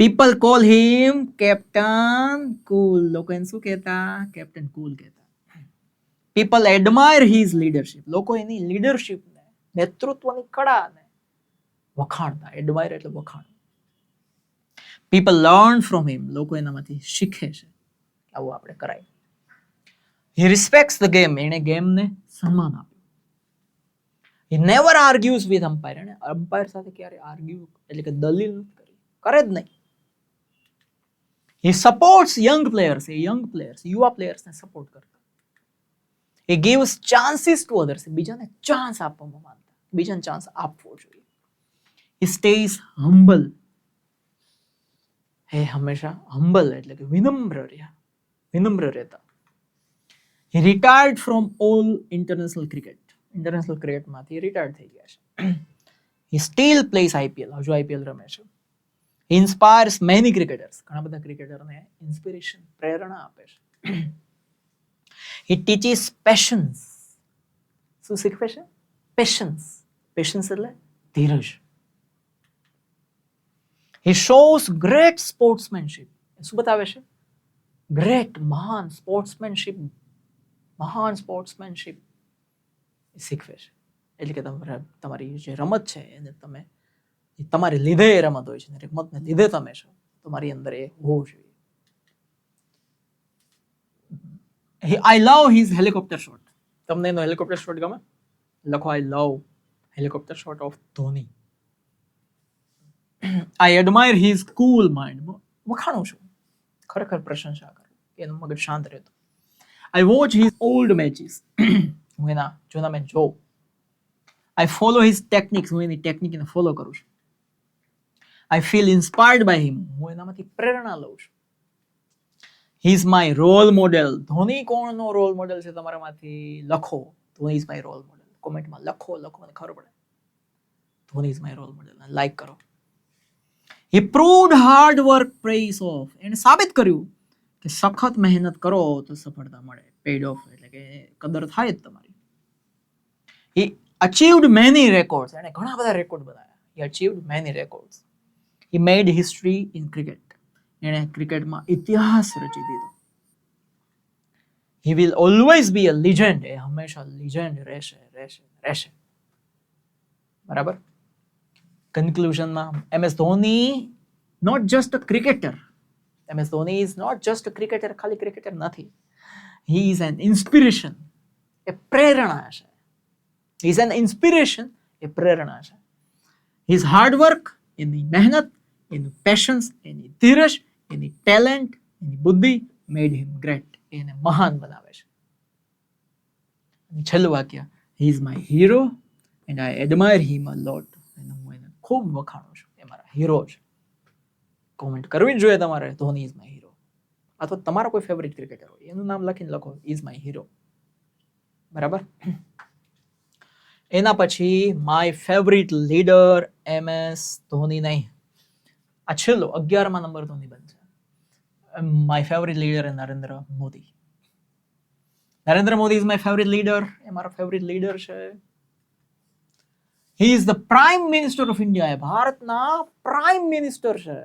people call him captain cool. લોકો એને શું કહેતા? કેપ્ટન કૂલ કહેતા. people admire his leadership. લોકો એની લીડરશિપને, નેતૃત્વની કળાને વખાણતા. એડમાયર એટલે વખાણ. people learn from him. લોકો એનામાંથી શીખે છે, આવું આપણે કરાય. he respects the game. એણે ગેમને સન્માન આપ્યું. he never argues with umpire. એણે અમ્પાયર સાથે ક્યારે આર્ગ્યુ એટલે કે દલીલ નથી કરી, કરે જ નહીં. he supports young players. A young players, યુવા પ્લેયર્સને સપોર્ટ કરતા. he gives chances to others. બીજાને ચાન્સ આપવામાં માનતા, બીજાને ચાન્સ આપવો જોઈએ. he stays humble. એ હંમેશા હમ્બલ એટલે કે વિનમ્ર રહ્યા, વિનમ્ર રહેતા. he retired from all international cricket. International ક્રિકેટમાંથી રિટાયર્ડ થઈ ગયા છે. he still plays IPL. હજુ IPL રમે છે. he inspires many cricketers. ઘણા બધા ક્રિકેટરને ઇન્સ્પિરેશન, પ્રેરણા આપે છે. he teaches patience. શું શીખવે છે? પેશન્સ. પેશન્સ એટલે ધીરજ. he shows great sportsmanship. શું બતાવે છે? ગ્રેટ, મહાન સ્પોર્ટ્સમેનશિપ, મહાન સ્પોર્ટ્સમેનશિપ શીખવે છે. એટલે કે તમારી જે રમત છે એને તમે, તમારી લીધે એ રમત હોય છે, રમતને લીધે તમે છો, તમારી અંદર એ હોવું જોઈએ. I love his helicopter shot. તમને એનો હેલિકોપ્ટર શોટ ગમે? લખો I love helicopter shot of Dhoni. I admire his cool mind. વખાણું છું, ખરેખર પ્રશંસા કરું, એનું મગજ શાંત રહેતું. I watch his old matches. હું એના જૂના મેચ જોઉં. I follow his techniques. હું એની ટેકનિકને ફોલો કરું છું. I feel inspired by him. હું એનામાંથી પ્રેરણા લઉં છું. He is my role model. Dhoni કોણનો રોલ મોડેલ છે તમારામાંથી? લખો Dhoni is my role model. કોમેન્ટમાં લખો, મને ખબર પડે. Dhoni is my role model. Like કરો. He proved hard work pays off. એને સાબિત કર્યું કે સખત મહેનત કરો તો સફળતા મળે. પેડ ઓફ એટલે કે કદર થાય જ તમારી. He achieved many records. એને ઘણા બધા રેકોર્ડ બનાવ્યા. He achieved many records. He made history in cricket. એણે ક્રિકેટમાં ઇતિહાસ રચી દીધો. He will always be a legend. એ હંમેશા લિજેન્ડ રહેશે. બરાબર. કન્ક્લુઝનમાં MS Dhoni not just a cricketer. MS Dhoni is not just a cricketer. ખાલી ક્રિકેટર નથી. He is an inspiration. એ પ્રેરણા છે. He is an inspiration. એ પ્રેરણા છે. હિઝ હાર્ડવર્ક, એની મહેનત, એનું પેશન્સ, એની ધીરજ, એની ટેલેન્ટ, એની બુદ્ધિ મેડ હિમ ગ્રેટ. એને મહાન બનાવે છે. છેલ્લું વાક્ય, he is my hero and I admire him a lot. હું એને ખૂબ વખાણું છું. એ મારા હીરો છે. કોમેન્ટ કરવી જ જોઈએ તમારે, ધોની ઇઝ માય હીરો. અથવા તમારો કોઈ ફેવરિટ ક્રિકેટર હોય એનું નામ લખીને લખો, ઇઝ માય હીરો. બરાબર. એના પછી my favourite leader MS Dhoni નહીં. આ છેલ્લો 11મા નંબર ધોની બનશે. My favourite leader Narendra Modi. Narendra Modi is my favourite leader. એ મારો ફેવરિટ લીડર છે. He is the prime minister of India. એ ભારતના પ્રાઇમ મિનિસ્ટર છે.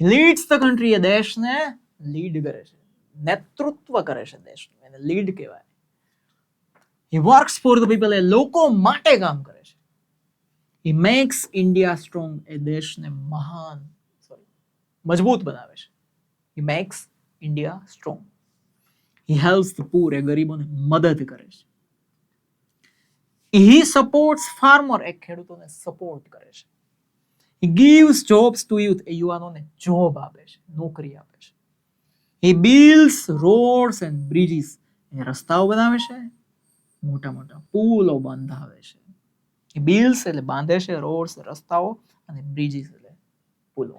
Leads the country. એ દેશને લીડ કરે છે, નેતૃત્વ કરે છે દેશનું. એને લીડ કહેવાય. He works for the people. એ લોકો માટે કામ કરે છે. He makes India strong. એ દેશને મજબૂત બનાવે છે. He makes India strong. He helps the poor. એ ગરીબોને મદદ કરે છે. He supports farmer. એ ખેડૂતોને સપોર્ટ કરે છે. He gives jobs to youth. એ યુવાનોને જોબ આપે છે, નોકરી આપે છે. He builds roads and bridges. એ રસ્તાઓ બનાવે છે, મોટા મોટા પુલો બંધાવે છે. બિલ્સ એટલે બાંધે છે, રોડ્સ રસ્તાઓ, અને બ્રિજીસ એટલે પુલો.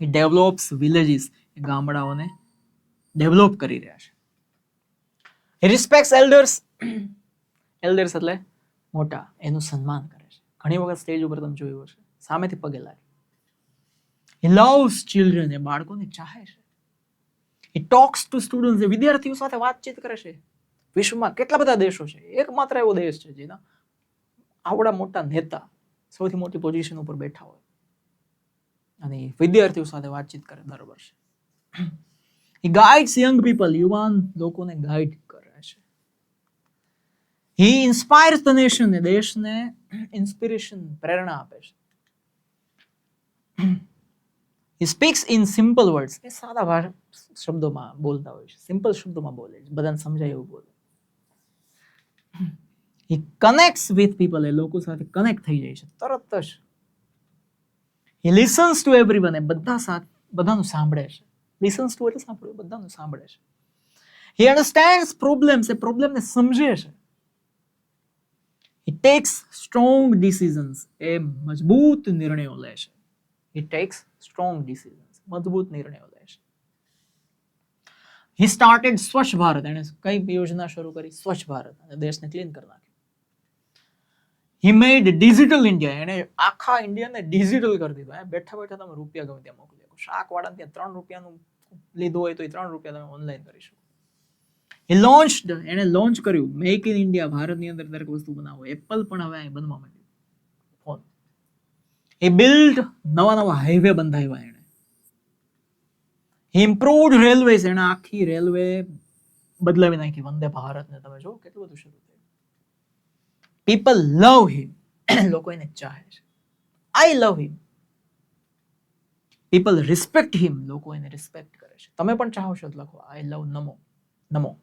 એ ડેવલપ્સ વિલેજીસ. એ ગામડાઓને ડેવલપ કરી રહ્યા છે. એ રિસ્પેક્ટ્સ એલ્ડર્સ. એલ્ડર્સ એટલે મોટા, એનું સન્માન કરે છે. ઘણી વખત સ્ટેજ ઉપર તમે જોયું હશે, સામેથી પગે લાગે. He loves children. એ બાળકોને ચાહે છે. He talks to students. એ વિદ્યાર્થીઓ સાથે વાતચીત કરે છે. વિશ્વમાં કેટલા બધા દેશો છે, એકમાત્ર એવો દેશ છે જેના આવડા મોટા નેતા સૌથી મોટી પોઝિશન ઉપર બેઠા હોય અને વિદ્યાર્થીઓ સાથે વાતચીત કરે દર વર્ષે. He guides young people. યુવાન લોકોને ગાઈડ કરે છે. He inspires the nation. એ દેશને ઇન્સ્પિરેશન, પ્રેરણા આપે છે. He speaks in simple words. એ સાદા શબ્દોમાં બોલતા હોય છે, સિમ્પલ શબ્દોમાં બોલે છે, બધાને સમજાય એવું બોલે. He connects with people. એ લોકો સાથે કનેક્ટ થઈ જાય છે તરત જ. He listens to everyone. એ બધાનું સાંભળે છે. Listens to એટલે સાંભળવું, બધાનું સાંભળે છે. He understands problems. એ પ્રોબ્લેમને સમજે છે. He takes strong decisions. એ મજબૂત નિર્ણયો લે છે. He takes strong decisions. મજબૂત નિર્ણયો લે છે. He started સ્વચ્છ ભારત. એણે કઈ યોજના શરૂ કરી? સ્વચ્છ ભારત, અને દેશને ક્લીન કરી નાખ્યો. He made digital India. એણે આખા ઇન્ડિયાને ડિજિટલ કરી દીધું. બેઠા બેઠા તમે રૂપિયા ગમે ત્યાં મોકલી શકો. શાક વાળાને ત્યાં 3 રૂપિયાનું લીધું હોય તો એ 3 રૂપિયા તમે ઓનલાઈન કરી શકો. He launched. એણે લોન્ચ કર્યું મેક ઇન ઇન્ડિયા. ભારતની અંદર દરેક વસ્તુ બનાવો. એપલ પણ હવે બનવા માંડ્યું ફોન. He built નવા હાઈવે બંધાવ્યા એણે. He improved railways. એણે આખી રેલવે બદલાવી નાખી. વંદે ભારતને તમે જો કેટલું બધું શરૂ થયું. People love him. લોકો એને ચાહે છે. I love him. People respect him. લોકો એને રિસ્પેક્ટ કરે છે. તમે પણ ચાહો છો તો લખો I love Namo.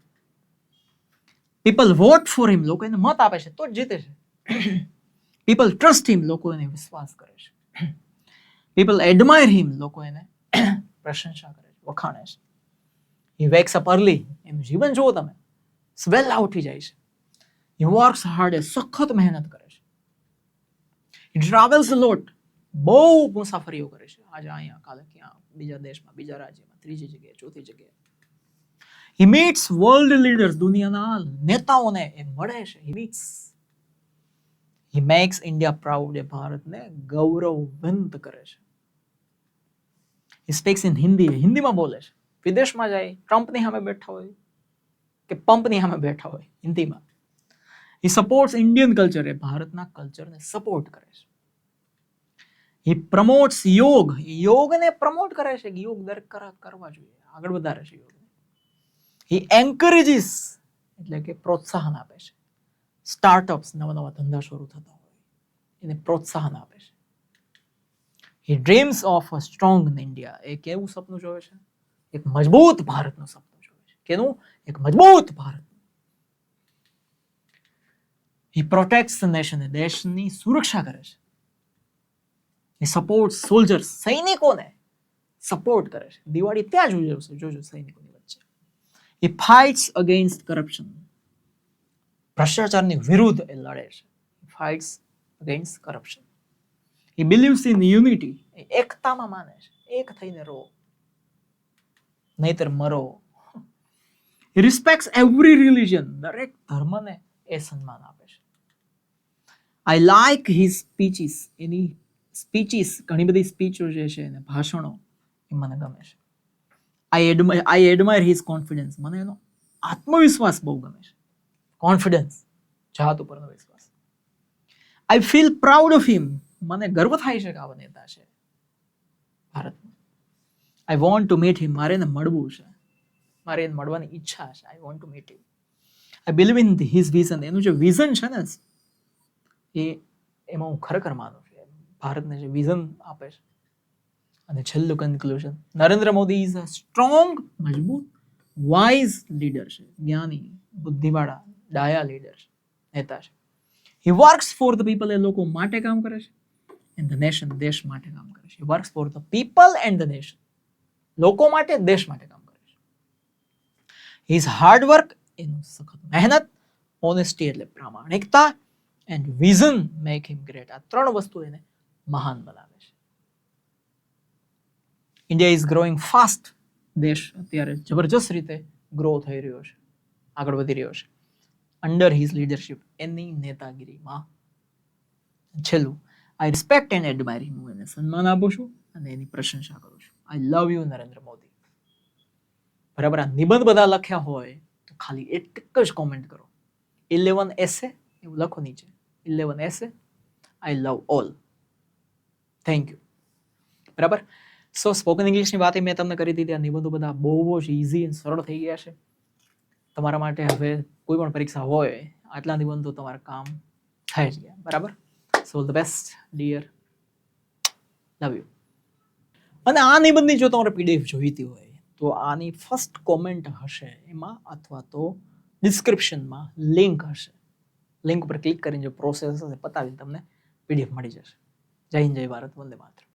People vote for him. લોકો એને મત આપે છે તો જ જીતે છે. People trust him. લોકો એને વિશ્વાસ કરે છે. People admire him. લોકો એને પ્રશંસા કરે છે, વખાણે છે. He wakes up early. એનું જીવન જુઓ તમે, વહેલા ઉઠી જાય છે. He works hard. એ સખત મહેનત કરે છે. He travels a lot. બહુ મુસાફરીઓ કરે છે. આજે અહીંયા, કાલે ક્યાં, બીજા દેશમાં, બીજા રાજ્યમાં, ત્રીજી જગ્યાએ, ચોથી જગ્યાએ. He meets world leaders. દુનિયાના નેતાઓને એ મળે છે. He meets. He makes India proud. એ ભારતને ગૌરવવંત કરે છે. He speaks in Hindi. હિન્દીમાં બોલે છે. વિદેશમાં જાય, ટ્રમ્પની સામે બેઠા હોય કે પંપની સામે બેઠા હોય, હિન્દીમાં. He supports Indian culture. એ ભારતના કલ્ચરને સપોર્ટ કરે છે. હી પ્રમોટ્સ યોગ, યોગને પ્રમોટ કરે છે કે યોગ દરેક કરવા જોઈએ, આગળ વધારે છે યોગને. હી એન્કરેજીસ એટલે કે પ્રોત્સાહન આપે છે. સ્ટાર્ટઅપ્સ, નવા નવા ધંધા શરૂ થતા હોય એને પ્રોત્સાહન આપે છે. He dreams of a strong India, એ કેવું સપનું જોવે છે? એક મજબૂત ભારતનું સપનું જોવે છે. કેનું? એક મજબૂત ભારત. હી પ્રોટેક્ટ્સ ધ નેશન, દેશની સુરક્ષા કરે છે. હી સપોર્ટ સોલ્જર્સ, સૈનિકોને સપોર્ટ કરે છે. દિવાળી ત્યાં જ ઉજવશે, જોજો સૈનિકોની વચ્ચે. હી ફાઇટ્સ અગેન્સ્ટ કરપ્શન, ભ્રષ્ટાચારની વિરુદ્ધ એ લડે છે. Fights against corruption. He believes in unity, એકતામાં માને છે. એક થઈને રહો, નહીતર મરો. હી રિસ્પેક્ટ્સ એવરી રિલિજન, દરેક ધર્મને એ સન્માન આપે છે. I like his speeches, any speeches, ઘણી બધી સ્પીચો જે છે એને ભાષણો એ મને ગમે છે. આઈ એડમાયર હિઝ કોન્ફિડન્સ, મને એનો આત્મવિશ્વાસ બહુ ગમે છે. કોન્ફિડન્સ, જાત ઉપરનો વિશ્વાસ. I feel proud of him, મને ગર્વ થાય છે કે આવા નેતા છે ભારતમાં. I want to meet him, મારે એને મળવું છે, મારે એને મળવાની ઈચ્છા છે. I want to meet him. I believe in his vision, એનું જે વિઝન છે ને એમાં હું ખરેખર માનું છું. ભારતને જે વિઝન આપે છે. અને છેલ્લું conclusion, Narendra Modi is a strong, મજબૂત, વાઇઝ લીડર છે. જ્ઞાની, બુદ્ધિવાળા, ડાયા લીડર છે, નેતા છે. He works for the people, એ લોકો માટે કામ કરે છે. એન્ડ ધ નેશન, દેશ માટે કામ કરે છે. He works for the people and the nation, લોકો માટે, દેશ માટે કામ કરે છે. હિઝ હાર્ડ વર્ક, એનું સખત મહેનત, ઓનેસ્ટી એટલે પ્રામાણિકતા, and vision make him great, આ ત્રણ વસ્તુ એને મહાન બનાવે છે. ઇન્ડિયા ઇઝ ગ્રોઈંગ ફાસ્ટ, દેશ અત્યારે જબરજસ્ત રીતે ગ્રો થઈ રહ્યો છે, આગળ વધી રહ્યો છે. અંડર હિઝ લીડરશિપ, એની નેતાગીરીમાં. છેલ્લું, આઈ રિસ્પેક્ટ એન્ડ એડમાયર હિમ, હું એને સન્માન આપું છું અને એની પ્રશંસા કરું છું. આઈ લવ યુ નરેન્દ્ર મોદી. બરાબર, આ નિબંધ બધા લખ્યા હોય તો ખાલી એક જ કોમેન્ટ કરો, 11 એસે, એવું લખો નીચે, 11 એસે, આઈ લવ ઓલ. Thank you. બરાબર. સો સ્પોકન ઇંગ્લિશની વાત મેં તમને કરી દીધી. આ નિબંધો બધા બહુ જ ઇઝી અને સરળ થઈ ગયા છે તમારા માટે. હવે કોઈ પણ પરીક્ષા હોય, આટલા નિબંધો તમારા કામ થઈ જ ગયા. બરાબર. So all the best dear, love you. અને આ નિબંધની જો તમારે પીડીએફ જોઈતી હોય તો આની ફર્સ્ટ કોમેન્ટ હશે એમાં, અથવા તો ડિસ્ક્રિપ્શનમાં લિંક હશે. લિંક ઉપર ક્લિક કરીને જો પ્રોસેસ હશે પતાવીને તમને પીડીએફ મળી જશે. જય હિન્દ, જય ભારત, વંદે માતરમ.